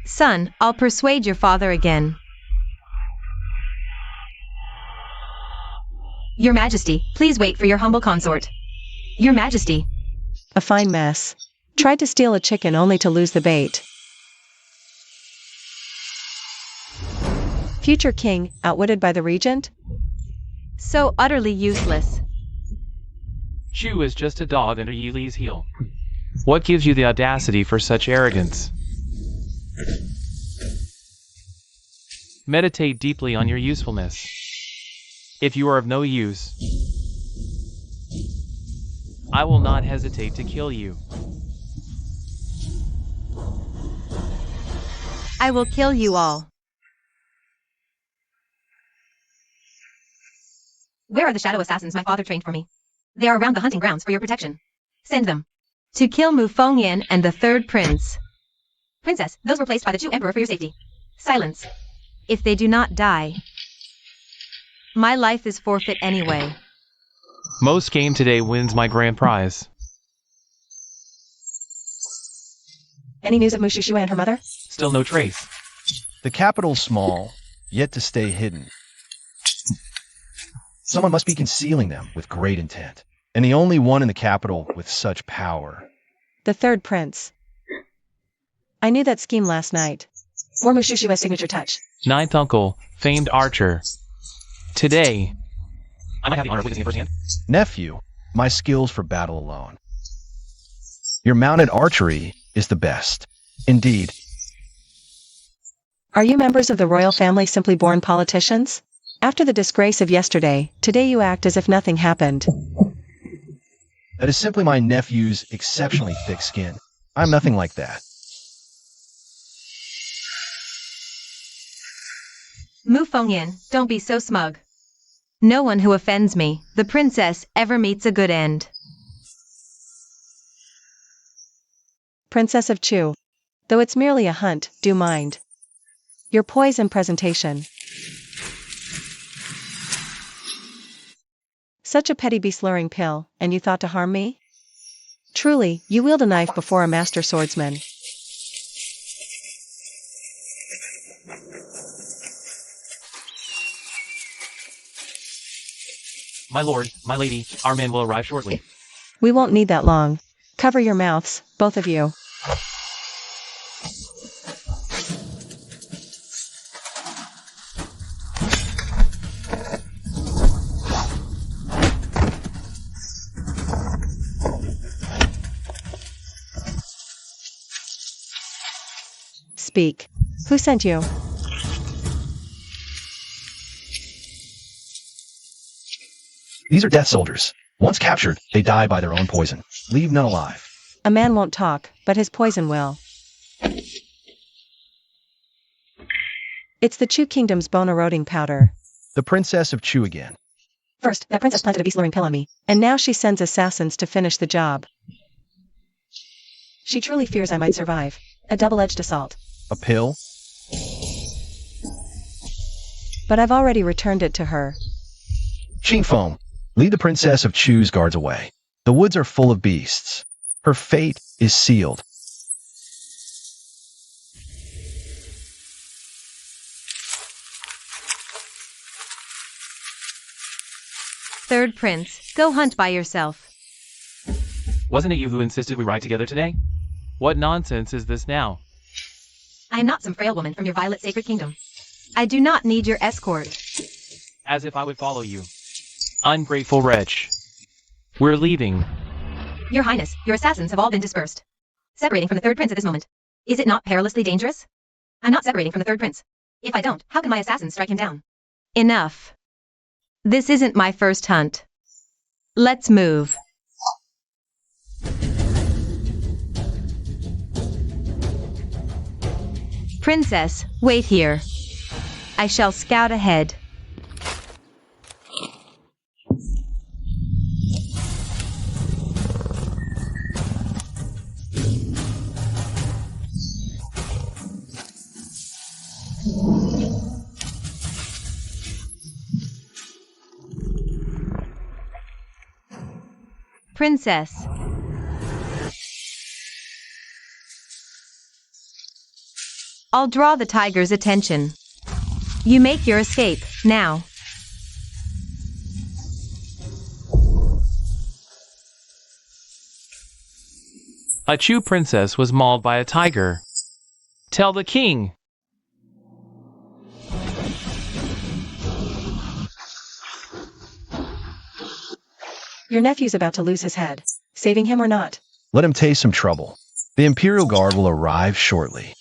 Son, I'll persuade your father again. Your Majesty, please wait for your humble consort. Your Majesty. A fine mess. Tried to steal a chicken only to lose the bait. Future king, outwitted by the regent? So utterly useless. Chu is just a dog under Yili's heel. What gives you the audacity for such arrogance? Meditate deeply on your usefulness. If you are of no use, I will not hesitate to kill you. I will kill you all. Where are the shadow assassins my father trained for me? They are around the hunting grounds for your protection. Send them. To kill Mu Fengyan and the third prince. Princess, those were placed by the Chu emperor for your safety. Silence. If they do not die, my life is forfeit anyway. Most game today wins my grand prize. Any news of Mu Shushu and her mother? Still no trace. The capital's small, yet to stay hidden. Someone must be concealing them with great intent, and the only one in the capital with such power. The third prince. I knew that scheme last night. Or Mu Shushu's signature touch. Ninth uncle, famed archer. Today, I might have the honor of witnessing it firsthand. Nephew, my skills for battle alone. Your mounted archery is the best. Indeed. Are you members of the royal family simply born politicians? After the disgrace of yesterday, today you act as if nothing happened. That is simply my nephew's exceptionally thick skin. I'm nothing like that. Mu Fengyan, don't be so smug. No one who offends me, the princess, ever meets a good end. Princess of Chu. Though it's merely a hunt, do mind your poise and presentation. Such a petty beslurring pill, and you thought to harm me? Truly, you wield a knife before a master swordsman. My lord, my lady, our man will arrive shortly. We won't need that long. Cover your mouths, both of you. Speak. Who sent you? These are death soldiers. Once captured, they die by their own poison. Leave none alive. A man won't talk, but his poison will. It's the Chu Kingdom's bone-eroding powder. The Princess of Chu again. First, that princess planted a beast-luring pill on me, and now she sends assassins to finish the job. She truly fears I might survive. A double-edged assault. A pill? But I've already returned it to her. Ching Foam, lead the Princess of Chu's guards away. The woods are full of beasts. Her fate is sealed. Third Prince, go hunt by yourself. Wasn't it you who insisted we ride together today? What nonsense is this now? I am not some frail woman from your violet sacred kingdom. I do not need your escort. As if I would follow you. Ungrateful wretch. We're leaving. Your Highness, your assassins have all been dispersed. Separating from the Third Prince at this moment. Is it not perilously dangerous? I'm not separating from the Third Prince. If I don't, how can my assassins strike him down? Enough. This isn't my first hunt. Let's move. Princess, wait here. I shall scout ahead. Princess. I'll draw the tiger's attention. You make your escape, now. A Chu princess was mauled by a tiger. Tell the king! Your nephew's about to lose his head. Saving him or not? Let him taste some trouble. The Imperial Guard will arrive shortly.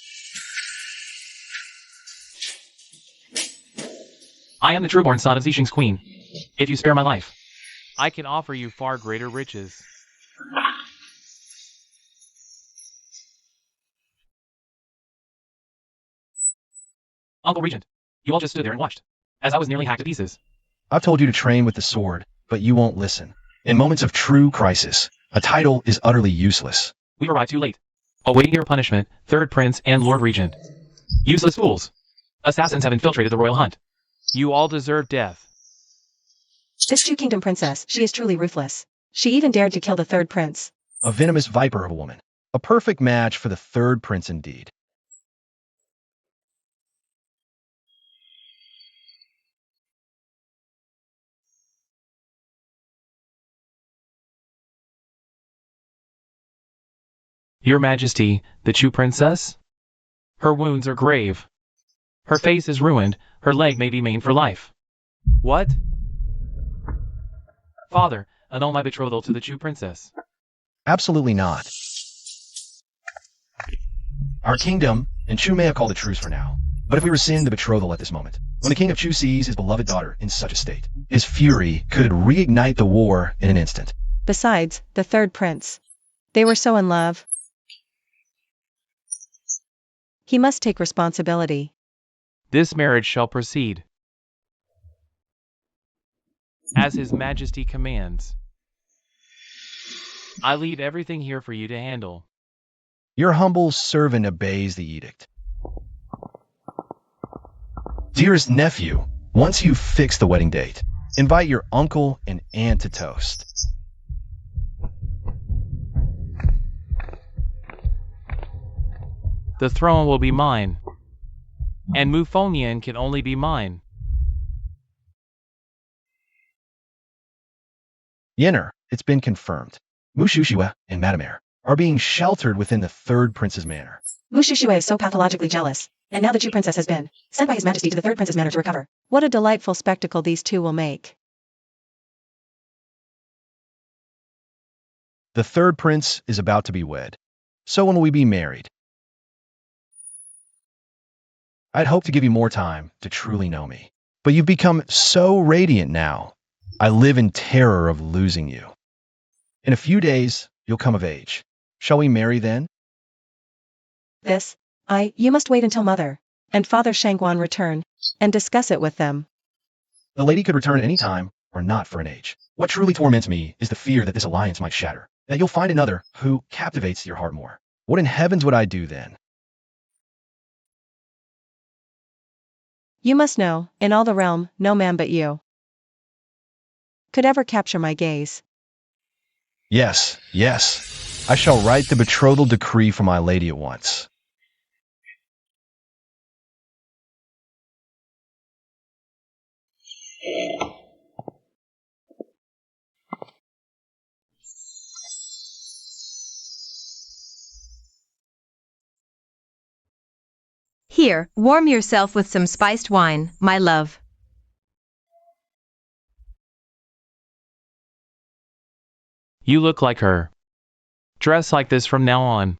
I am the trueborn son of Zixing's queen. If you spare my life, I can offer you far greater riches. Uncle Regent, you all just stood there and watched, as I was nearly hacked to pieces. I've told you to train with the sword, but you won't listen. In moments of true crisis, a title is utterly useless. We arrived too late. Awaiting your punishment, Third Prince and Lord Regent. Useless fools. Assassins have infiltrated the royal hunt. You all deserve death. This Chu Kingdom princess, she is truly ruthless. She even dared to kill the Third Prince. A venomous viper of a woman. A perfect match for the Third Prince indeed. Your Majesty, the Chu princess? Her wounds are grave. Her face is ruined, her leg may be maimed for life. What? Father, annul my betrothal to the Chu princess. Absolutely not. Our kingdom and Chu may have called a truce for now. But if we rescind the betrothal at this moment, when the king of Chu sees his beloved daughter in such a state, his fury could reignite the war in an instant. Besides, the Third Prince. They were so in love. He must take responsibility. This marriage shall proceed as His Majesty commands. I leave everything here for you to handle. Your humble servant obeys the edict. Dearest nephew, once you've fixed the wedding date, invite your uncle and aunt to toast. The throne will be mine, and Mufonian can only be mine. Yenner, it's been confirmed. Mushushua and Madame are being sheltered within the third prince's manor. Mushushua is so pathologically jealous, and now the Chu princess has been sent by his majesty to the third prince's manor to recover. What a delightful spectacle these two will make. The third prince is about to be wed. So when will we be married? I'd hoped to give you more time to truly know me, but you've become so radiant now. I live in terror of losing you. In a few days, you'll come of age. Shall we marry then? You must wait until mother and father Shangguan return and discuss it with them. The lady could return at any time, or not for an age. What truly torments me is the fear that this alliance might shatter, that you'll find another who captivates your heart more. What in heavens would I do then? You must know, in all the realm, no man but you could ever capture my gaze. Yes, yes. I shall write the betrothal decree for my lady at once. Here, warm yourself with some spiced wine, my love. You look like her. Dress like this from now on.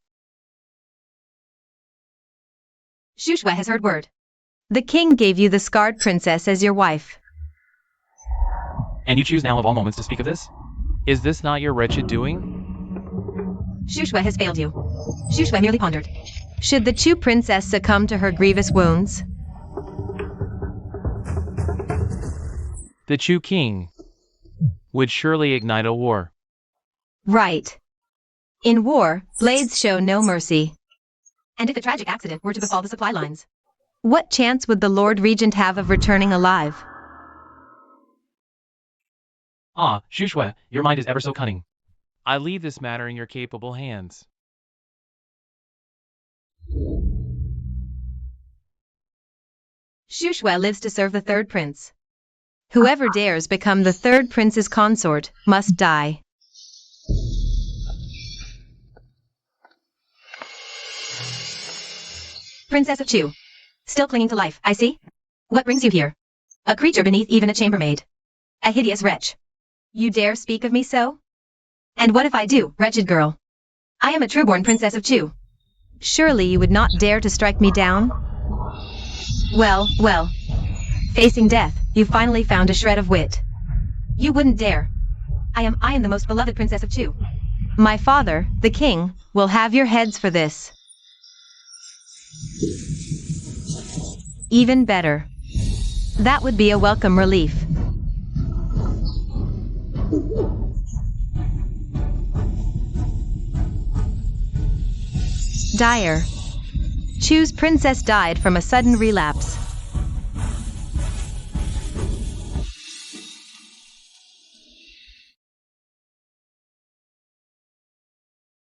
SHWP has heard word. The king gave you the scarred princess as your wife. And you choose now of all moments to speak of this? Is this not your wretched doing? SHWP has failed you. SHWP merely pondered. Should the Chu princess succumb to her grievous wounds? The Chu king would surely ignite a war. Right. In war, blades show no mercy. And if a tragic accident were to befall the supply lines, what chance would the Lord Regent have of returning alive? Ah, SHWP, your mind is ever so cunning. I leave this matter in your capable hands. SHWP lives to serve the third prince. Whoever dares become the third prince's consort must die. Princess of Chu. Still clinging to life, I see. What brings you here? A creature beneath even a chambermaid. A hideous wretch. You dare speak of me so? And what if I do, wretched girl? I am a trueborn princess of Chu. Surely you would not dare to strike me down? Well, well. Facing death, you finally found a shred of wit. You wouldn't dare. I am the most beloved princess of Chu. My father, the king, will have your heads for this. Even better. That would be a welcome relief. Dire. Chu's princess died from a sudden relapse.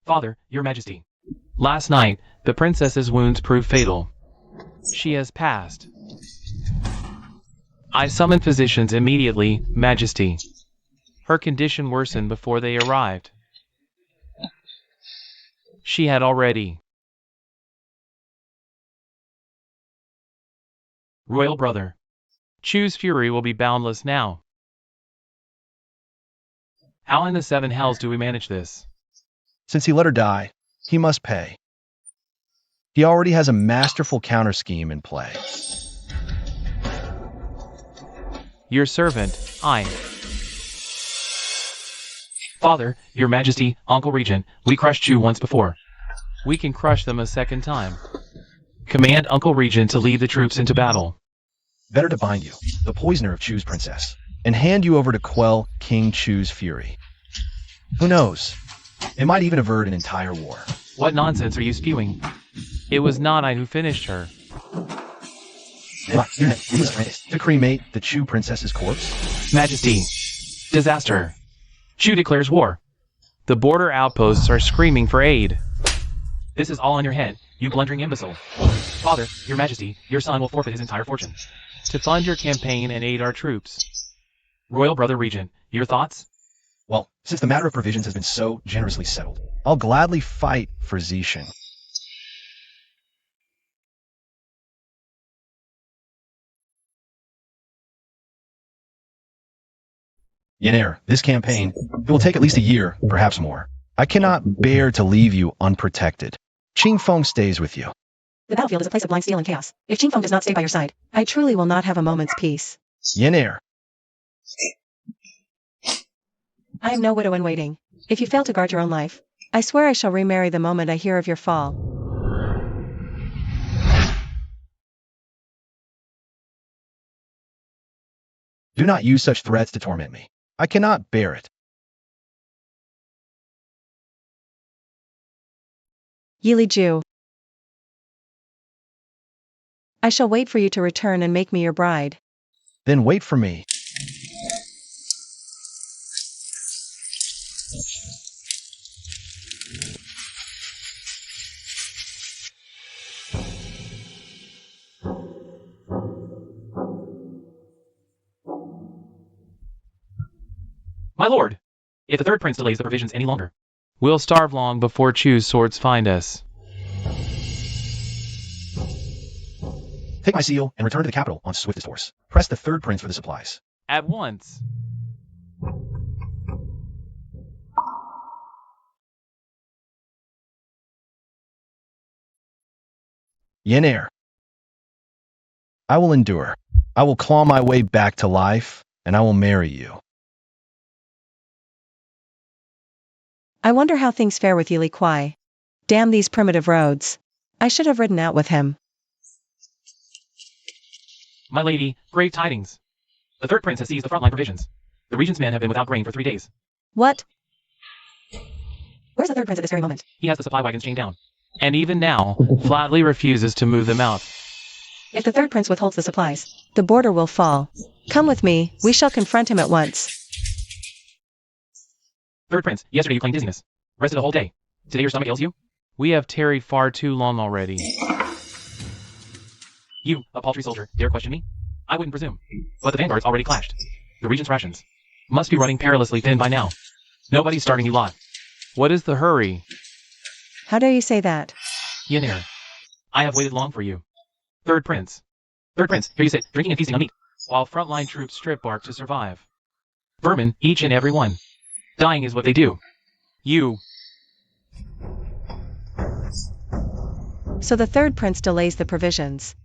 Father, your majesty. Last night, the princess's wounds proved fatal. She has passed. I summoned physicians immediately, majesty. Her condition worsened before they arrived. She had already. Royal brother. Chu's fury will be boundless now. How in the seven hells do we manage this? Since he let her die, he must pay. He already has a masterful counter scheme in play. Your servant, I. Father, your majesty, Uncle Regent, we crushed Chu once before. We can crush them a second time. Command Uncle Regent to lead the troops into battle. Better to bind you, the poisoner of Chu's princess, and hand you over to quell King Chu's fury. Who knows? It might even avert an entire war. What nonsense are you spewing? It was not I who finished her. To cremate the Chu princess's corpse? Majesty, disaster. Chu declares war. The border outposts are screaming for aid. This is all on your head, you blundering imbecile. Father, your majesty, your son will forfeit his entire fortune to fund your campaign and aid our troops. Royal brother Regent, your thoughts? Well, since the matter of provisions has been so generously settled, I'll gladly fight for Zishan. Yenair, this campaign, it will take at least a year, perhaps more. I cannot bear to leave you unprotected. Qingfeng stays with you. The battlefield is a place of blind steel and chaos. If Qingfeng does not stay by your side, I truly will not have a moment's peace. Yenair, I am no widow in waiting. If you fail to guard your own life, I swear I shall remarry the moment I hear of your fall. do not use such threats to torment me. I cannot bear it. Yili Ju. I shall wait for you to return and make me your bride. Then wait for me. My lord, if the third prince delays the provisions any longer, we'll starve long before Chu's swords find us. Take my seal and return to the capital on swiftest horse. Press the third prince for the supplies. At once. Yenair. I will endure. I will claw my way back to life, and I will marry you. I wonder how things fare with Yili Kwai. Damn these primitive roads. I should have ridden out with him. My lady, grave tidings. The third prince has seized the frontline provisions. The regent's men have been without grain for 3 days. What? Where's the third prince at this very moment? He has the supply wagons chained down. And even now, flatly refuses to move them out. If the third prince withholds the supplies, the border will fall. Come with me, we shall confront him at once. Third prince, yesterday you claimed dizziness. Rested a whole day. Today your stomach ails you? We have tarried far too long already. You, a paltry soldier, dare question me? I wouldn't presume. But the vanguard's already clashed. The regent's rations must be running perilously thin by now. Nobody's starving you lot. What is the hurry? How dare you say that? Yenair, I have waited long for you. Third prince, here you sit, drinking and feasting on meat, while frontline troops strip bark to survive. Vermin, each and every one. Dying is what they do. You. So the third prince delays the provisions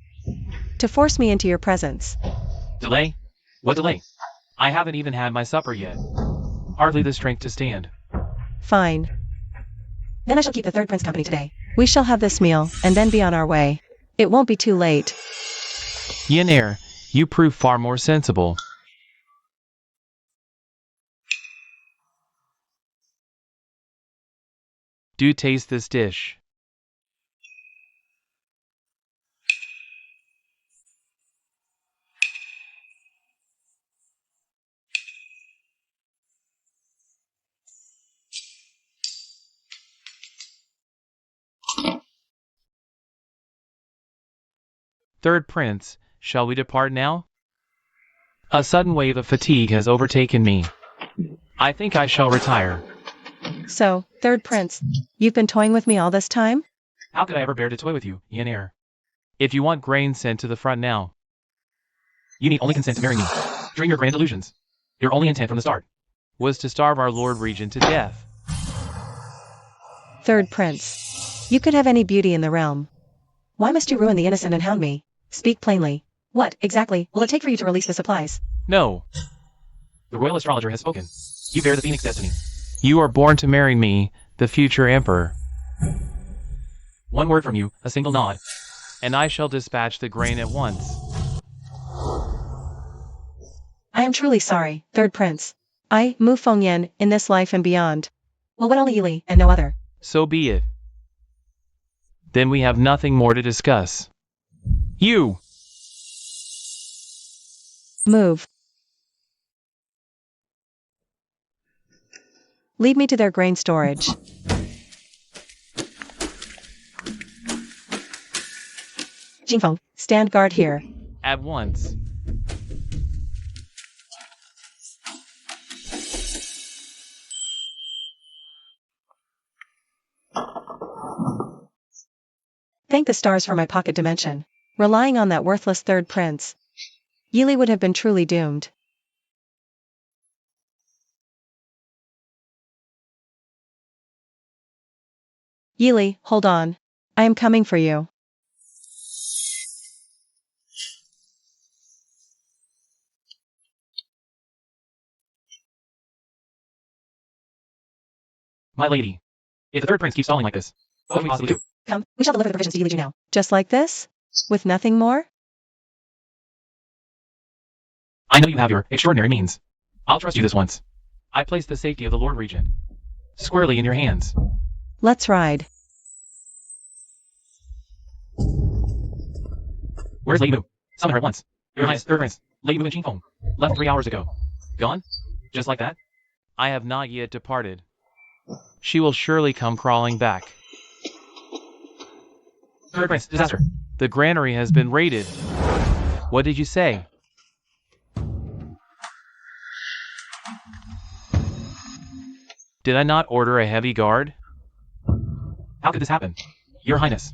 to force me into your presence. Delay? What delay? I haven't even had my supper yet. Hardly the strength to stand. Fine. Then I shall keep the third prince company today. We shall have this meal, and then be on our way. It won't be too late. Yenair, you prove far more sensible. Do taste this dish. Third prince, shall we depart now? A sudden wave of fatigue has overtaken me. I think I shall retire. So, third prince, you've been toying with me all this time? How could I ever bear to toy with you, Yenair? If you want grain sent to the front now, you need only consent to marry me. Dream your grand illusions. Your only intent from the start was to starve our Lord Regent to death. Third prince, you could have any beauty in the realm. Why must you ruin the innocent and hound me? Speak plainly. What, exactly, will it take for you to release the supplies? No. The royal astrologer has spoken. You bear the phoenix destiny. You are born to marry me, the future emperor. One word from you, a single nod, and I shall dispatch the grain at once. I am truly sorry, third prince. I, Mu Fengyan, in this life and beyond, will wed only Yili, and no other. So be it. Then we have nothing more to discuss. You! Move. Lead me to their grain storage. Jingfeng, stand guard here. At once. Thank the stars for my pocket dimension. Relying on that worthless third prince, Yili would have been truly doomed. Yili, hold on. I am coming for you. My lady. If the third prince keeps stalling like this, what can we possibly do? Come, we shall deliver the provisions to Yili now. Just like this? With nothing more? I know you have your extraordinary means. I'll trust you this once. I place the safety of the Lord Regent squarely in your hands. Let's ride. Where's Lady Mu? Summon her at once. Your Highness, third prince, Lady Mu and Qingfeng, left 3 hours ago. Gone? Just like that? I have not yet departed. She will surely come crawling back. Third prince, disaster. The granary has been raided. What did you say? Did I not order a heavy guard? How could this happen? Your Highness,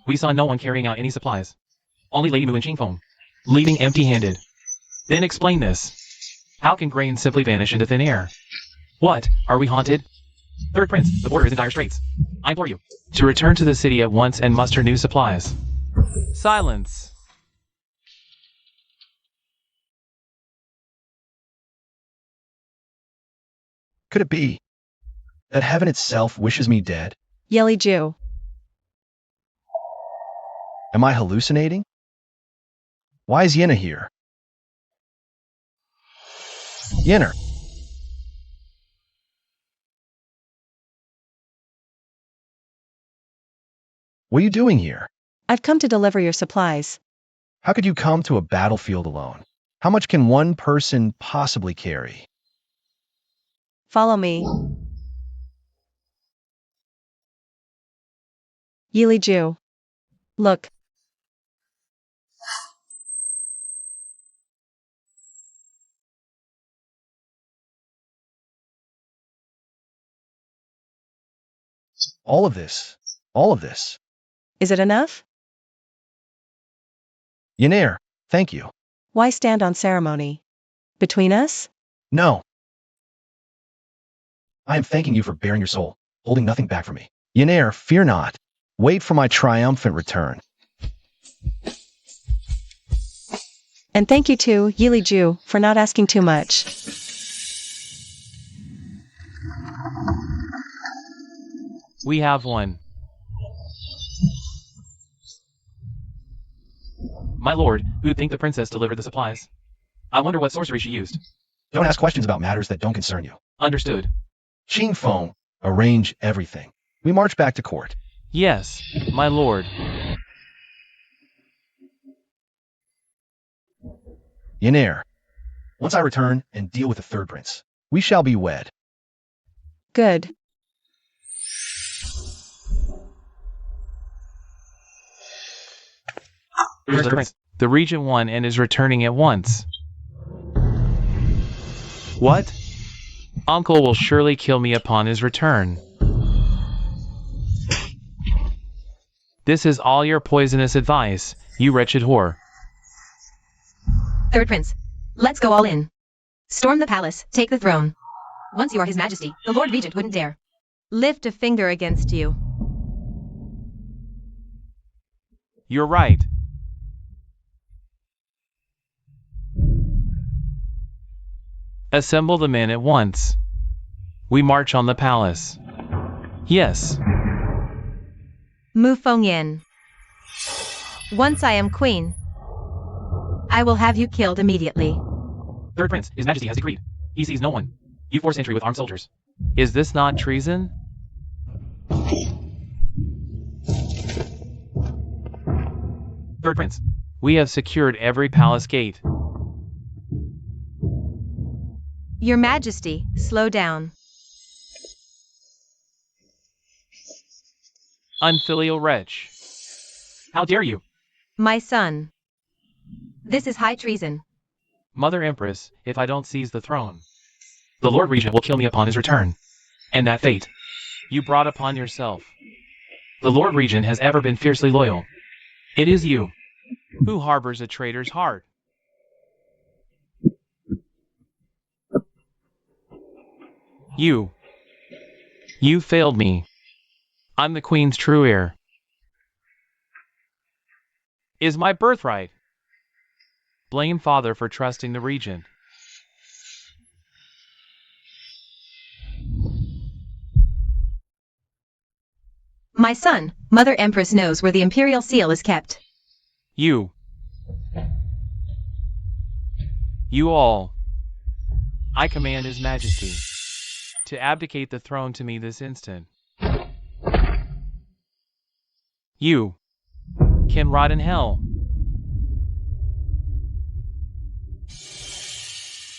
we saw no one carrying out any supplies. Only Lady Mu and Qingfeng, leaving empty-handed. Then explain this. How can grain simply vanish into thin air? What? Are we haunted? Third prince, the border is in dire straits. I implore you to return to the city at once and muster new supplies. Silence. Could it be that heaven itself wishes me dead? Yili Ju. Am I hallucinating? Why is Yenna here? Yenna. What are you doing here? I've come to deliver your supplies. How could you come to a battlefield alone? How much can one person possibly carry? Follow me. Yili Ju. Look. All of this. Is it enough? Yennair, thank you. Why stand on ceremony? Between us? No. I am thanking you for bearing your soul, holding nothing back from me. Yennair, fear not. Wait for my triumphant return. And thank you too, Yili Ju, for not asking too much. We have one. My lord, who'd think the princess delivered the supplies? I wonder what sorcery she used. Don't ask questions about matters that don't concern you. Understood. Qingfeng, arrange everything. We march back to court. Yes, my lord. Yennair, once I return and deal with the third prince, we shall be wed. Good. Where's the prince? The regent won and is returning at once. What? Uncle will surely kill me upon his return. This is all your poisonous advice, you wretched whore. Third prince, let's go all in. Storm the palace, take the throne. Once you are his majesty, the Lord Regent wouldn't dare lift a finger against you. You're right. Assemble the men at once. We march on the palace. Yes. Mu Fengyan. Once I am queen, I will have you killed immediately. Third prince, his majesty has decreed. He sees no one. You force entry with armed soldiers. Is this not treason? Third prince, we have secured every palace gate. Your majesty, slow down. Unfilial wretch. How dare you? My son. This is high treason. Mother Empress, if I don't seize the throne, the Lord Regent will kill me upon his return. And that fate you brought upon yourself. the Lord Regent has ever been fiercely loyal. It is you who harbors a traitor's heart. You failed me. I'm the Queen's true heir. Is my birthright. Blame father for trusting the regent. My son, Mother Empress knows where the imperial seal is kept. You all. I command His Majesty to abdicate the throne to me this instant. You can rot in hell.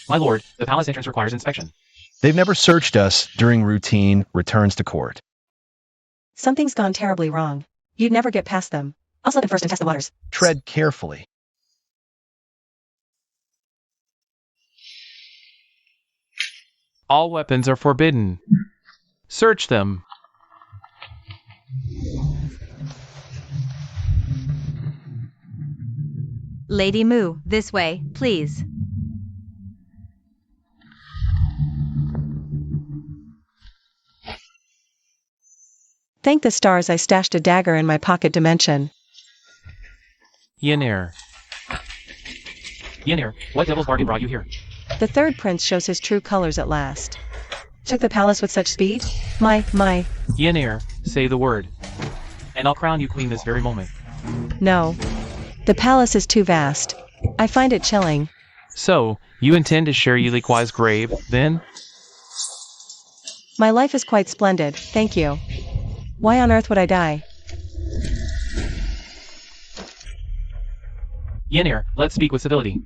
My lord, the palace entrance requires inspection. They've never searched us during routine returns to court. Something's gone terribly wrong. You'd never get past them. I'll slip in first and test the waters. Tread carefully. All weapons are forbidden. Search them. Lady Mu, this way, please. Thank the stars I stashed a dagger in my pocket dimension. Yenneir, what devil's bargain brought you here? The third prince shows his true colors at last. Took the palace with such speed? My. Yenneir, say the word, and I'll crown you queen this very moment. No. The palace is too vast. I find it chilling. So, you intend to share Yiliquai's grave, then? My life is quite splendid, thank you. Why on earth would I die? Yenneir, let's speak with civility.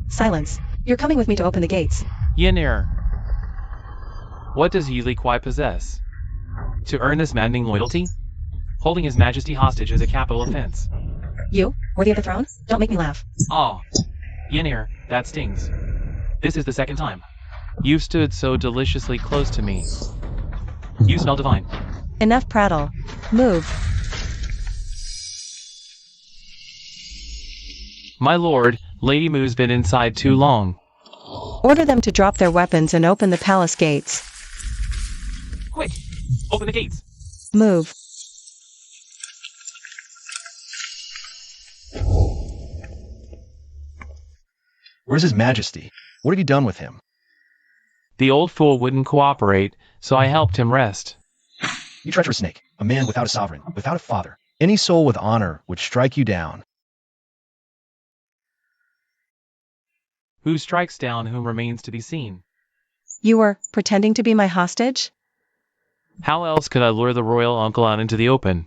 Silence. You're coming with me to open the gates. Yenneir, what does Yiliquai possess? To earn this maddening loyalty? Holding His Majesty hostage is a capital offense. You? Worthy of the throne? Don't make me laugh. Ah, Yenneir, that stings. This is the second time. You've stood so deliciously close to me. You smell divine. Enough prattle. Move. My lord, Lady Mu's been inside too long. Order them to drop their weapons and open the palace gates. Quick! Open the gates! Move. Where's His Majesty? What have you done with him? The old fool wouldn't cooperate, so I helped him rest. You treacherous snake, a man without a sovereign, without a father. Any soul with honor would strike you down. Who strikes down whom remains to be seen? You were pretending to be my hostage? How else could I lure the royal uncle out into the open?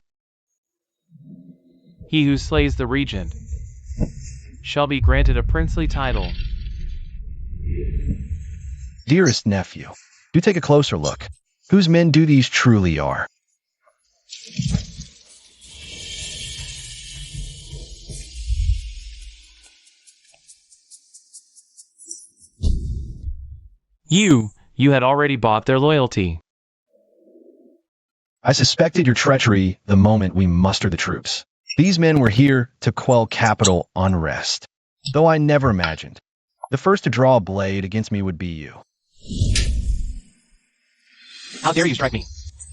He who slays the regent shall be granted a princely title. Dearest nephew, do take a closer look. Whose men do these truly are? You had already bought their loyalty. I suspected your treachery the moment we mustered the troops. These men were here to quell capital unrest, though I never imagined the first to draw a blade against me would be you. How dare you strike me?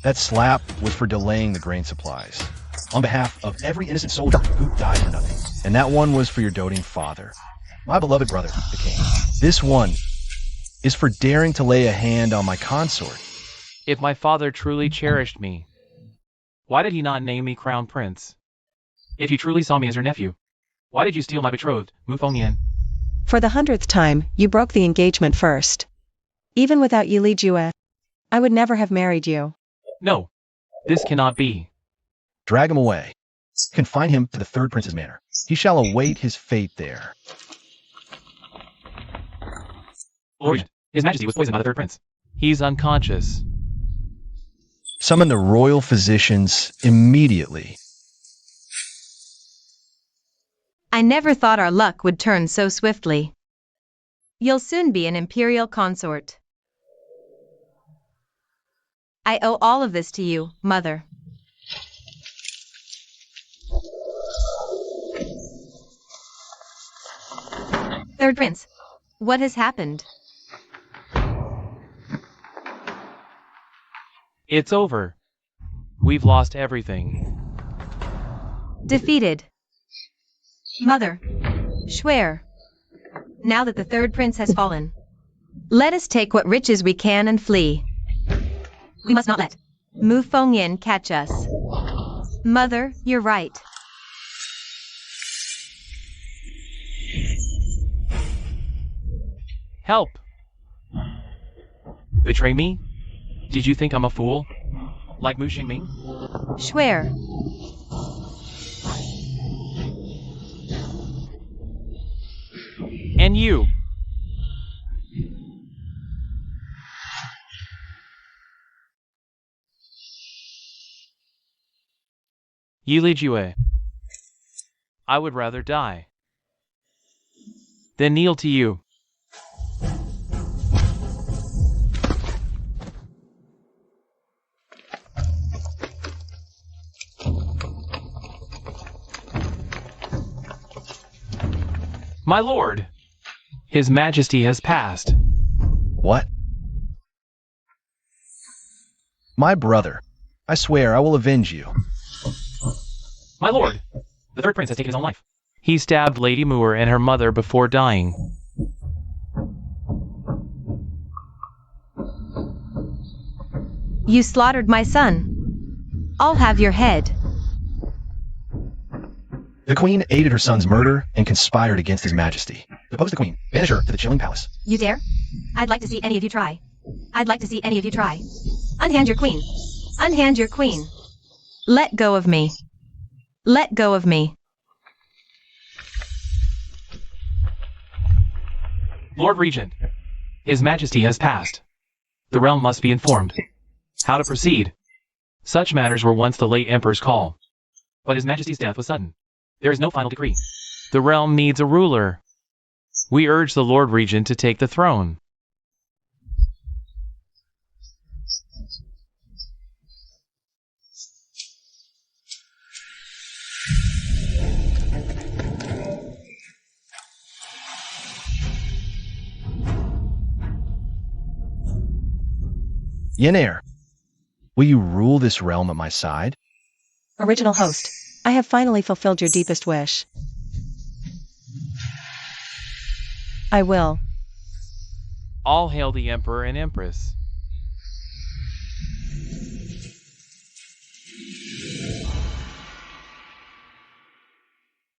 That slap was for delaying the grain supplies, on behalf of every innocent soldier who died for nothing. And that one was for your doting father, my beloved brother, the king. This one is for daring to lay a hand on my consort. If my father truly cherished me, why did he not name me crown prince? If you truly saw me as your nephew, why did you steal my betrothed, Mu Fengyan? For the 100th time, you broke the engagement first. Even without Yili Jue, I would never have married you. No, this cannot be. Drag him away. Confine him to the third prince's manor. He shall await his fate there. Lord, His Majesty was poisoned by the third prince. He's unconscious. Summon the royal physicians immediately. I never thought our luck would turn so swiftly. You'll soon be an imperial consort. I owe all of this to you, Mother. Third prince. What has happened? It's over. We've lost everything. Defeated. Mother. Swear. Now that the third prince has fallen, let us take what riches we can and flee. We must not let Mu Fengyin catch us. Mother, you're right. Help! Betray me? Did you think I'm a fool? Like Mu Xingming? Swear. And you! Yili Jue. I would rather die than kneel to you. My lord, His Majesty has passed. What? My brother. I swear I will avenge you. My lord, the third prince has taken his own life. He stabbed Lady Moore and her mother before dying. You slaughtered my son. I'll have your head. The queen aided her son's murder and conspired against His Majesty. Depose the queen. Banish her to the chilling palace. You dare? I'd like to see any of you try. I'd like to see any of you try. Unhand your queen. Unhand your queen. Let go of me. Let go of me. Lord Regent, His Majesty has passed. The realm must be informed. How to proceed? Such matters were once the late Emperor's call. But His Majesty's death was sudden. There is no final decree. The realm needs a ruler. We urge the Lord Regent to take the throne. Yenair, will you rule this realm at my side? Original host. I have finally fulfilled your deepest wish. I will. All hail the Emperor and Empress.